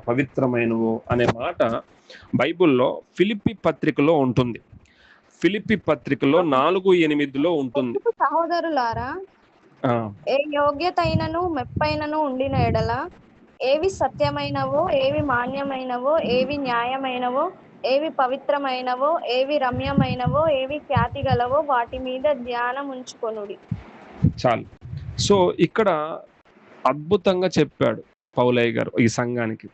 పవిత్రమైనవో అనే మాట బైబిల్లో ఫిలిప్పి పత్రికలో ఉంటుంది. ఫిలిప్పి పత్రికలో 4:8 ఉంటుంది. సహోదరులారా, ఏ యోగ్యత అయినను మెప్పైనను ఉండిన ఎడల ఏవి సత్యమైనవో, ఏవి మాన్యమైనవో, ఏవి న్యాయమైనవో, ఏవి పవిత్రమైనవో, ఏవి రమ్యమైనవో, ఏవి ఖ్యాతి గలవో వాటి మీద ధ్యానం ఉంచుకొనుడి. చాలు. సో ఇక్కడ అద్భుతంగా చెప్పాడు పౌలయ్య గారు ఈ సంఘానికి.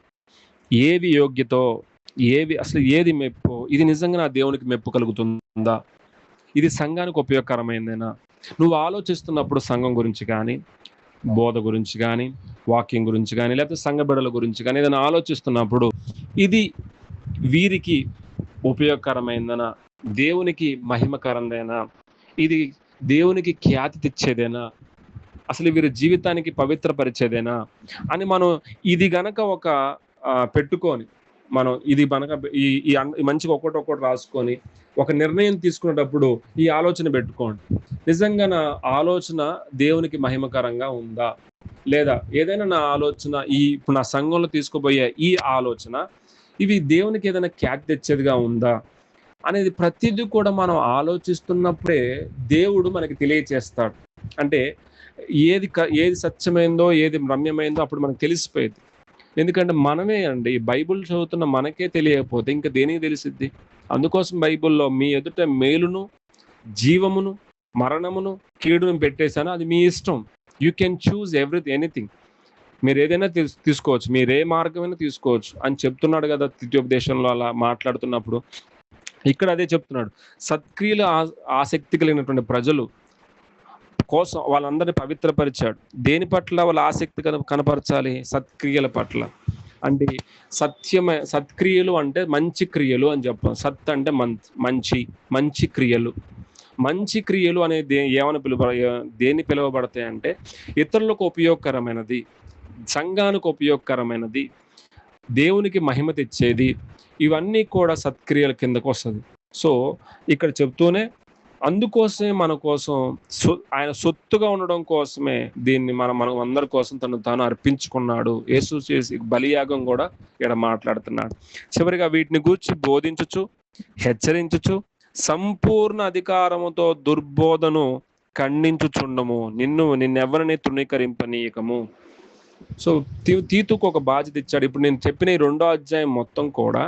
ఏవి యోగ్యతో, అసలు ఏది మెప్పు, ఇది నిజంగా నా దేవునికి మెప్పు కలుగుతుందా, ఇది సంఘానికి ఉపయోగకరమైందేనా? నువ్వు ఆలోచిస్తున్నప్పుడు సంఘం గురించి కానీ, బోధ గురించి కానీ, వాక్యం గురించి కానీ, లేకపోతే సంఘ బిడ్డల గురించి కానీ ఏదైనా ఆలోచిస్తున్నప్పుడు ఇది వీరికి ఉపయోగకరమైందనా, దేవునికి మహిమకరందేనా, ఇది దేవునికి ఖ్యాతి తెచ్చేదేనా, అసలు వీరి జీవితానికి పవిత్రపరిచేదేనా అని మనం ఇది గనక ఒక పెట్టుకొని మనం ఇది గనక ఈ మంచిగా ఒక్కొక్కటి రాసుకొని ఒక నిర్ణయం తీసుకునేటప్పుడు ఈ ఆలోచన పెట్టుకోండి. నిజంగా నా ఆలోచన దేవునికి మహిమకరంగా ఉందా, లేదా ఏదైనా నా ఆలోచన ఇప్పుడు నా సంఘంలో తీసుకుపోయే ఈ ఆలోచన ఇవి దేవునికి ఏదైనా ఖ్యాతి తెచ్చేదిగా ఉందా అనేది ప్రతిదీ కూడా మనం ఆలోచిస్తున్నప్పుడే దేవుడు మనకి తెలియచేస్తాడు. అంటే ఏది సత్యమైందో, ఏది రమ్యమైందో అప్పుడు మనకు తెలిసిపోయేది. ఎందుకంటే మనమే అండి బైబిల్ చదువుతున్న మనకే తెలియకపోతే ఇంకా దేనికి తెలిసిద్ది? అందుకోసం బైబిల్లో మీ ఎదుట మేలును, జీవమును, మరణమును, కీడును పెట్టేశాను, అది మీ ఇష్టం. You can choose anything. మీరు ఏదైనా తీసుకోవచ్చు, మీరు ఏ మార్గమైనా తీసుకోవచ్చు అని చెప్తున్నాడు కదా ద్వితీయోపదేశంలో. అలా మాట్లాడుతున్నప్పుడు ఇక్కడ అదే చెప్తున్నాడు. సత్క్రియలు ఆసక్తి కలిగినటువంటి ప్రజలు కోసం వాళ్ళందరినీ పవిత్రపరిచాడు. దేని పట్ల వాళ్ళ ఆసక్తి కనపరచాలి? సత్క్రియల పట్ల. అంటే సత్క్రియలు అంటే మంచి క్రియలు అని చెప్పాలి. సత్ అంటే మంచి క్రియలు. మంచి క్రియలు అనేది దేని పిలువబడతాయి అంటే ఇతరులకు ఉపయోగకరమైనది, సంఘానికి ఉపయోగకరమైనది, దేవునికి మహిమ తెచ్చేది, ఇవన్నీ కూడా సత్క్రియల కిందకు వస్తుంది. సో ఇక్కడ చెప్తూనే అందుకోసమే మన కోసం ఆయన సొత్తుగా ఉండడం కోసమే దీన్ని మనం అందరి కోసం తాను అర్పించుకున్నాడు. యేసు చేసి బలియాగం కూడా ఇక్కడ మాట్లాడుతున్నాడు. చివరిగా వీటిని గూర్చి బోధించుచు, హెచ్చరించుచు, సంపూర్ణ అధికారముతో దుర్బోధను ఖండించుచుండము, నిన్నెవరిని తృణీకరింపనీయకము. సో తీతుకు ఒక బాధ్యత ఇచ్చాడు. ఇప్పుడు నేను చెప్పిన ఈ 2వ అధ్యాయం మొత్తం కూడా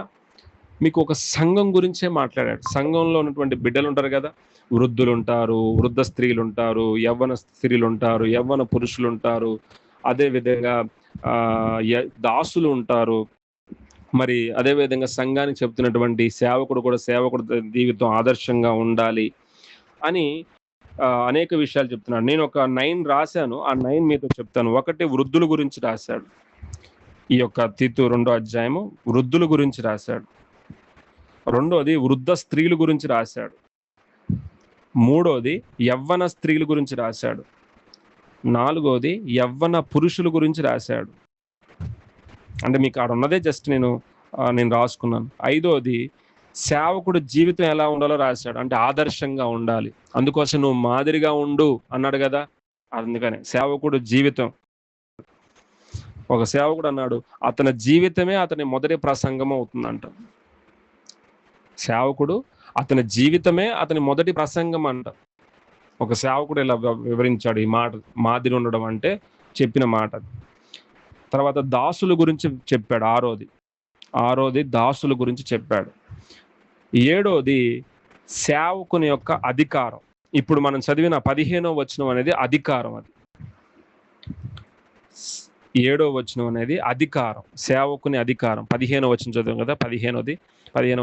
మీకు ఒక సంఘం గురించే మాట్లాడాడు. సంఘంలో ఉన్నటువంటి బిడ్డలు ఉంటారు కదా, వృద్ధులు ఉంటారు, వృద్ధ స్త్రీలు ఉంటారు, యవ్వన స్త్రీలు ఉంటారు, యవ్వన పురుషులు ఉంటారు, అదేవిధంగా దాసులు ఉంటారు. మరి అదేవిధంగా సంఘానికి చెప్తున్నటువంటి సేవకుడు జీవితం ఆదర్శంగా ఉండాలి అని అనేక విషయాలు చెప్తున్నాడు. నేను ఒక 9 రాశాను, ఆ 9 మీతో చెప్తాను. 1 వృద్ధుల గురించి రాశాడు. ఈ యొక్క తీతు 2వ అధ్యాయము వృద్ధుల గురించి రాశాడు. రెండోది వృద్ధ స్త్రీల గురించి రాశాడు. మూడోది యవ్వన స్త్రీల గురించి రాశాడు. నాలుగోది యవ్వన పురుషుల గురించి రాశాడు. అంటే మీకు ఆడ ఉన్నదే జస్ట్ నేను రాసుకున్నాను. ఐదోది సేవకుడు జీవితం ఎలా ఉండాలో రాశాడు. అంటే ఆదర్శంగా ఉండాలి, అందుకోసం నువ్వు మాదిరిగా ఉండు అన్నాడు కదా. అందుకని సేవకుడు జీవితం, ఒక సేవకుడు అన్నాడు అతని జీవితమే అతని మొదటి ప్రసంగం అవుతుందంట. సేవకుడు అతని జీవితమే అతని మొదటి ప్రసంగం అంట. ఒక సేవకుడు ఇలా వివరించాడు ఈ మాట, మాదిరి ఉండడం అంటే చెప్పిన మాట. తర్వాత దాసుల గురించి చెప్పాడు. ఆరోది దాసుల గురించి చెప్పాడు. ఏడోది సేవకుని యొక్క అధికారం. ఇప్పుడు మనం చదివిన 15వ వచనం అనేది అధికారం. అది 7వ వచనం అనేది అధికారం, సేవకుని అధికారం. 15వ వచనం చదివాం కదా, 15వ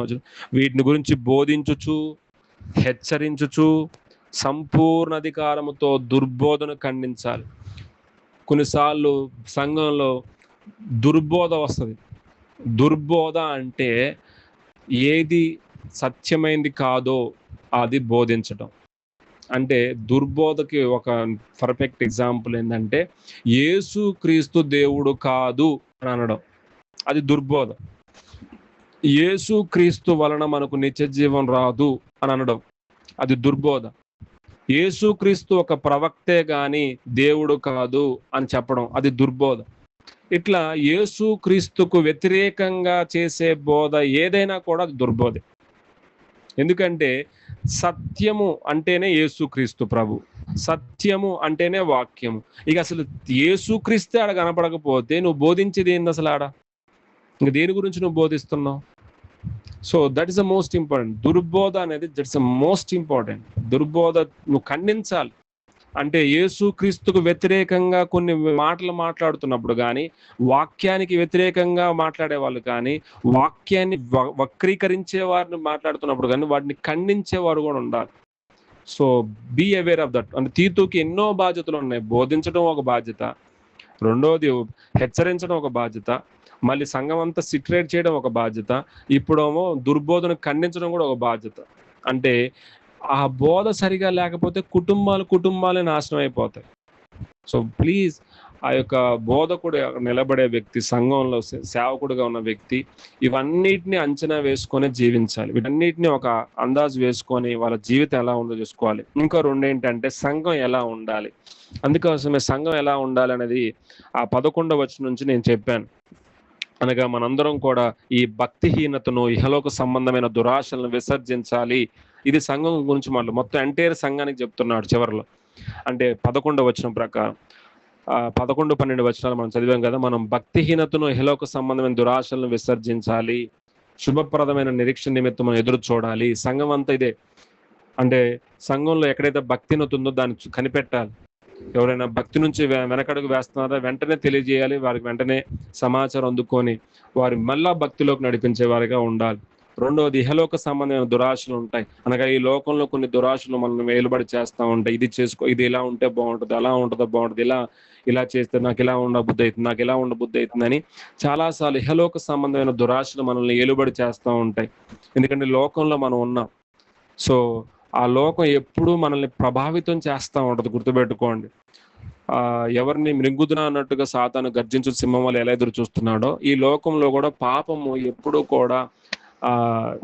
వచనం. వీటిని గురించి బోధించుచు హెచ్చరించుచు సంపూర్ణ అధికారముతో దుర్బోధన ఖండించాలి. కొన్నిసార్లు సంఘంలో దుర్బోధ వస్తుంది. దుర్బోధ అంటే ఏది సత్యమైంది కాదో అది బోధించడం. అంటే దుర్బోధకి ఒక పర్ఫెక్ట్ ఎగ్జాంపుల్ ఏంటంటే యేసు క్రీస్తు దేవుడు కాదు అని అనడం, అది దుర్బోధ. యేసు క్రీస్తు వలన మనకు నిత్య జీవం రాదు అని అనడం, అది దుర్బోధ. యేసు క్రీస్తు ఒక ప్రవక్తే గాని దేవుడు కాదు అని చెప్పడం, అది దుర్బోధ. ఇట్లా యేసు క్రీస్తుకు వ్యతిరేకంగా చేసే బోధ ఏదైనా కూడా అది దుర్బోధే. ఎందుకంటే సత్యము అంటేనే యేసుక్రీస్తు ప్రభు, సత్యము అంటేనే వాక్యము. ఇక అసలు యేసుక్రీస్తే ఆడ కనపడకపోతే నువ్వు బోధించేది ఏంది అసలు ఆడ? ఇంక దేని గురించి నువ్వు బోధిస్తున్నావు? So that is the most important. దుర్బోధ అనేది దట్స్ ద మోస్ట్ ఇంపార్టెంట్. దుర్బోధ నువ్వు ఖండించాలి. అంటే యేసుక్రీస్తుకు వ్యతిరేకంగా కొన్ని మాటలు మాట్లాడుతున్నప్పుడు కానీ, వాక్యానికి వ్యతిరేకంగా మాట్లాడే వాళ్ళు కానీ, వాక్యాన్ని వక్రీకరించే వారిని మాట్లాడుతున్నప్పుడు కానీ వాటిని ఖండించేవారు కూడా ఉండాలి. So be aware of that. అంటే తీతుకి ఎన్నో బాధ్యతలు ఉన్నాయి. బోధించడం ఒక బాధ్యత, రెండోది హెచ్చరించడం ఒక బాధ్యత, మళ్ళీ సంఘం అంతా సిట్రేట్ చేయడం ఒక బాధ్యత, ఇప్పుడేమో దుర్బోధను ఖండించడం కూడా ఒక బాధ్యత. అంటే ఆ బోధ సరిగా లేకపోతే కుటుంబాలే నాశనం అయిపోతాయి. సో ప్లీజ్ ఆ యొక్క బోధకుడు నిలబడే వ్యక్తి, సంఘంలో సేవకుడుగా ఉన్న వ్యక్తి ఇవన్నిటిని అంచనా వేసుకొని జీవించాలి. వీటన్నిటిని ఒక అందాజు వేసుకొని వాళ్ళ జీవితం ఎలా ఉందో చూసుకోవాలి. ఇంకో రెండు ఏంటంటే సంఘం ఎలా ఉండాలి. అందుకోసమే సంఘం ఎలా ఉండాలి అనేది ఆ 11వ వచనం నుంచి నేను చెప్పాను. అనగా మనందరం కూడా ఈ భక్తిహీనతను, ఇహలోక సంబంధమైన దురాశలను విసర్జించాలి. ఇది సంఘం గురించి మొత్తం ఎంటైర్ సంఘానికి చెప్తున్నాడు చివరిలో. అంటే 11వ వచనం ప్రకారం 11-12 వచనాలు మనం చదివాం కదా. మనం భక్తిహీనతను, ఇహలోక సంబంధమైన దురాశలను విసర్జించాలి. శుభప్రదమైన నిరీక్షణ నిమిత్తం మనం ఎదురు చూడాలి. సంఘం అంతా ఇదే. అంటే సంఘంలో ఎక్కడైతే భక్తిహీనత ఉందో దాన్ని కనిపెట్టాలి. ఎవరైనా భక్తి నుంచి వెనకడుగు వేస్తున్నారో వెంటనే తెలియజేయాలి. వారికి వెంటనే సమాచారం అందుకొని వారి మళ్ళా భక్తిలోకి నడిపించే వారిగా ఉండాలి. రెండవది ఇహలోక సంబంధమైన దురాశలు ఉంటాయి. అనగా ఈ లోకంలో కొన్ని దురాశలు మనం వేలుబడి చేస్తూ ఉంటాయి. ఇది చేసుకో, ఇది ఇలా ఉంటే బాగుంటుంది, అలా ఉంటుందో బాగుంటుంది, ఇలా చేస్తే నాకు ఇలా ఉండబుద్ధి అవుతుంది, నాకు ఇలా ఉండబుద్ధి అవుతుందని చాలాసార్లు ఇహలోక సంబంధమైన దురాశలు మనల్ని ఏలుబడి చేస్తూ ఉంటాయి. ఎందుకంటే లోకంలో మనం ఉన్నాం. సో ఆ లోకం ఎప్పుడూ మనల్ని ప్రభావితం చేస్తూ ఉంటుంది. గుర్తుపెట్టుకోండి. ఎవరిని మృంగుదునా అన్నట్టుగా సాతాను గర్జించు సింహం వల్ల ఎలా ఎదురు చూస్తున్నాడో, ఈ లోకంలో కూడా పాపము ఎప్పుడూ కూడా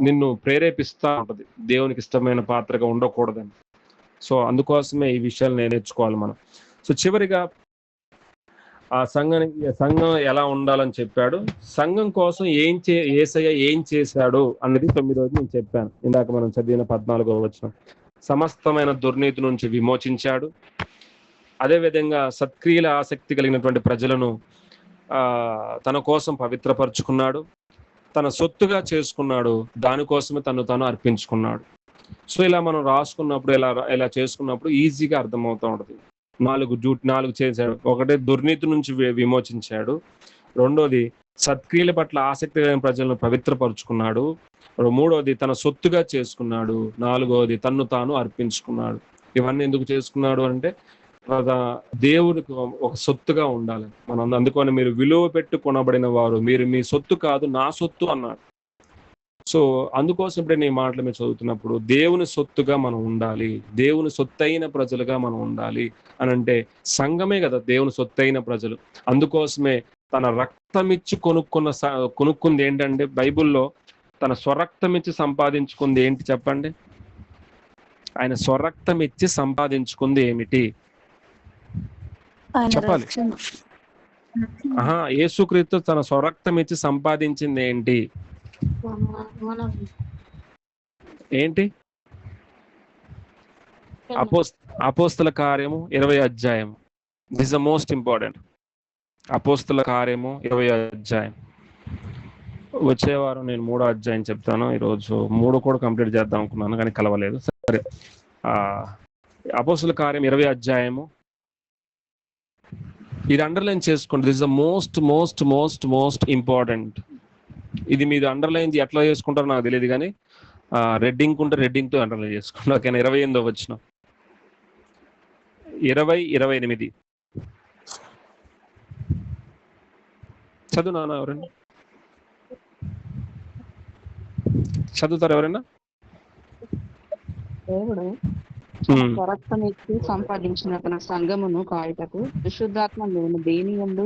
నిన్ను ప్రేరేపిస్తూ ఉంటుంది దేవునికి ఇష్టమైన పాత్రగా ఉండకూడదని. సో అందుకోసమే ఈ విషయాలు నేర్చుకోవాలి మనం. సో చివరిగా ఆ సంఘం ఎలా ఉండాలని చెప్పాడు. సంఘం కోసం యేసయ్య ఏం చేశాడు అన్నది 9వ నేను చెప్పాను. ఇందాక మనం చదివిన 14వ వచనం. సమస్తమైన దుర్నీతి నుంచి విమోచించాడు. అదేవిధంగా సత్క్రియల ఆసక్తి కలిగినటువంటి ప్రజలను తన కోసం పవిత్రపరుచుకున్నాడు. తన సొత్తుగా చేసుకున్నాడు. దానికోసమే తాను అర్పించుకున్నాడు. సో ఇలా మనం రాసుకున్నప్పుడు ఇలా చేసుకున్నప్పుడు ఈజీగా అర్థమవుతూ ఉంటుంది. 4 చేశాడు. ఒకటి దుర్నీతి నుంచి విమోచించాడు. రెండోది సత్క్రియల పట్ల ఆసక్తి కలిగిన ప్రజలను పవిత్రపరుచుకున్నాడు. మూడోది తన సొత్తుగా చేసుకున్నాడు. నాలుగోది తాను అర్పించుకున్నాడు. ఇవన్నీ ఎందుకు చేసుకున్నాడు అంటే దేవుడికి ఒక సొత్తుగా ఉండాలి మనం. అందుకని మీరు విలువ పెట్టి కొనబడిన వారు, మీరు మీ సొత్తు కాదు నా సొత్తు అన్నాడు. సో అందుకోసం ఇప్పుడే నేను మాటలు మీరు చదువుతున్నప్పుడు దేవుని సొత్తుగా మనం ఉండాలి, దేవుని సొత్తైన ప్రజలుగా మనం ఉండాలి అని అంటే సంఘమే కదా దేవుని సొత్తైన ప్రజలు. అందుకోసమే తన రక్తమిచ్చి కొనుక్కుంది ఏంటంటే బైబిల్లో తన స్వరక్తం ఇచ్చి సంపాదించుకుంది ఏంటి చెప్పండి? ఆయన స్వరక్తం ఇచ్చి సంపాదించుకుంది ఏమిటి చెప్పాలి? యేసుక్రీస్తు తన స్వరక్తం ఇచ్చి సంపాదించింది ఏంటి? ఏంటి? అపోస్తల కార్యము 20వ అధ్యాయం. This is the most important. అపోస్తల కార్యము 20వ అధ్యాయం. వచ్చే వారం నేను 3వ అధ్యాయం చెప్తాను. ఈరోజు 3 కూడా కంప్లీట్ చేద్దాం అనుకున్నాను కానీ కలవలేదు. సరే, అపోస్తల కార్యం 20వ అధ్యాయము. ఇది అండర్లైన్ చేసుకోండి. This is the most most most most important. ఇది మీరు అండర్లైన్ ఎట్లా చేసుకుంటారో నాకు తెలియదు కానీ రెడ్డింగ్ ఉంటే రెడ్డింగ్తో అండర్లైన్ చేసుకోండి. ఓకేనా? 28వ వచనం, 20-28 చదువు నాన్న. ఎవరైనా చదువుతారు? ఎవరైనా? దేవుడు స్వరక్తం ఇచ్చి సంపాదించిన తన సంఘమును కాయుటకు విశుద్ధాత్మ దేని యందు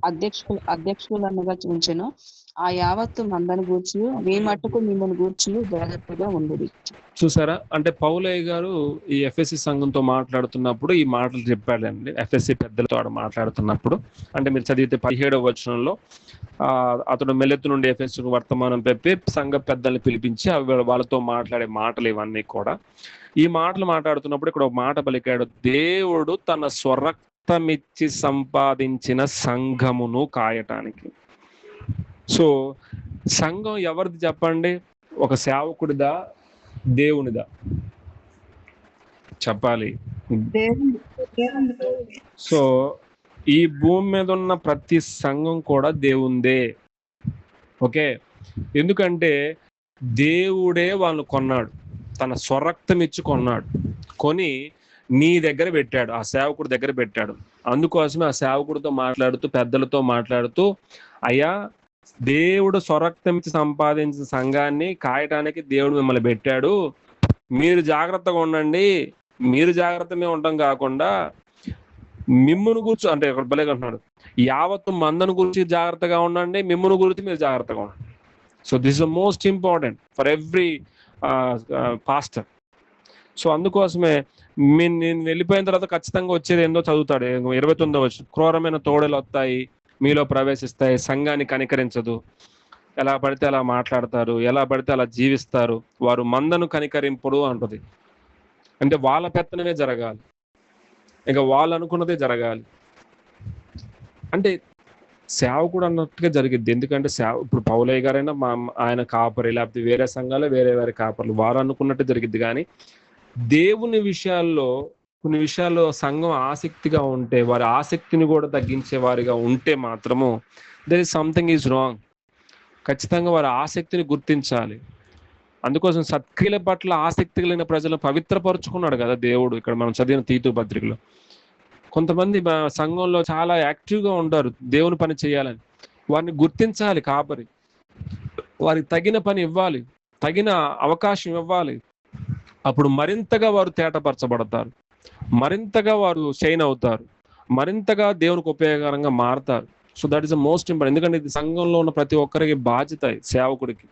అధ్యక్షులనుగా ఉంచెను. ఆ యావత్తు మందను గూర్చి మీ మట్టుకు మిమ్మల్ని గూర్చి జాగ్రత్తగా ఉండేది. చూసారా? అంటే పౌలయ్య గారు ఈ ఎఫ్ఎస్సి సంఘంతో మాట్లాడుతున్నప్పుడు ఈ మాటలు చెప్పాడండి. ఎఫ్ఎస్సి పెద్దలతో ఆడ మాట్లాడుతున్నప్పుడు అంటే మీరు చదివితే 17వ వచనంలో అతడు మెలెత్తు నుండి ఎఫెసుకు వర్తమానం పెట్టి సంఘ పెద్దల్ని పిలిపించి వాళ్ళతో మాట్లాడే మాటలు ఇవన్నీ కూడా. ఈ మాటలు మాట్లాడుతున్నప్పుడు ఇక్కడ ఒక మాట పలికాడు, దేవుడు తన స్వరక్తమిచ్చి సంపాదించిన సంఘమును కాయటానికి. సో సంఘం ఎవరిది చెప్పండి? ఒక సేవకుడిదా, దేవునిదా? చెప్పాలి. సో ఈ భూమి మీద ఉన్న ప్రతి సంఘం కూడా దేవుందే. ఓకే, ఎందుకంటే దేవుడే వాళ్ళు కొన్నాడు, తన స్వరక్తం ఇచ్చి కొన్నాడు, కొని నీ దగ్గర పెట్టాడు, ఆ సేవకుడి దగ్గర పెట్టాడు. అందుకోసమే ఆ సేవకుడితో మాట్లాడుతూ పెద్దలతో మాట్లాడుతూ, అయ్యా దేవుడు స్వరక్తం ఇచ్చి సంపాదించిన సంఘాన్ని కాయటానికి దేవుడు మిమ్మల్ని పెట్టాడు, మీరు జాగ్రత్తగా ఉండండి. మీరు జాగ్రత్తగా ఉండటం కాకుండా మిమ్మును గురించి అంటే ఇక్కడ భలేగా అంటున్నాడు, యావత్తు మందను గురించి జాగ్రత్తగా ఉండండి, మిమ్మును గురించి మీరు జాగ్రత్తగా ఉండండి. So this is most important for every pastor. So అందుకోసమే నేను వెళ్ళిపోయిన తర్వాత ఖచ్చితంగా వచ్చేది ఏందో చదువుతాడు. 29వ వచనం, క్రూరమైన తోడలు వస్తాయి, మీలో ప్రవేశిస్తాయి, సంఘాన్ని కనికరించదు, ఎలా పడితే అలా మాట్లాడతారు, ఎలా పడితే అలా జీవిస్తారు, వారు మందను కనికరింపుడు అంటది. అంటే వాళ్ళ పెత్తనమే జరగాలి, ఇంకా వాళ్ళు అనుకున్నదే జరగాలి. అంటే సేవకుడు అన్నట్టుగా జరిగిద్ది. ఎందుకంటే ఇప్పుడు పౌలయ్య గారైనా ఆయన కాపరి, లేకపోతే వేరే సంఘాలు వేరే కాపర్లు, వారు అనుకున్నట్టు జరిగిద్ది. కానీ దేవుని విషయాల్లో కొన్ని విషయాల్లో సంఘం ఆసక్తిగా ఉంటే, వారి ఆసక్తిని కూడా తగ్గించే వారిగా ఉంటే మాత్రము there is something is wrong. ఖచ్చితంగా వారి ఆసక్తిని గుర్తించాలి. అందుకోసం సత్క్రియల పట్ల ఆసక్తి కలిగిన ప్రజలను పవిత్రపరుచుకున్నాడు కదా దేవుడు. ఇక్కడ మనం చదివిన తీతు పత్రికలో కొంతమంది సంఘంలో చాలా యాక్టివ్గా ఉంటారు దేవుని పని చేయాలని, వారిని గుర్తించాలి కాపరి, వారికి తగిన పని ఇవ్వాలి, తగిన అవకాశం ఇవ్వాలి. అప్పుడు మరింతగా వారు తేటపరచబడతారు, మరింతగా వారు షైన్ అవుతారు, మరింతగా దేవునికి ఉపయోగకరంగా మారతారు. So that is the most important. ఎందుకంటే ఇది సంఘంలో ఉన్న ప్రతి ఒక్కరికి బాధ్యత సేవకుడికి.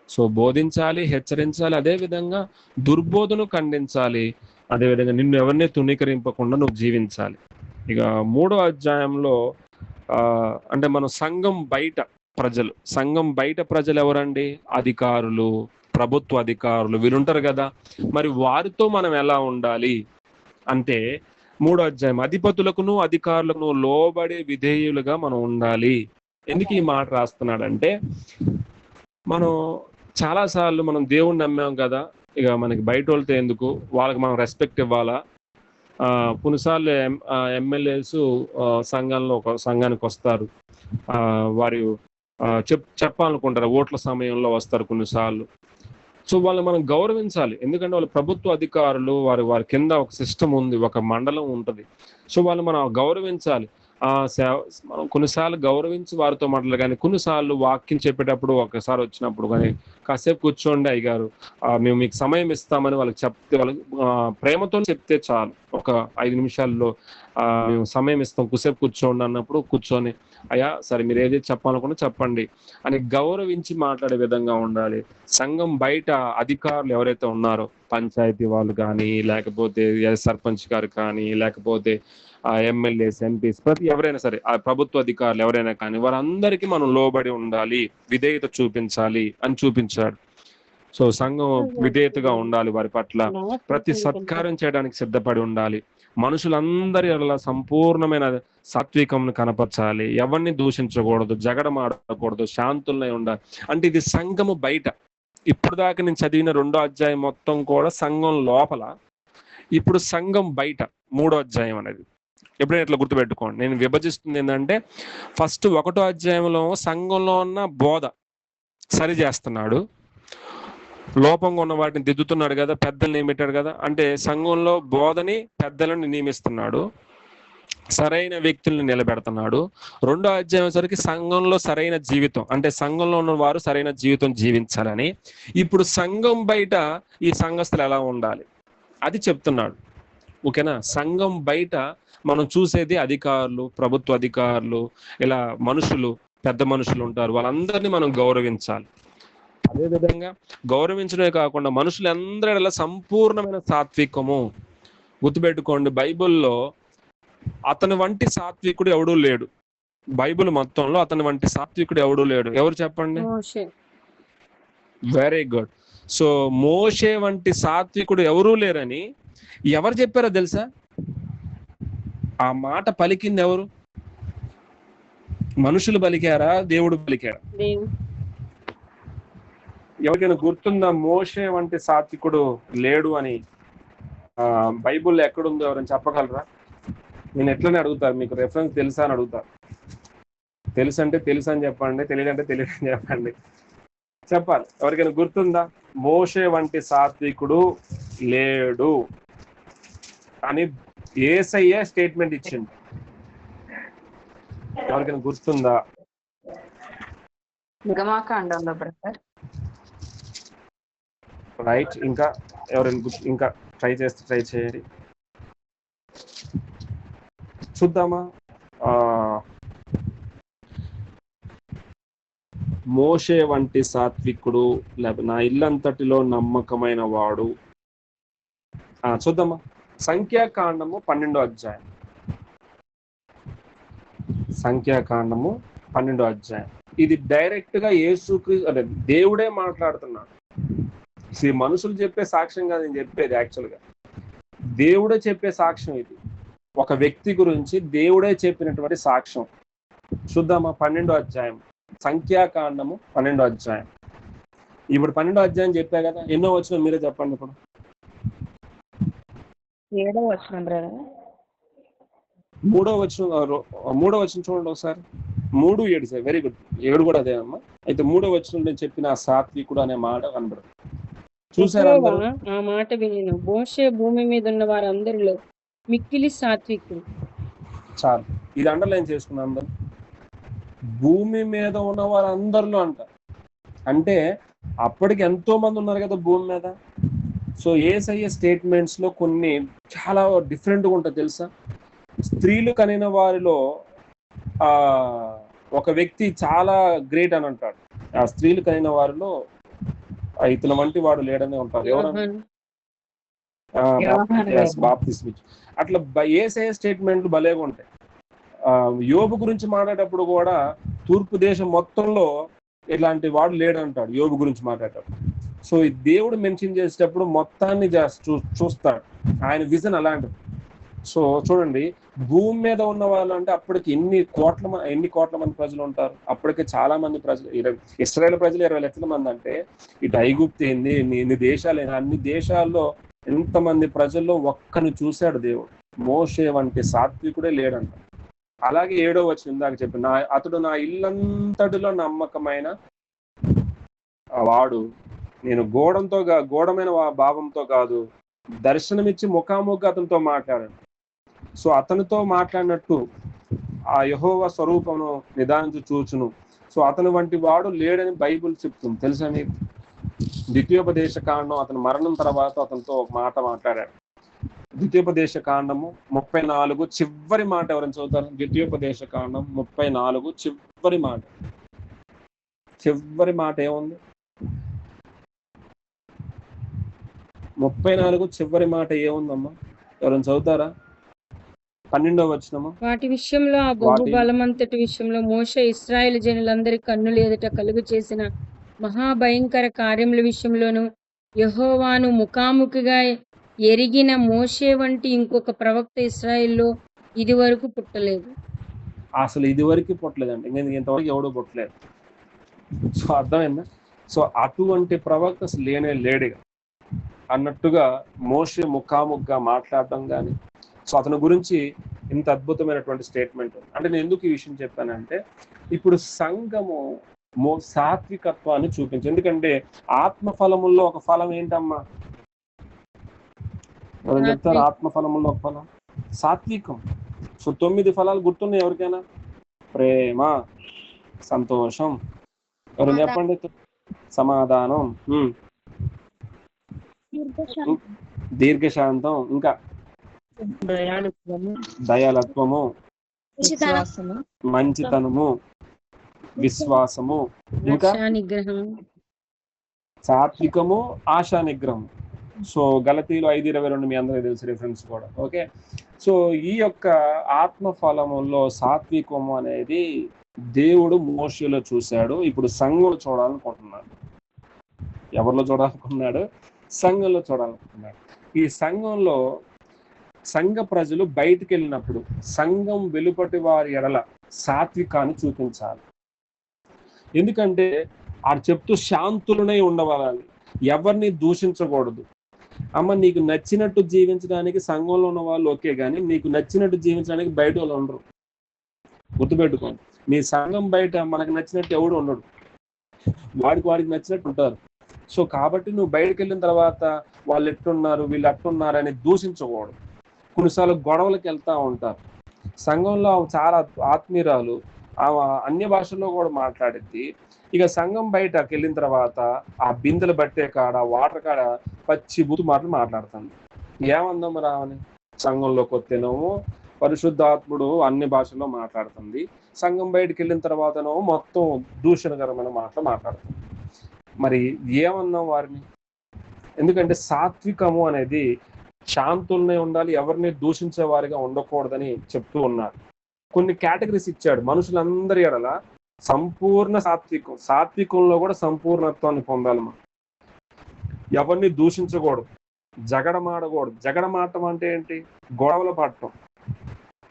సో బోధించాలి, హెచ్చరించాలి, అదేవిధంగా దుర్బోధను ఖండించాలి, అదేవిధంగా నిన్ను ఎవరిని తృణీకరింపకుండా నువ్వు జీవించాలి. ఇక 3వ అధ్యాయంలో అంటే మనం సంఘం బయట ప్రజలు ఎవరండి? అధికారులు, ప్రభుత్వ అధికారులు, వీళ్ళుంటారు కదా. మరి వారితో మనం ఎలా ఉండాలి అంటే 3వ అధ్యాయం, అధిపతులకును అధికారులకు లోబడే విధేయులుగా మనం ఉండాలి. ఎందుకు ఈ మాట రాస్తున్నాడంటే, మనం చాలాసార్లు మనం దేవుణ్ణి నమ్మాం కదా, ఇక మనకి బయట వాళ్ళతో ఎందుకు, వాళ్ళకి మనం రెస్పెక్ట్ ఇవ్వాలా. కొన్నిసార్లు ఎమ్మెల్యేస్ సంఘంలో ఒక సంఘానికి వస్తారు, వారు చెప్పాలనుకుంటారు, ఓట్ల సమయంలో వస్తారు కొన్నిసార్లు. సో వాళ్ళని మనం గౌరవించాలి, ఎందుకంటే వాళ్ళు ప్రభుత్వ అధికారులు, వారి కింద ఒక సిస్టమ్ ఉంది, ఒక మండలం ఉంటుంది. సో వాళ్ళు మనం గౌరవించాలి. మనం కొన్నిసార్లు గౌరవించి వారితో మాట్లాడాలి, కానీ కొన్నిసార్లు వాక్యం చెప్పేటప్పుడు ఒకసారి వచ్చినప్పుడు కానీ కాసేపు కూర్చోండి అయ్యగారు, మేము మీకు సమయం ఇస్తామని వాళ్ళకి చెప్తే, వాళ్ళకి ప్రేమతో చెప్తే చాలు. ఒక 5 నిమిషాల్లో మేము సమయం ఇస్తాం, కుసేపు కూర్చోండి అన్నప్పుడు కూర్చొని, అయ్యా సరే మీరు ఏదైతే చెప్పాలనుకున్నా చెప్పండి అని గౌరవించి మాట్లాడే విధంగా ఉండాలి. సంఘం బయట అధికారులు ఎవరైతే ఉన్నారో, పంచాయతీ వాళ్ళు కానీ, లేకపోతే సర్పంచ్ గారు కానీ, లేకపోతే ఎమ్మెల్యేస్, ఎంపీస్, ప్రతి ఎవరైనా సరే ఆ ప్రభుత్వ అధికారులు ఎవరైనా కానీ, వారందరికీ మనం లోబడి ఉండాలి, విధేయత చూపించాలి అని చూపించాడు. సో సంఘం విధేయతగా ఉండాలి వారి పట్ల, ప్రతి సత్కారం చేయడానికి సిద్ధపడి ఉండాలి, మనుషులందరి అలా సంపూర్ణమైన సాత్వికం కనపరచాలి, ఎవరిని దూషించకూడదు, జగడమాడకూడదు, శాంతులై ఉండాలి. అంటే ఇది సంఘము బయట. ఇప్పుడు దాకా నేను చదివిన 2వ అధ్యాయం మొత్తం కూడా సంఘం లోపల, ఇప్పుడు సంఘం బయట 3వ అధ్యాయం అనేది. ఎప్పుడైనా ఇట్లా గుర్తుపెట్టుకోండి, నేను విభజిస్తుంది ఏంటంటే, ఫస్ట్ 1వ అధ్యాయంలో సంఘంలో ఉన్న బోధ సరి చేస్తున్నాడు, లోపంగా ఉన్న వాటిని దిద్దుతున్నాడు కదా, పెద్దలు నియమించాడు కదా, అంటే సంఘంలో బోధని పెద్దలను నియమిస్తున్నాడు, సరైన వ్యక్తులను నిలబెడుతున్నాడు. 2వ అధ్యాయం సరికి సంఘంలో సరైన జీవితం, అంటే సంఘంలో ఉన్న వారు సరైన జీవితం జీవించాలని, ఇప్పుడు సంఘం బయట ఈ సంఘస్థులు ఎలా ఉండాలి అది చెప్తున్నాడు. ఓకేనా? సంఘం బయట మనం చూసేది అధికారులు, ప్రభుత్వ అధికారులు, ఇలా మనుషులు, పెద్ద మనుషులు ఉంటారు, వాళ్ళందరినీ మనం గౌరవించాలి. అదేవిధంగా గౌరవించడమే కాకుండా మనుషులందరిలో సంపూర్ణమైన సాత్వికము. గుర్తుపెట్టుకోండి, బైబిల్లో అతని వంటి సాత్వికుడు ఎవడూ లేడు. బైబిల్ మొత్తంలో అతని వంటి సాత్వికుడు ఎవడూ లేడు. ఎవరు చెప్పండి? Very good. సో మోషే వంటి సాత్వికుడు ఎవరూ లేరని ఎవరు చెప్పారో తెలుసా? ఆ మాట పలికింది ఎవరు? మనుషులు పలికారా, దేవుడు పలికారా? ఎవరికైనా గుర్తుందా మోషే వంటి సాత్వికుడు లేడు అని బైబుల్లో ఎక్కడుందో ఎవరైనా చెప్పగలరా? నేను ఎట్లనే అడుగుతారు, మీకు రెఫరెన్స్ తెలుసా అని అడుగుతారు. తెలుసు అంటే తెలుసు అని చెప్పండి, తెలియదంటే తెలియదు అని చెప్పండి. చెప్పాలి. ఎవరికైనా గుర్తుందా మోషే వంటి సాత్వికుడు లేడు అని యేసయ్య స్టేట్మెంట్ ఇచ్చింది? ఎవరికైనా గుర్తుందా? నిర్గమాకాండంలో బ్రదర్. రైట్. ఇంకా ఎవరైనా ఇంకా ట్రై చేయండి, చూద్దామా. మోషే వంటి సాత్వికుడు, లేకపోతే నా ఇల్లంతటిలో నమ్మకమైన వాడు. చూద్దామా. సంఖ్యాకాండము 12వ అధ్యాయం. సంఖ్యాకాండము 12వ అధ్యాయం. ఇది డైరెక్ట్ గా యేసుక్రీస్తు, అంటే దేవుడే మాట్లాడుతున్నాడు. ఈ మనుషులు చెప్పే సాక్ష్యం కాదు నేను చెప్పేది, యాక్చువల్గా దేవుడే చెప్పే సాక్ష్యం. ఇది ఒక వ్యక్తి గురించి దేవుడే చెప్పినటువంటి సాక్ష్యం. చూద్దామా 12వ అధ్యాయం, సంఖ్యాకాండము 12వ అధ్యాయం. ఇప్పుడు 12వ అధ్యాయం చెప్పా కదా, ఎన్నో వచనం మీరే చెప్పండి. ఇప్పుడు 7వ వచనం బ్రదర్. 3వ వచనం చూడండి ఒకసారి. 3:7 సార్, వెరీ గుడ్. 7 కూడా అదే అమ్మా. అయితే 3వ వచనం నేను చెప్పిన సాత్వికుడు అనే మాట కనబడదు. చూసారా? ఆ మాట విని మోషే భూమి మీద ఉన్న వారందరిలో మిక్కిలి సాత్వికుడు. చాలు, ఇది అండర్లైన్ చేసుకున్నాం అందరూ. భూమి మీద ఉన్న వారందరిలో అంట, అంటే అప్పటికి ఎంతో మంది ఉన్నారు కదా భూమి మీద. సో యేసయ్య స్టేట్మెంట్స్ లో కొన్ని చాలా డిఫరెంట్గా ఉంటుంది తెలుసా. స్త్రీలు కనిన వారిలో ఒక వ్యక్తి చాలా గ్రేట్ అని అంటాడు. ఆ స్త్రీలు కనిన వారిలో ఇతను వంటి వాడు లేడని ఉంటారు. ఎవరన్నా బాప్తిస్మ. అట్లా యేసయ్య స్టేట్మెంట్లు భలేగా ఉంటాయి. యోబు గురించి మాట్లాడేటప్పుడు కూడా తూర్పు దేశం మొత్తంలో ఇలాంటి వాడు లేడంటాడు యోబు గురించి మాట్లాడేటప్పుడు. సో ఈ దేవుడు మెన్షన్ చేసేటప్పుడు మొత్తాన్ని చూస్తాడు, ఆయన విజన్ అలాంటిది. సో చూడండి, భూమి మీద ఉన్న వాళ్ళు అంటే అప్పటికి ఎన్ని కోట్ల మంది ప్రజలు ఉంటారు. అప్పటికే చాలా మంది ప్రజలు, ఇశ్రాయేల్ ప్రజలు 20 లక్షల మంది. అంటే ఇటు ఐగుప్తు ఏంది, ఎన్ని దేశాలు, అన్ని దేశాల్లో ఎంతమంది ప్రజల్లో ఒక్కని చూశాడు దేవుడు. మోషే వంటి సాత్వికుడే లేడంట. అలాగే 7వ వచనం ఇందాక చెప్పి, అతడు నా ఇల్లంతటిలో నమ్మకమైన వాడు, నేను గోడమైన భావంతో కాదు, దర్శనమిచ్చి ముఖాముఖి అతనితో మాట్లాడాను. సో అతనితో మాట్లాడినట్టు ఆ యెహోవా స్వరూపమును నిదానించి చూచును. సో అతని వంటి వాడు లేడని బైబిల్ చెప్తుంది, తెలుసా మీకు? ద్వితీయోపదేశ కాండం అతని మరణం తర్వాత అతనితో ఒక మాట మాట్లాడాడు. ద్వితీయోపదేశ కాండము 34 చివరి మాట ఎవరైనా చదువుతారు? ద్వితీయోపదేశ కాండం 34 చివరి మాట ఏముంది? 34 చివరి మాట ఏముందమ్మా? ఎవరైనా చదువుతారా? 12వ వచనము. వాటి విషయంలో ఆ బహు బలమంతటి విషయంలో మోషే ఇశ్రాయేలు జనులందరి కన్నుల ఎదుట కలుగు చేసిన మహాభయంకర కార్యముల విషయంలోను యెహోవాను ముఖాముఖిగా ఎరిగిన మోషే వంటి ఇంకొక ప్రవక్త ఇశ్రాయేల్లో ఇది వరకు పుట్టలేదు. అసలు ఇది వరకు పుట్టలేదండి, ఇంతవరకు ఎవడూ పుట్టలేదు. సో అర్థమైందా? సో అటువంటి ప్రవక్త అసలు లేడుగా అన్నట్టుగా మోషే ముఖాముఖిగా మాట్లాడటం కానీ, సో అతని గురించి ఇంత అద్భుతమైనటువంటి స్టేట్మెంట్. అంటే నేను ఎందుకు ఈ విషయం చెప్పానంటే, ఇప్పుడు సంఘము సాత్వికత్వాన్ని చూపించు. ఎందుకంటే ఆత్మఫలముల్లో ఒక ఫలం ఏంటమ్మా? ఎవరు చెప్తారు? ఆత్మఫలముల్లో ఒక ఫలం సాత్వికం. సో 9 ఫలాలు గుర్తున్నాయి ఎవరికైనా? ప్రేమ, సంతోషం, ఎవరు చెప్పండి? సమాధానం, దీర్ఘశాంతం, ఇంకా దయాళత్వము, మంచితనము, విశ్వాసము, ఇంకా సాత్వికము, ఆశా నిగ్రహం. సో గలతీలు 5:22 మీ అందరికీ తెలుసు రిఫరెన్స్ కూడా. ఓకే, సో ఈ యొక్క ఆత్మ ఫలముల్లో సాత్వికము అనేది దేవుడు మోషేలో చూశాడు. ఇప్పుడు సంఘంలో చూడాలనుకుంటున్నాడు. ఎవరిలో చూడాలనుకున్నాడు? సంఘంలో చూడాలనుకున్నాడు. ఈ సంఘంలో సంఘ ప్రజలు బయటికి వెళ్ళినప్పుడు సంఘం వెలుపటి వారి ఎడల సాత్వికాన్ని చూపించాలి. ఎందుకంటే ఆడు చెప్తూ శాంతులనై ఉండవాలి, ఎవరిని దూషించకూడదు. అమ్మ, నీకు నచ్చినట్టు జీవించడానికి సంఘంలో ఉన్న వాళ్ళు ఓకే, కానీ నీకు నచ్చినట్టు జీవించడానికి బయట వాళ్ళు ఉండరు. గుర్తుపెట్టుకోండి, మీ సంఘం బయట మనకు నచ్చినట్టు ఎవడు ఉండడు, వాడికి నచ్చినట్టు ఉంటారు. సో కాబట్టి నువ్వు బయటకు వెళ్ళిన తర్వాత వాళ్ళు ఎట్టున్నారు, వీళ్ళు అట్టున్నారు అని దూషించకూడదు. కొన్నిసార్లు గొడవలకు వెళ్తూ ఉంటారు. సంఘంలో చాలా ఆత్మీయురాలు, ఆమె అన్య భాషల్లో కూడా మాట్లాడిద్ది. ఇక సంఘం బయటకు వెళ్ళిన తర్వాత ఆ బిందెలు బట్టే కాడ, వాటర్ కాడ పచ్చి బూతు మాటలు మాట్లాడుతుంది. ఏమందాం రావని? సంఘంలో కొత్తేనేమో పరిశుద్ధాత్ముడు అన్ని భాషల్లో మాట్లాడుతుంది, సంఘం బయటకు వెళ్ళిన తర్వాతనేమో మొత్తం దూషణకరమైన మాటలు మాట్లాడుతుంది. మరి ఏమన్నాం వారిని? ఎందుకంటే సాత్వికము అనేది శాంతుల్నే ఉండాలి, ఎవరిని దూషించే వారిగా ఉండకూడదని చెప్తూ ఉన్నారు. కొన్ని కేటగిరీస్ ఇచ్చాడు మనుషులందరి ఎడల. సంపూర్ణ సాత్వికంలో కూడా సంపూర్ణత్వాన్ని పొందాలి మనం. ఎవరిని దూషించకూడదు, జగడమాడకూడదు. జగడమాడటం అంటే ఏంటి? గొడవలు పడటం.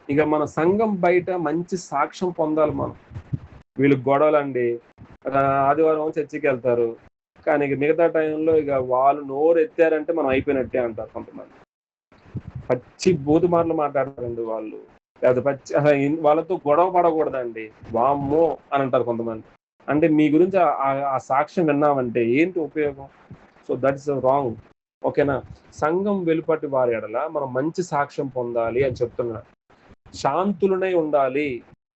ఇక మన సంఘం బయట మంచి సాక్ష్యం పొందాలి మనం. వీళ్ళు గొడవలండి, ఆదివారం చర్చికి వెళ్తారు, కానీ ఇక మిగతా టైంలో ఇక వాళ్ళు నోరు ఎత్తారంటే మనం అయిపోయినట్టే అంటారు కొంతమంది. పచ్చి బూతు మాటలు మాట్లాడతారండి వాళ్ళు, లేదా పచ్చి వాళ్ళతో గొడవ పడకూడదండి, వామ్మో అని అంటారు కొంతమంది. అంటే మీ గురించి ఆ సాక్ష్యం విన్నామంటే ఏంటి ఉపయోగం? So that's wrong. ఓకేనా? సంఘం వెలుపటి వారి ఎడల మనం మంచి సాక్ష్యం పొందాలి అని చెప్తున్నాడు. శాంతులనే ఉండాలి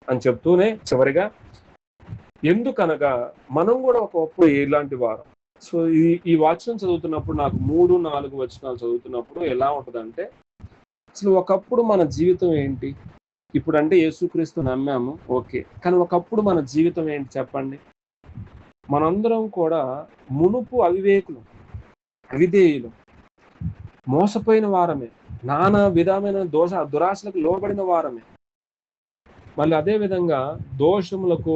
అని చెప్తూనే చివరిగా, ఎందుకనగా మనం కూడా ఒకప్పుడు ఇలాంటి వారు. సో ఈ వాక్యం చదువుతున్నప్పుడు నాకు 3-4 వచనాలు చదువుతున్నప్పుడు ఎలా ఉంటుందంటే, అసలు ఒకప్పుడు మన జీవితం ఏంటి? ఇప్పుడు అంటే యేసుక్రీస్తు నమ్మాము, ఓకే, కానీ ఒకప్పుడు మన జీవితం ఏంటి చెప్పండి? మనందరం కూడా మునుపు అవివేకులు, అవిధేయులు, మోసపోయిన వారమే, నానా విధమైన దురాశలకు లోబడిన వారమే. మళ్ళీ అదే విధంగా దోషములకు,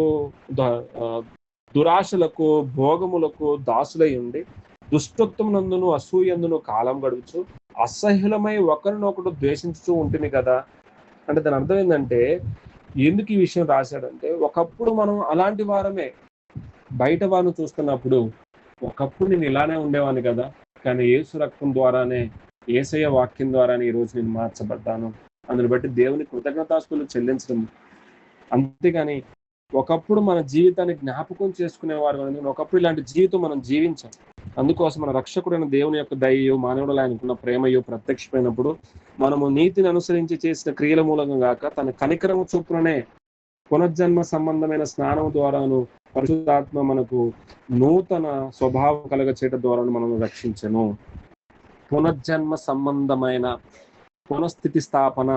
దురాశలకు, భోగములకు దాసులై ఉండి దుష్టత్వమునందును అసూయందును కాలం గడుపుచు అసహ్యులమై ఒకరినొకడు ద్వేషించుతూ ఉంటుంది కదా. అంటే దాని అర్థం ఏంటంటే, ఎందుకు ఈ విషయం రాశాడంటే, ఒకప్పుడు మనం అలాంటి వారమే. బయట వారిని చూస్తున్నప్పుడు ఒకప్పుడు నేను ఇలానే ఉండేవాడిని కదా, కానీ యేసు రక్తం ద్వారానే, యేసయ్య వాక్యం ద్వారానే ఈరోజు నేను మార్చబడ్డాను. అందుని బట్టి దేవుని కృతజ్ఞతాస్తుతులు చెల్లించడం. అంతేగాని ఒకప్పుడు మన జీవితాన్ని జ్ఞాపకం చేసుకునేవారు, ఒకప్పుడు ఇలాంటి జీవితం మనం జీవించాం. అందుకోసం మన రక్షకుడైన దేవుని యొక్క దయయు మానవుడు ఆయనకున్న ప్రేమయు ప్రత్యక్షమైనప్పుడు మనము నీతిని అనుసరించి చేసిన క్రియల మూలంగా గాక తన కనికరము చొప్పుననే పునర్జన్మ సంబంధమైన స్నానం ద్వారాను పరిశుద్ధాత్మ మనకు నూతన స్వభావం కలగచేయడం ద్వారా మనల్ని రక్షించను. పునర్జన్మ సంబంధమైన పునఃస్థితి స్థాపన,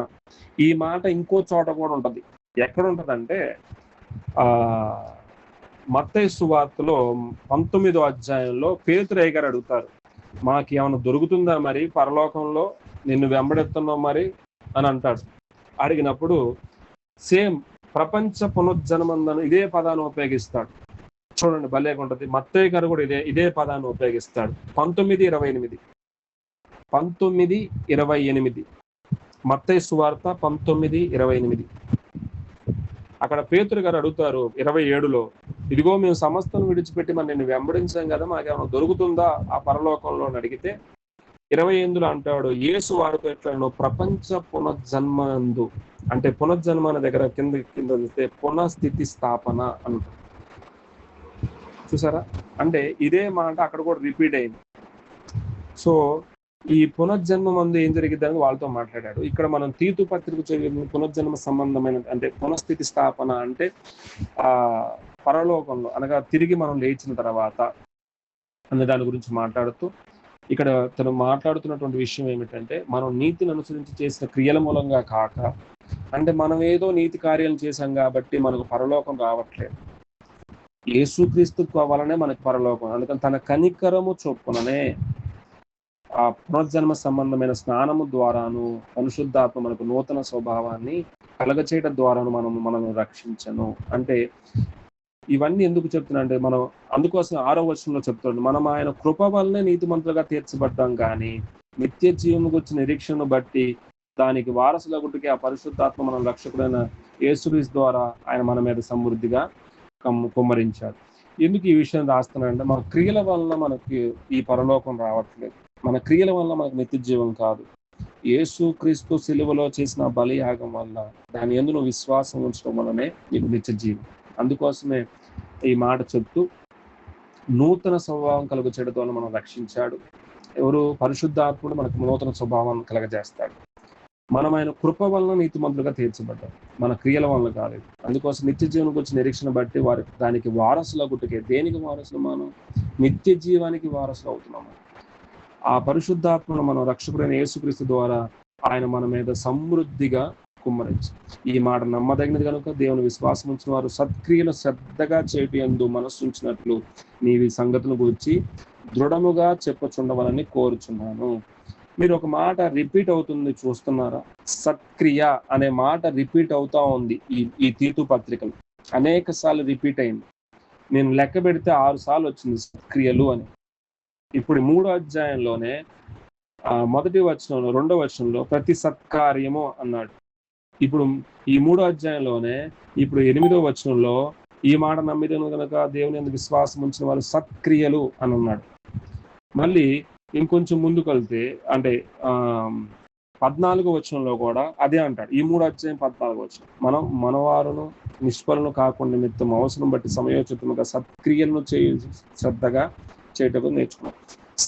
ఈ మాట ఇంకో చోట కూడా ఉంటది. ఎక్కడ ఉంటదంటే మత్తయి సువార్తలో 19వ అధ్యాయంలో పేతురయ్య గారు అడుగుతారు, మాకు ఏమైనా దొరుకుతుందా మరి పరలోకంలో, నిన్ను వెంబడెత్తున్నావు మరి అని అంటాడు. అడిగినప్పుడు సేమ్ ప్రపంచ పునర్జన్మందను ఇదే పదాన్ని ఉపయోగిస్తాడు. చూడండి భలేగా ఉంటది. మత్తయి గారు కూడా ఇదే పదాన్ని ఉపయోగిస్తాడు. 19:28 మత్తయి సువార్త 19:28. అక్కడ పేతురు గారు అడుగుతారు 27లో, ఇదిగో మేము సమస్తం విడిచిపెట్టి మరి నిన్ను వెంబడించాం కదా, మాకేమైనా దొరుకుతుందా ఆ పరలోకంలో అని అడిగితే 28లో అంటాడు, యేసు వారితో ఎట్లా ప్రపంచ పునర్జన్మందు, అంటే పునర్జన్మ అనే దగ్గర కింద పునఃస్థితి స్థాపన అంటారు. చూసారా, అంటే ఇదే మాట అక్కడ కూడా రిపీట్ అయింది. సో ఈ పునర్జన్మ మందు ఏం జరిగిద్దని వాళ్ళతో మాట్లాడాడు. ఇక్కడ మనం తీతు పత్రిక చదివిన పునర్జన్మ సంబంధమైన, అంటే పునఃస్థితి స్థాపన అంటే పరలోకంలో అనగా తిరిగి మనం లేచిన తర్వాత అనే దాని గురించి మాట్లాడుతూ ఇక్కడ తను మాట్లాడుతున్నటువంటి విషయం ఏమిటంటే, మనం నీతిని అనుసరించి చేసిన క్రియల మూలంగా కాక, అంటే మనం ఏదో నీతి కార్యాలు చేశాం కాబట్టి మనకు పరలోకం రావట్లేదు. యేసుక్రీస్తు వలనే మనకు పరలోకం. అందుకని తన కనికరము చొప్పుననే ఆ పునర్జన్మ సంబంధమైన స్నానము ద్వారాను పరిశుద్ధాత్మ మనకు నూతన స్వభావాన్ని కలగచేయడం ద్వారాను మనల్ని రక్షించను. అంటే ఇవన్నీ ఎందుకు చెప్తున్నా అంటే, మనం అందుకోసం 6వ వచనంలో చెప్తున్నాడు, మనం ఆయన కృప వల్లనే నీతిమంతులుగా తీర్చబడ్డాం కానీ నిత్య జీవము గురించి నిరీక్షణను బట్టి దానికి వారసులగుటకి ఆ పరిశుద్ధాత్మ మన రక్షకుడైన యేసుక్రీస్తు ద్వారా ఆయన మన మీద సమృద్ధిగా కుమ్మరించాడు. ఎందుకు ఈ విషయం రాస్తున్నాడంటే, మన క్రియల వలన మనకి ఈ పరలోకం రావట్లేదు. మన క్రియల వల్ల మనకు నిత్య జీవం కాదు. యేసుక్రీస్తు సిలువలో చేసిన బలియాగం వల్ల, దాని యందు నువ్వు విశ్వాసం ఉంచడం వల్లనే నీకు నిత్య జీవం. అందుకోసమే ఈ మాట చెప్తూ నూతన స్వభావం కలుగచేయడం ద్వారా మనం రక్షించాడు. ఎవరు? పరిశుద్ధాత్ముడు మనకు నూతన స్వభావాన్ని కలగజేస్తాడు. మనం ఆయన కృప వలన నీతిమంతులుగా తీర్చబడ్డాం, మన క్రియల వలన కాలేదు. అందుకోసం నిత్య జీవనం గురించి నిరీక్షణ బట్టి దానికి వారసుల గుట్టుకే. దేనికి వారసులు? మనం నిత్య జీవానికి వారసులు అవుతున్నాము. ఆ పరిశుద్ధాత్మను మనం రక్షకుడైన యేసుక్రీస్తు ద్వారా ఆయన మన మీద సమృద్ధిగా కుమ్మరించి, ఈ మాట నమ్మదగినది కనుక దేవుని విశ్వాసం ఉంచిన వారు సత్క్రియలు శ్రద్ధగా చేయుటయందు మనస్సు ఉంచినట్లు నీవి సంగతుల గురించి దృఢముగా చెప్పుచుండవాలని కోరుచున్నాను. మీరు ఒక మాట రిపీట్ అవుతుంది చూస్తున్నారా? సత్క్రియ అనే మాట రిపీట్ అవుతా ఉంది ఈ తీతు పత్రికలు. అనేక సార్లు రిపీట్ అయింది. నేను లెక్క పెడితే 6 సార్లు వచ్చింది సత్క్రియలు అని. ఇప్పుడు 3వ అధ్యాయంలోనే మొదటి వచనంలో 2వ వచనంలో ప్రతి సత్కార్యము అన్నాడు. ఇప్పుడు ఈ 3వ అధ్యాయంలోనే ఇప్పుడు 8వ వచనంలో ఈ మాట నమ్మిదను కనుక దేవుని యందు విశ్వాసం ఉంచిన వారు సత్క్రియలు అని ఉన్నాడు. మళ్ళీ ఇంకొంచెం ముందుకు వెళ్తే అంటే 14వ వచనంలో కూడా అదే అంటాడు. ఈ 3వ అధ్యాయం 14వ వచనం, మనం మనవారును నిష్ఫలను కాకుండా నిమిత్తం అవసరం బట్టి సమయోచితముగా సత్క్రియలను శ్రద్ధగా చేయటం నేర్చుకున్నాం.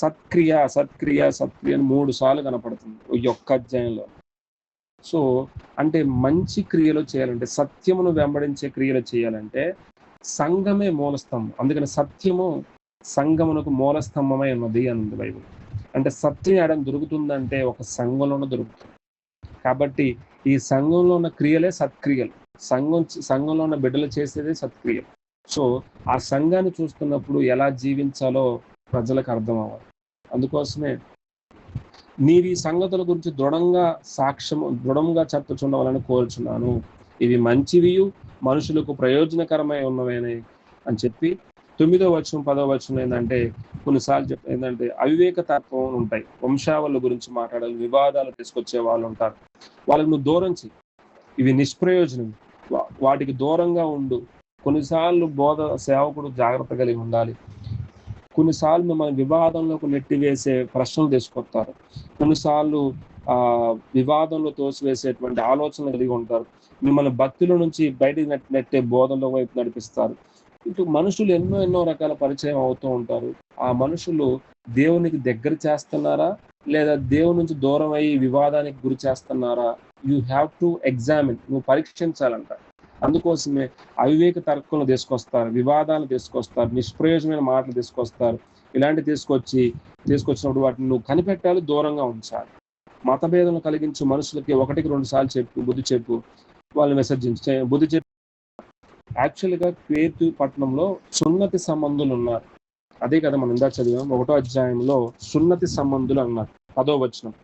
సత్క్రియ సత్క్రియ సత్క్రియ 3 సార్లు కనపడుతుంది ఈ ఒక్క అధ్యాయంలో. సో అంటే మంచి క్రియలు చేయాలంటే, సత్యమును వెంబడించే క్రియలు చేయాలంటే సంఘమే మూలస్తంభం. అందుకని సత్యము సంఘమునకు మూలస్తంభమై ఉన్నది అన్నది బైబిల్. అంటే సత్యం ఏడం దొరుకుతుందంటే ఒక సంఘంలోనే దొరుకుతుంది. కాబట్టి ఈ సంఘంలో ఉన్న క్రియలే సత్క్రియలు. సంఘంలో ఉన్న బిడ్డలు చేసేదే సత్క్రియలు. సో ఆ సంఘాన్ని చూస్తున్నప్పుడు ఎలా జీవించాలో ప్రజలకు అర్థం అవ్వాలి. అందుకోసమే నీవు ఈ సంగతుల గురించి దృఢంగా చెప్పుచుండవాలని కోరుచున్నాను. ఇవి మంచివియు మనుషులకు ప్రయోజనకరమై ఉన్నవేనే అని చెప్పి 9వ వచనం 10వ వచనం ఏంటంటే, కొన్నిసార్లు ఏంటంటే అవివేక తత్వం ఉంటాయి. వంశావళి గురించి మాట్లాడాలి, వివాదాలు తీసుకొచ్చే వాళ్ళు ఉంటారు. వాళ్ళకి నువ్వు దూరం చెయ్యి. ఇవి నిష్ప్రయోజనం, వాటికి దూరంగా ఉండు. కొన్నిసార్లు బోధ సేవకుడు జాగ్రత్త కలిగి ఉండాలి. కొన్నిసార్లు మిమ్మల్ని వివాదంలోకి నెట్టివేసే ప్రశ్నలు తీసుకొస్తారు. కొన్నిసార్లు వివాదంలో తోసివేసేటువంటి ఆలోచనలు కలిగి ఉంటారు. మిమ్మల్ని భక్తుల నుంచి బయటికి నెట్టే బోధనలో వైపు నడిపిస్తారు. ఇటు మనుషులు ఎన్నో రకాల పరిచయం అవుతూ ఉంటారు. ఆ మనుషులు దేవునికి దగ్గర చేస్తున్నారా, లేదా దేవుని నుంచి దూరం అయ్యి వివాదానికి గురి చేస్తున్నారా? You have to examine. నువ్వు పరీక్షించాలంట. అందుకోసమే అవివేక తర్కములు తీసుకొస్తారు, వివాదాలు తీసుకొస్తారు, నిష్ప్రయోజనమైన మాటలు తీసుకొస్తారు. ఇలాంటివి తీసుకొచ్చినప్పుడు వాటిని నువ్వు కనిపెట్టాలి, దూరంగా ఉంచాలి. మతభేదం కలిగించు మనుషులకి 1-2 సార్లు చెప్పు, బుద్ధి చెప్పు, వాళ్ళని విసర్జించి బుద్ధి చెప్పు. యాక్చువల్గా క్వేతు పట్టణంలో సున్నతి సంబంధులు ఉన్నారు. అదే కదా మనం ఇందాక చదివాం 1వ అధ్యాయంలో సున్నతి సంబంధులు అన్నారు. 10వ వచనం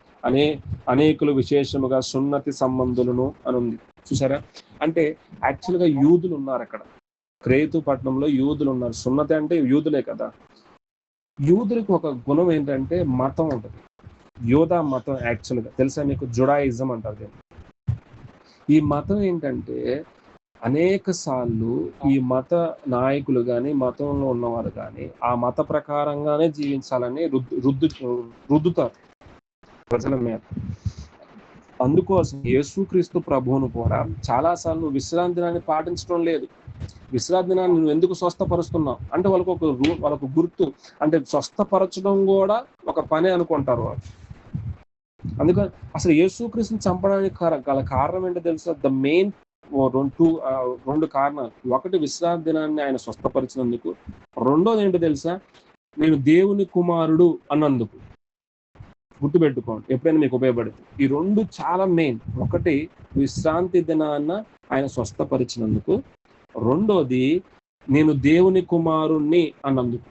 అనేకులు విశేషముగా సున్నతి సంబంధులను అని ఉంది. చూసారా? అంటే యాక్చువల్గా యూదులు ఉన్నారు అక్కడ. క్రేతు పట్టణంలో యూదులు ఉన్నారు. సున్నతి అంటే యూదులే కదా. యూదులకు ఒక గుణం ఏంటంటే మతం ఉంటుంది. యోధా మతం యాక్చువల్గా తెలుసా మీకు? జుడాయిజం అంటారు. ఈ మతం ఏంటంటే అనేక సార్లు ఈ మత నాయకులు కానీ, మతంలో ఉన్నవారు కానీ ఆ మత ప్రకారంగానే జీవించాలని రుద్దుతారు ప్రజల మీద. అందుకోసం యేసుక్రీస్తు ప్రభువును కూడా చాలాసార్లు నువ్వు విశ్రాంతి దినాన్ని పాటించడం లేదు, విశ్రాంతి దినాన్ని నువ్వు ఎందుకు స్వస్థపరుస్తున్నావు అంటే వాళ్ళకు గుర్తు, అంటే స్వస్థపరచడం కూడా ఒక పని అనుకుంటారు వాళ్ళు. అందుకని అసలు యేసుక్రీస్తుని చంపడానికి గల కారణం ఏంటో తెలుసా? ద మెయిన్ రెండు కారణాలు. ఒకటి విశ్రాంతి దినాన్ని ఆయన స్వస్థపరిచినందుకు, రెండోది ఏంటో తెలుసా? నేను దేవుని కుమారుడు అన్నందుకు. గుర్తుపెట్టుకోండి, ఎప్పుడైనా మీకు ఉపయోగపడుతుంది. ఈ రెండు చాలా మెయిన్. ఒకటి విశ్రాంతి దినాన్న ఆయన స్వస్థపరిచినందుకు, రెండోది నేను దేవుని కుమారుణ్ణి అన్నందుకు.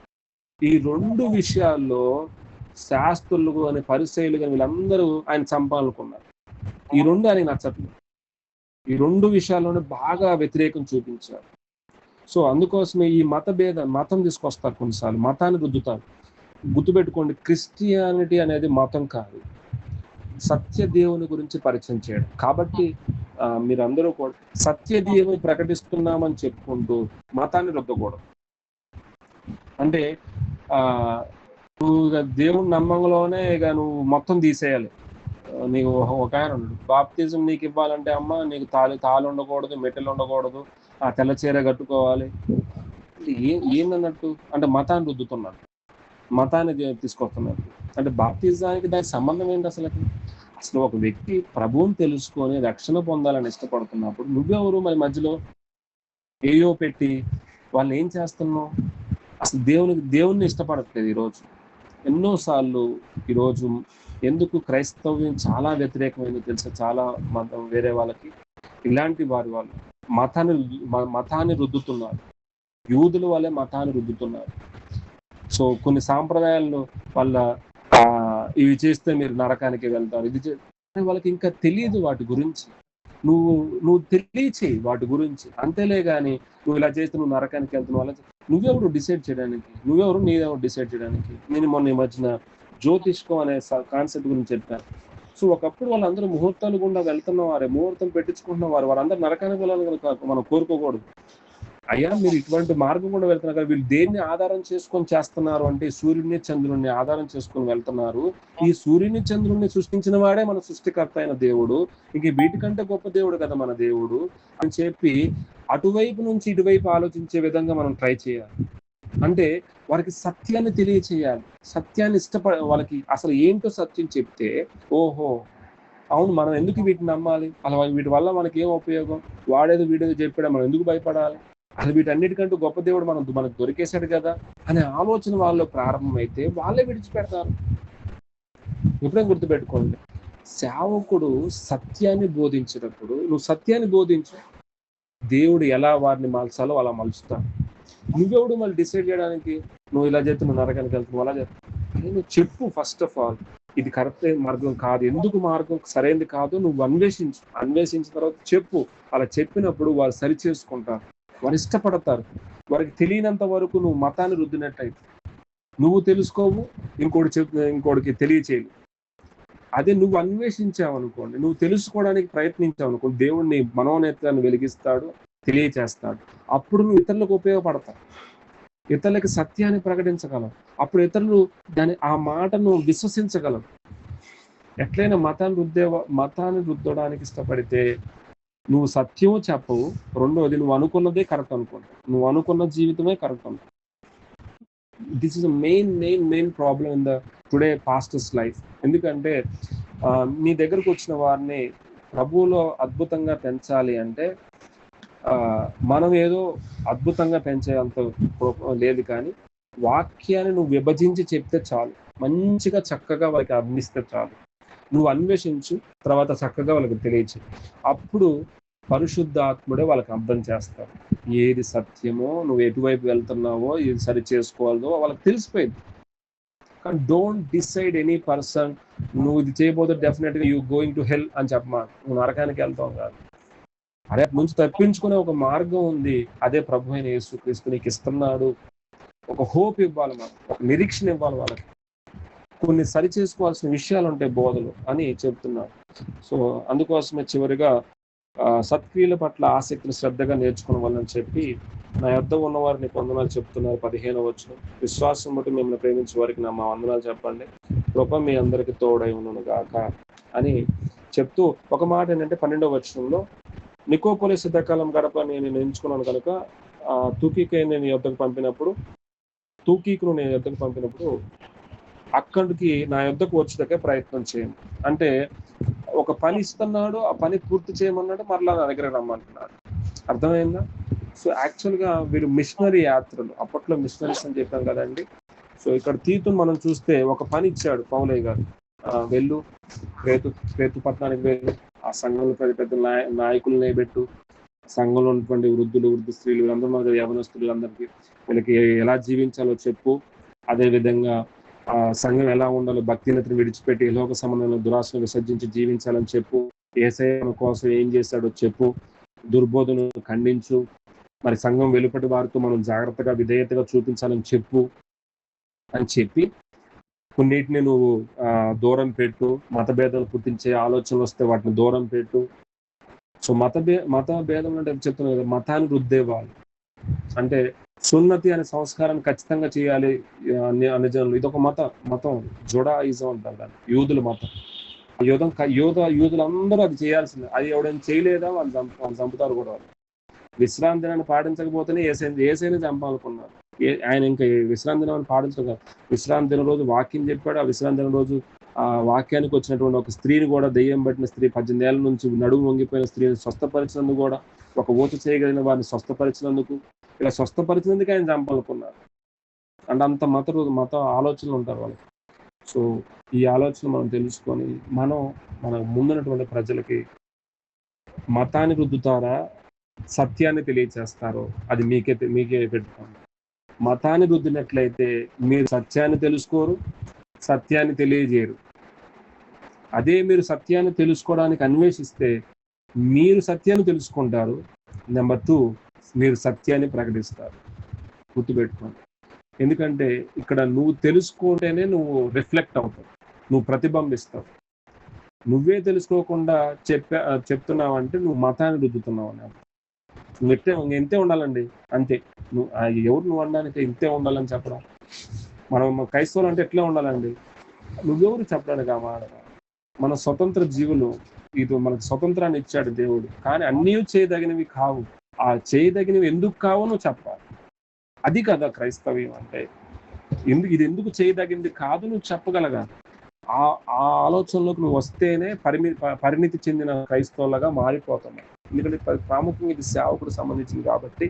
ఈ రెండు విషయాల్లో శాస్త్రులు కానీ, పరిసయ్యులు కానీ వీళ్ళందరూ ఆయన చంపాలనుకున్నారు. ఈ రెండు ఆయనకి నచ్చట్లేదు. ఈ రెండు విషయాల్లోనే బాగా వ్యతిరేకం చూపించారు. సో అందుకోసమే ఈ మతం తీసుకొస్తారు, కొన్నిసార్లు మతాన్ని రుద్దుతారు. గుర్తుపెట్టుకోండి, క్రిస్టియానిటీ అనేది మతం కాదు, సత్య దేవుని గురించి పరిచయం చేయడం. కాబట్టి మీరందరూ కూడా సత్య దేవుని ప్రకటిస్తున్నామని చెప్పుకుంటూ మతాన్ని రుద్దకూడదు. అంటే నువ్వు దేవుని నమ్మంలోనే ఇక నువ్వు మొత్తం తీసేయాలి. నీకు ఒక ఆయన ఉన్నాడు, బాప్తిజం నీకు ఇవ్వాలంటే అమ్మ నీకు తాళి ఉండకూడదు, మెట్టెలు ఉండకూడదు, ఆ తెల్ల చీర కట్టుకోవాలి. ఏందన్నట్టు అంటే మతాన్ని రుద్దుతున్నాడు, మతాన్ని తీసుకొస్తున్నాడు. అంటే బాప్తిజానికి దానికి సంబంధం ఏంటి అసలు ఒక వ్యక్తి ప్రభువుని తెలుసుకొని రక్షణ పొందాలని ఇష్టపడుతున్నప్పుడు నువ్వెవరు మరి మధ్యలో ఏయో పెట్టి వాళ్ళు ఏం చేస్తున్నావు? అసలు దేవుణ్ణి ఇష్టపడట్లేదు. ఈరోజు ఎన్నోసార్లు ఈరోజు ఎందుకు క్రైస్తవ్యం చాలా వ్యతిరేకమైంది తెలుసా? చాలా మతం వేరే వాళ్ళకి ఇలాంటి వాళ్ళు మతాన్ని రుద్దుతున్నారు. యూదుల వాళ్ళే మతాన్ని రుద్దుతున్నారు. సో కొన్ని సాంప్రదాయాలను ఇవి చేస్తే మీరు నరకానికి వెళ్తారు, ఇది వాళ్ళకి ఇంకా తెలియదు వాటి గురించి. నువ్వు తెలియచేయి వాటి గురించి, అంతేలే కానీ నువ్వు ఇలా చేస్తే నువ్వు నరకానికి వెళ్తున్నావు. అలా నువ్వెవరు డిసైడ్ చేయడానికి? నీదెవరు డిసైడ్ చేయడానికి? నేను మొన్న ఈ మధ్యన జ్యోతిష్కం అనే కాన్సెప్ట్ గురించి చెప్పాను. సో ఒకప్పుడు వాళ్ళందరూ ముహూర్తాలు గుండా వెళ్తున్న వారే, ముహూర్తం పెట్టించుకుంటున్న వారందరూ నరకానికి వెళ్ళాలని కనుక మనం కోరుకోకూడదు. అయ్యా మీరు ఇటువంటి మార్గం కూడా వెళ్తున్నారు కదా, వీళ్ళు దేన్ని ఆధారం చేసుకొని చేస్తున్నారు అంటే సూర్యుడిని చంద్రుడిని ఆధారం చేసుకొని వెళ్తున్నారు. ఈ సూర్యుని చంద్రుడిని సృష్టించిన వాడే మన సృష్టికర్త అయిన దేవుడు, ఇంక వీటికంటే గొప్ప దేవుడు కదా మన దేవుడు అని చెప్పి అటువైపు నుంచి ఇటువైపు ఆలోచించే విధంగా మనం ట్రై చేయాలి. అంటే వారికి సత్యాన్ని తెలియచేయాలి, సత్యాన్ని వాళ్ళకి అసలు ఏంటో సత్యం చెప్తే ఓహో అవును మనం ఎందుకు వీటిని నమ్మాలి, అలా వీటి వల్ల మనకి ఏం ఉపయోగం, వీడేదో చెప్పాడు మనం ఎందుకు భయపడాలి, అసలు వీటన్నిటికంటూ గొప్ప దేవుడు మనకు దొరికేశాడు కదా అనే ఆలోచన వాళ్ళు ప్రారంభమైతే వాళ్ళే విడిచిపెడతారు. ఎప్పుడైనా గుర్తుపెట్టుకోండి, సేవకుడు సత్యాన్ని బోధించినప్పుడు నువ్వు సత్యాన్ని బోధించు, దేవుడు ఎలా వారిని మలచాలో అలా మలుచుతాడు. నువ్వెవడు మళ్ళీ డిసైడ్ చేయడానికి నువ్వు ఇలా చేస్తే నువ్వు నరకానికి వెళ్తున్నావు అలా చేస్తావు? నువ్వు చెప్పు, ఫస్ట్ ఆఫ్ ఆల్ ఇది కరెక్ట్ మార్గం కాదు, ఎందుకు మార్గం సరైనది కాదు నువ్వు అన్వేషించిన తర్వాత చెప్పు. అలా చెప్పినప్పుడు వారు సరి చేసుకుంటారు, వారు ఇష్టపడతారు. వారికి తెలియనంత వరకు నువ్వు మతాన్ని రుద్దినట్టయితే నువ్వు తెలుసుకోవు, ఇంకోటికి తెలియచేయవు. అదే నువ్వు అన్వేషించావు అనుకోండి, నువ్వు తెలుసుకోవడానికి ప్రయత్నించావు అనుకోండి, దేవుడిని మనోనేత్రాన్ని వెలిగిస్తాడు, తెలియచేస్తాడు. అప్పుడు నువ్వు ఇతరులకు ఉపయోగపడతావు, ఇతరులకి సత్యాన్ని ప్రకటించగలవు. అప్పుడు ఇతరులు ఆ మాటను విశ్వసించగలవు. ఎట్లయినా మతాన్ని రుద్దడానికి ఇష్టపడితే నువ్వు సత్యము చెప్పవు, రెండోది నువ్వు అనుకున్నదే కరెక్ట్ అనుకుంటావు, నువ్వు అనుకున్న జీవితమే కరెక్ట్ అనుకో. This is main problem in the today pastors life. ఎందుకంటే నీ దగ్గరకు వచ్చిన వారిని ప్రభువులో అద్భుతంగా పెంచాలి అంటే మనం ఏదో అద్భుతంగా పెంచేంత లేదు, కానీ వాక్యాన్ని నువ్వు విభజించి చెప్తే చాలు, మంచిగా చక్కగా వాళ్ళకి అందిస్తే చాలు. నువ్వు అన్వేషించు, తర్వాత చక్కగా వాళ్ళకి తెలియచు. అప్పుడు పరిశుద్ధాత్ముడే వాళ్ళకి అర్థం చేస్తారు ఏది సత్యమో, నువ్వు ఎటువైపు వెళ్తున్నావో, ఏది సరి చేసుకోవాలో వాళ్ళకి తెలిసిపోయింది. కానీ డోంట్ డిసైడ్ ఎనీ పర్సన్ నువ్వు ఇది చేయబోతే డెఫినెట్గా యూ గోయింగ్ టు హెల్ అని చెప్పమా, నువ్వు నరకానికి వెళ్తావు కాదు. అదే నుంచి తప్పించుకునే ఒక మార్గం ఉంది, అదే ప్రభు అయిన యేసుక్రీస్తు నీకు ఇస్తున్నాడు. ఒక హోప్ ఇవ్వాలి, మనకు ఒక నిరీక్షణ ఇవ్వాలి వాళ్ళకి. కొన్ని సరి చేసుకోవాల్సిన విషయాలు ఉంటాయి బోధలు అని చెప్తున్నాడు. సో అందుకోసమే చివరిగా సత్క్రియల పట్ల ఆసక్తిని శ్రద్ధగా నేర్చుకున్న వాళ్ళని చెప్పి, నా యొద్ద ఉన్న వారిని వందనాలు చెప్తున్నారు. 15వ వచనం, విశ్వాసం బట్టి మిమ్మల్ని ప్రేమించే వారికి నా మా వందనాలు చెప్పండి, కృప మీ అందరికి తోడై ఉన్నను గాక అని చెప్తూ ఒక మాట ఏంటంటే 12వ వచనంలో, నికోపోలిస్ యుద్ధకాలం గడప నేను ఎంచుకున్నాను కనుక తూకీకును నేను యొద్దకు పంపినప్పుడు అక్కడికి నా యొద్దకు వచ్చేదకే ప్రయత్నం చేయండి. అంటే ఒక పని ఇస్తున్నాడు, ఆ పని పూర్తి చేయమన్నాడు, మరలా నా దగ్గర రమ్మంటున్నాడు. అర్థమైందా? సో యాక్చువల్గా వీరు మిషనరీ యాత్రలు, అప్పట్లో మిషనరీస్ అని చెప్పాం కదండి. సో ఇక్కడ తీతును మనం చూస్తే ఒక పని ఇచ్చాడు పౌలయ్య గారు, వెళ్ళు క్రేతు పట్టణానికి వెళ్ళు, ఆ సంఘంలో పెద్ద నాయకులు నిలబెట్టు, సంఘంలో ఉన్నటువంటి వృద్ధులు స్త్రీలు వీళ్ళందరూ మన యవనస్తులు అందరికీ వీళ్ళకి ఎలా జీవించాలో చెప్పు. అదేవిధంగా సంఘం ఎలా ఉండాలో, భక్తినతను విడిచిపెట్టి లోక సంబంధమైన దురాశను విసర్జించి జీవించాలని చెప్పు. యేసయ్య కోసం ఏం చేశాడో చెప్పు, దుర్బోధను ఖండించు, మరి సంఘం వెలుపటి వారితో మనం జాగ్రత్తగా విధేయతగా చూపించాలని చెప్పు అని చెప్పి, కొన్నిటిని నువ్వు దూరం పెట్టు, మతభేదాలు పుట్టించే ఆలోచనలు వస్తే వాటిని దూరం పెట్టు. సో మత భేదం అంటే చెప్తున్నా కదా, మతాన్ని రుద్దేవాళ్ళు అంటే సున్నతి అనే సంస్కారాన్ని ఖచ్చితంగా చేయాలి అనే జనులు. ఇదొక మతం జుడాయిజం అంటారు దాన్ని, యూదుల మతం. యూదులందరూ అది చేయాల్సిందే, అది ఎవడైనా చేయలేదా వాళ్ళు చంపుతారు కూడా. వాళ్ళు విశ్రాంతి దినాన్ని పాటించకపోతేనే ఏసైనా చంపాలనుకున్నారు. ఆయన ఇంకా విశ్రాంతి దినాన్ని పాటించలేదు. విశ్రాంతి దిన రోజు వాక్యం చెప్పాడు. ఆ విశ్రాంతి దిన రోజు ఆ వాక్యానికి వచ్చినటువంటి ఒక స్త్రీని కూడా, దెయ్యం పట్టిన స్త్రీ, 18 ఏళ్ల నుంచి నడుము వంగిపోయిన స్త్రీని స్వస్థపరిచినందుకు కూడా, ఒక ఊత చేయగలిగిన వారిని స్వస్థపరిచినందుకు, ఇలా స్వస్థపరిచినందుకు ఆయన చంపాలనుకున్నారు. అంటే అంత మత ఆలోచనలు ఉంటారు వాళ్ళకి. సో ఈ ఆలోచన మనం తెలుసుకొని, మన ముందున్నటువంటి ప్రజలకి మతాన్ని రుద్దుతారా, సత్యాన్ని తెలియచేస్తారో అది మీకే పెట్టుకోండి. మతాన్ని రుద్దినట్లయితే మీరు సత్యాన్ని తెలుసుకోరు, సత్యాన్ని తెలియజేయరు. అదే మీరు సత్యాన్ని తెలుసుకోవడానికి అన్వేషిస్తే మీరు సత్యాన్ని తెలుసుకుంటారు. నెంబర్ 2, మీరు సత్యాన్ని ప్రకటిస్తారు. గుర్తుపెట్టుకోండి. ఎందుకంటే ఇక్కడ నువ్వు తెలుసుకుంటేనే నువ్వు రిఫ్లెక్ట్ అవుతావు, నువ్వు ప్రతిబింబిస్తావు. నువ్వే తెలుసుకోకుండా చెప్తున్నావంటే నువ్వు మతాన్ని రుద్దుతున్నావు అని. నువ్వు ఇంతే ఉండాలండి, అంతే. నువ్వు అనడానికి ఇంతే ఉండాలని చెప్పడం. మనం క్రైస్తవులు అంటే ఎట్లా ఉండాలండి, నువ్వెవరు చెప్పడానికి ఆ మాట? మన స్వతంత్ర జీవులు, ఇది మనకు స్వతంత్రాన్ని ఇచ్చాడు దేవుడు, కానీ అన్నీ చేయదగినవి కావు. ఆ చేయదగినవి ఎందుకు కావో నువ్వు చెప్పాలి. అది కదా క్రైస్తవ్యం అంటే. ఇది ఎందుకు చేయదగింది కాదు నువ్వు చెప్పగలగాలి. ఆ ఆలోచనలోకి నువ్వు వస్తేనే పరిణితి చెందిన క్రైస్తవులుగా మారిపోతున్నావు. ఎందుకంటే ప్రాముఖ్యంగా ఇది సేవకుడు సంబంధించింది కాబట్టి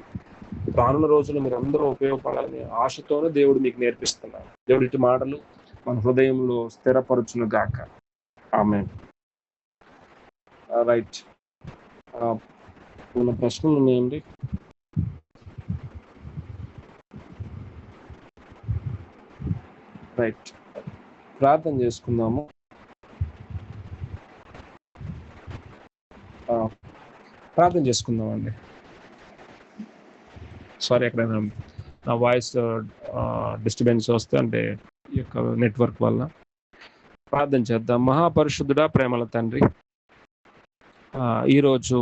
రానున్న రోజుల్లో మీరు అందరూ ఉపయోగపడాలని ఆశతోనే దేవుడు మీకు నేర్పిస్తున్నారు. దేవుడి ఇటు మాటలు మన హృదయంలో స్థిరపరచును గాక. ఆమేన్. రైట్, మన ప్రశ్నలు ఉన్నాయండి. రైట్, ప్రార్థన చేసుకుందాము. ప్రార్థన చేసుకుందామండి. సారీ, ఎక్కడైనా నా వాయిస్ డిస్టర్బెన్స్ వస్తే అంటే ఈ యొక్క నెట్వర్క్ వల్ల. ప్రార్థన చేద్దాం. మహాపరిశుద్ధుడా, ప్రేమల తండ్రి, ఈరోజు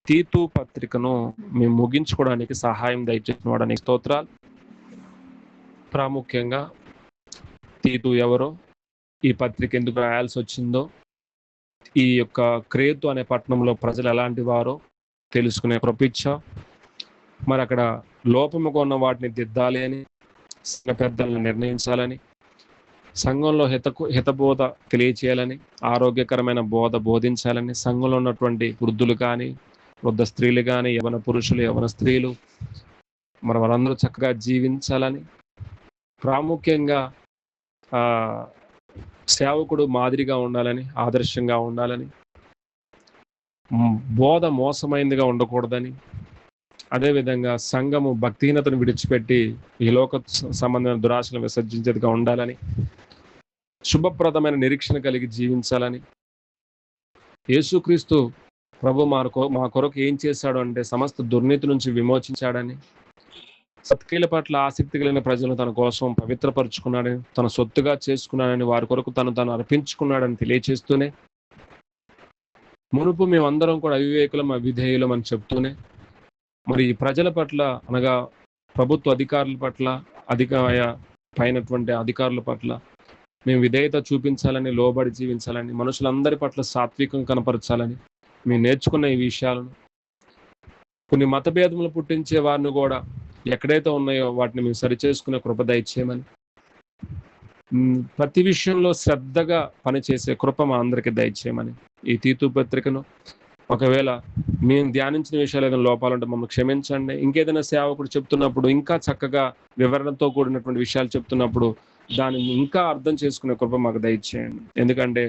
తీతు పత్రికను మేము ముగించుకోవడానికి సహాయం దయచేసిన వాడానికి స్తోత్రాలు. ప్రాముఖ్యంగా తీతు ఎవరో, ఈ పత్రిక ఎందుకు రాయాల్సి వచ్చిందో, ఈ యొక్క క్రేతు అనే పట్టణంలో ప్రజలు ఎలాంటి వారో తెలుసుకునే కృపిచ్చా. మరి అక్కడ లోపముగా ఉన్న వాటిని దిద్దాలి అని సంఘ పెద్దలను నిర్ణయించాలని, సంఘంలో హితబోధ తెలియచేయాలని, ఆరోగ్యకరమైన బోధ బోధించాలని, సంఘంలో ఉన్నటువంటి వృద్ధులు కానీ, వృద్ధ స్త్రీలు కానీ, యవన పురుషులు, యవన స్త్రీలు మరి వారందరూ చక్కగా జీవించాలని, ప్రాముఖ్యంగా సేవకుడు మాదిరిగా ఉండాలని, ఆదర్శంగా ఉండాలని, బోధ మోసమైందిగా ఉండకూడదని, అదేవిధంగా సంఘము భక్తిహీనతను విడిచిపెట్టి ఈ లోక సంబంధమైన దురాశలను విసర్జించేదిగా ఉండాలని, శుభప్రదమైన నిరీక్షణ కలిగి జీవించాలని, యేసుక్రీస్తు ప్రభు మా కొరకు ఏం చేశాడు అంటే సమస్త దుర్నీతి నుంచి విమోచించాడని, సత్క్రియల పట్ల ఆసక్తి కలిగిన ప్రజలను తన కోసం పవిత్రపరుచుకున్నాడని, తన సొత్తుగా చేసుకున్నాడని, వారి కొరకు తను అర్పించుకున్నాడని తెలియచేస్తూనే, మునుపు మేమందరం కూడా అవివేకులం, అవిధేయులం అని చెప్తూనే, మరి ఈ ప్రజల పట్ల అనగా ప్రభుత్వ అధికారుల పట్ల, పైనటువంటి అధికారుల పట్ల మేము విధేయత చూపించాలని, లోబడి జీవించాలని, మనుషులందరి పట్ల సాత్వికం కనపరచాలని మేము నేర్చుకున్న ఈ విషయాలను, కొన్ని మతభేదములు పుట్టించే వారిని కూడా ఎక్కడైతే ఉన్నాయో వాటిని మేము సరిచేసుకునే కృప దయచేయమని, ప్రతి విషయంలో శ్రద్ధగా పనిచేసే కృప మా అందరికీ దయచేయమని, ఈ తీతు పత్రికను ఒకవేళ మేము ధ్యానించిన విషయాలు ఏదైనా లోపాలంటే మమ్మల్ని క్షమించండి. ఇంకేదైనా సేవకుడు చెప్తున్నప్పుడు ఇంకా చక్కగా వివరణతో కూడినటువంటి విషయాలు చెప్తున్నప్పుడు దాన్ని ఇంకా అర్థం చేసుకునే కృప మాకు దయచేయండి. ఎందుకంటే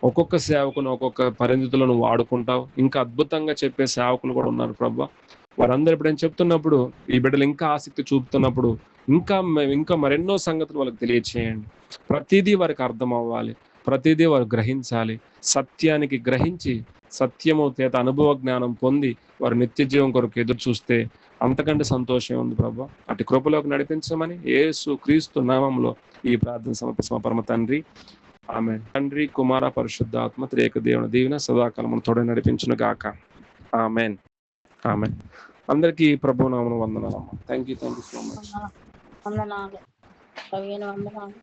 ఒక్కొక్క సేవకును ఒక్కొక్క పరిమితులను వాడుకుంటావు, ఇంకా అద్భుతంగా చెప్పే సేవకులు కూడా ఉన్నారు ప్రభు. వారందరూ ఎప్పుడైనా చెప్తున్నప్పుడు ఈ బిడ్డలు ఇంకా ఆసక్తి చూపుతున్నప్పుడు ఇంకా మరెన్నో సంగతులు వాళ్ళకి తెలియచేయండి. ప్రతిదీ వారికి అర్థం అవ్వాలి, ప్రతిదీ వారు గ్రహించాలి. సత్యానికి గ్రహించి సత్యము చేత అనుభవ జ్ఞానం పొంది వారు నిత్య జీవం కొరకు ఎదురు చూస్తే అంతకంటే సంతోషం ఉంది ప్రభు. అటు కృపలోకి నడిపించమని యేసు క్రీస్తు నామంలో ఈ ప్రార్థన సమర్పిస్తున్న పరమ తండ్రి, ఆమేన్. తండ్రి, కుమార, పరిశుద్ధాత్మ త్రియేక దేవుని దీవెన సదాకాలమును తోడే నడిపించును గాక. ఆమేన్, ఆమేన్. అందరికీ ప్రభు నామమున వందనాలమ్మా. Thank you so much. వందనాలు. 15 వందనాలు.